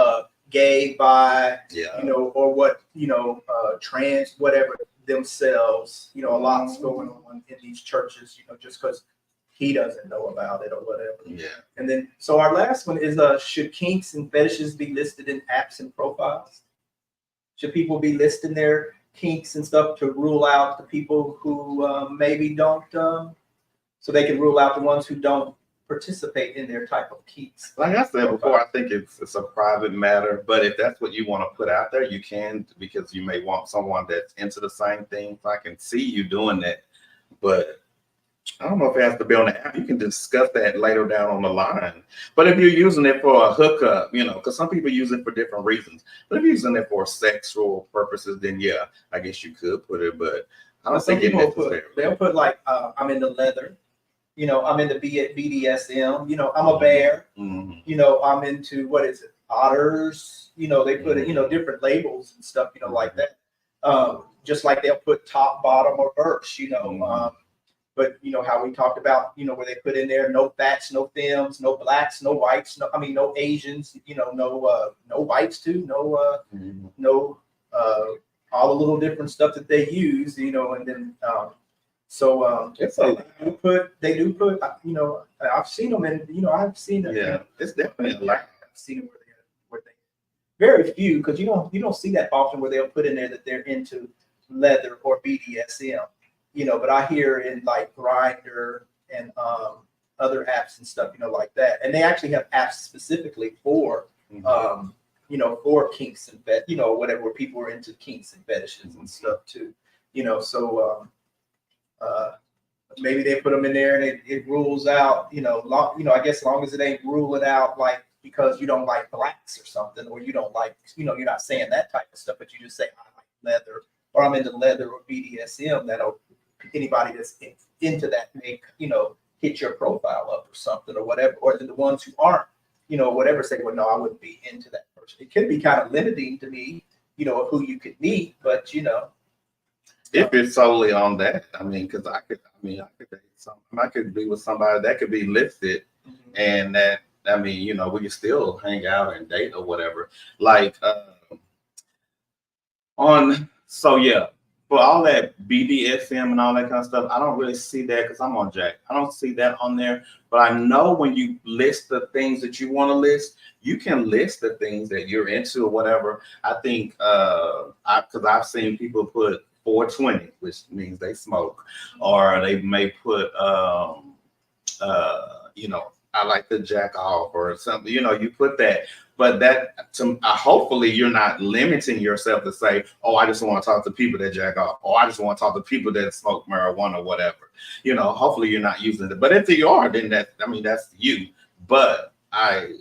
gay, bi, you know, or what, you know, trans, whatever themselves. You know, a lot's going on in these churches, you know, just because he doesn't know about it or whatever. Yeah. And then, so our last one is, should kinks and fetishes be listed in apps and profiles? Should people be listing their kinks and stuff to rule out the people who maybe don't, so they can rule out the ones who don't participate in their type of kinks? Like I said before, I think it's a private matter, but if that's what you want to put out there, you can, because you may want someone that's into the same things. I can see you doing that, but I don't know if it has to be on the app. You can discuss that later down on the line. But if you're using it for a hookup, you know, because some people use it for different reasons. But if you're using it for sexual purposes, then yeah, I guess you could put it. But I don't think they'll put like, I'm into leather. You know, I'm into BDSM. You know, I'm a bear. Mm-hmm. You know, I'm into, what is it, otters. You know, they put it, you know, different labels and stuff, you know, like that. Just like they'll put top, bottom, or verse, you know. but you know how we talked about, you know, where they put in there no fats, no femmes, no blacks, no whites, no Asians, you know, no whites too, no all the little different stuff that they use, you know, and then it's they do put, you know, I've seen them, and you know, I've seen them. Yeah, it's definitely a lot. I've seen them where they very few, because you don't see that often where they'll put in there that they're into leather or BDSM, you know. But I hear in like Grindr and other apps and stuff, you know, like that, and they actually have apps specifically for you know, for kinks and you know, whatever, where people are into kinks and fetishes and stuff too, you know. So maybe they put them in there and it rules out, you know, I guess as long as it ain't ruling out like because you don't like blacks or something, or you don't like, you know, you're not saying that type of stuff, but you just say I like leather, or I'm into leather or BDSM. That'll, anybody that's into that may, you know, hit your profile up or something or whatever, or the ones who aren't, you know, whatever, say, well, no, I wouldn't be into that person. It could be kind of limiting to me, you know, of who you could meet, but you know. If it's solely on that, I mean, because I could date something. I could be with somebody that could be listed, and that, I mean, you know, we can still hang out and date or whatever. Like for all that BDSM and all that kind of stuff, I don't really see that because I'm on Jack. I don't see that on there. But I know when you list the things that you want to list, you can list the things that you're into or whatever. I think because I've seen people put 420, which means they smoke, or they may put you know, I like to jack off or something, you know, you put that. But that, hopefully you're not limiting yourself to say, oh, I just want to talk to people that jack off, or I just want to talk to people that smoke marijuana or whatever. You know, hopefully you're not using it. But if you are, then that's you. But I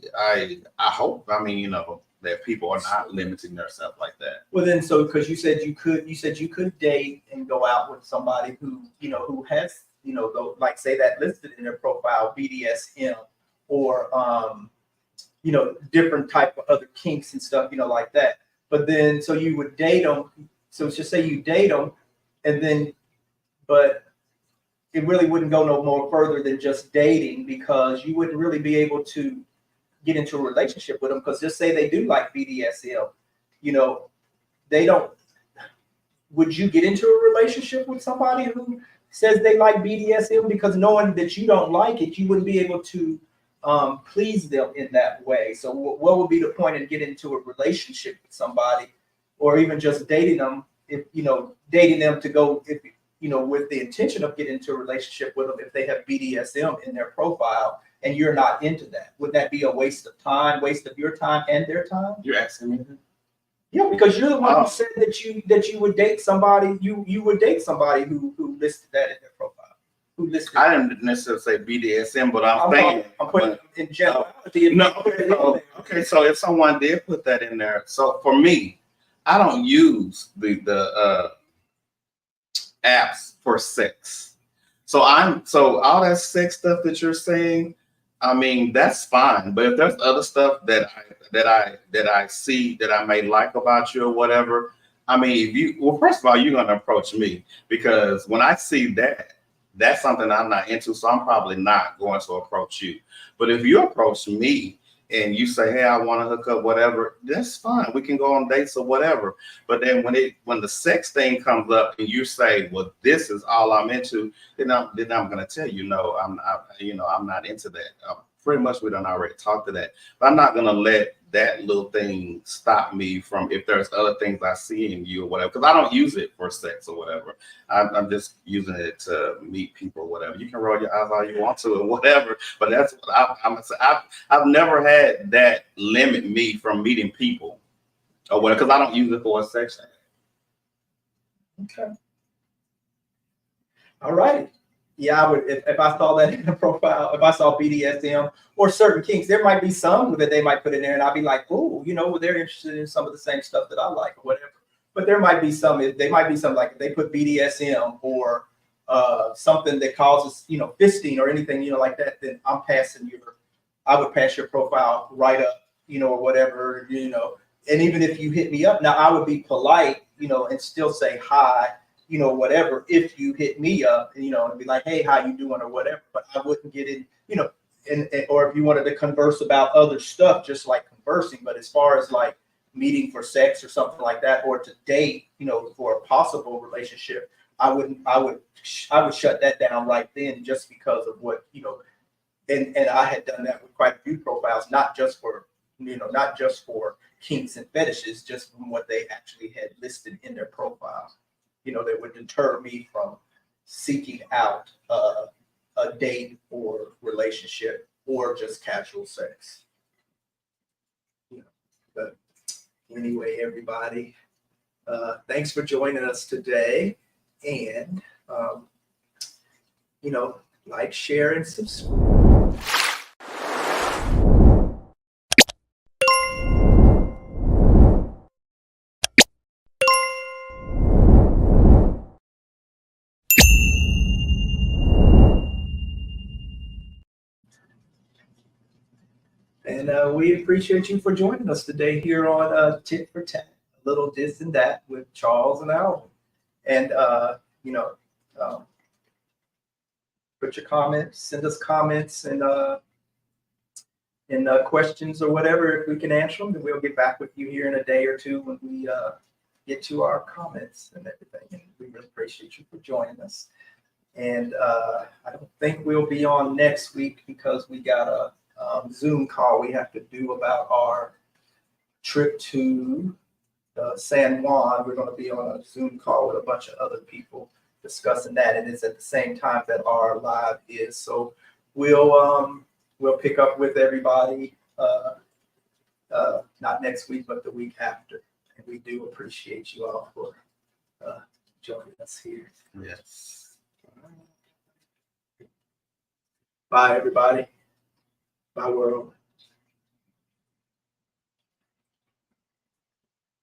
hope, I mean, you know, that people are not limiting themselves like that. Well, then, so because you said you could date and go out with somebody who, you know, who has, you know, like say that listed in their profile BDSM or you know, different type of other kinks and stuff, you know, like that. But then, so you would date them. So let's just say you date them, and then, but it really wouldn't go no more further than just dating, because you wouldn't really be able to get into a relationship with them. Because just say they do like BDSM, you know, they don't. Would you get into a relationship with somebody who says they like BDSM? Because knowing that you don't like it, you wouldn't be able to please them in that way. So what would be the point in getting into a relationship with somebody, or even just dating them, if, you know, dating them to go, if, you know, with the intention of getting into a relationship with them, if they have BDSM in their profile and you're not into that? Would that be a waste of time, waste of your time and their time? You're asking me? Yeah, because you're the one who said that you would date somebody, you would date somebody who listed that in their profile. I didn't necessarily say BDSM, but I'm saying I'm putting in generality. Okay. So if someone did put that in there, so for me, I don't use the apps for sex. So all that sex stuff that you're saying, I mean, that's fine. But if there's other stuff that I see that I may like about you or whatever, I mean, first of all, you're gonna approach me, because when I see that, that's something I'm not into, so I'm probably not going to approach you. But if you approach me and you say, hey, I want to hook up, whatever, that's fine. We can go on dates or whatever. But then when the sex thing comes up and you say, well, this is all I'm into, then I'm going to tell you, no, I'm not into that. Pretty much we done already talked to that. But I'm not going to let that little thing stop me from, if there's other things I see in you or whatever, because I don't use it for sex or whatever. I'm just using it to meet people or whatever. You can roll your eyes all you want to or whatever, but that's what I'm gonna say. I've never had that limit me from meeting people or whatever, because I don't use it for a sex thing. Okay. All right. Yeah, I would, if I saw that in the profile, if I saw BDSM or certain kinks, there might be some that they might put in there and I'd be like, oh, you know, they're interested in some of the same stuff that I like or whatever. But there might be some, like if they put BDSM or something that causes, you know, fisting or anything, you know, like that, then I would pass your profile right up, you know, or whatever, you know. And even if you hit me up, now I would be polite, you know, and still say hi, you know, whatever, if you hit me up, you know, and be like, hey, how you doing or whatever, but I wouldn't get in, you know, and or if you wanted to converse about other stuff, just like conversing, but as far as like meeting for sex or something like that, or to date, you know, for a possible relationship, I would shut that down right then, just because of what, you know, and I had done that with quite a few profiles, not just for, you know, not just for kinks and fetishes, just from what they actually had listed in their profiles, you know, that would deter me from seeking out a date or relationship or just casual sex. You know, but anyway, everybody, thanks for joining us today, and you know, like, share, and subscribe. And we appreciate you for joining us today here on Tit for Tat, a little this and that with Charles and Alvin. And you know, put your comments, send us comments and questions or whatever. If we can answer them, then we'll get back with you here in a day or two when we get to our comments and everything. And we really appreciate you for joining us. And I don't think we'll be on next week because we got a Zoom call we have to do about our trip to San Juan. We're going to be on a Zoom call with a bunch of other people discussing that, and it's at the same time that our live is. So we'll pick up with everybody not next week, but the week after. And we do appreciate you all for joining us here. Yes. Bye, everybody. Bye, world.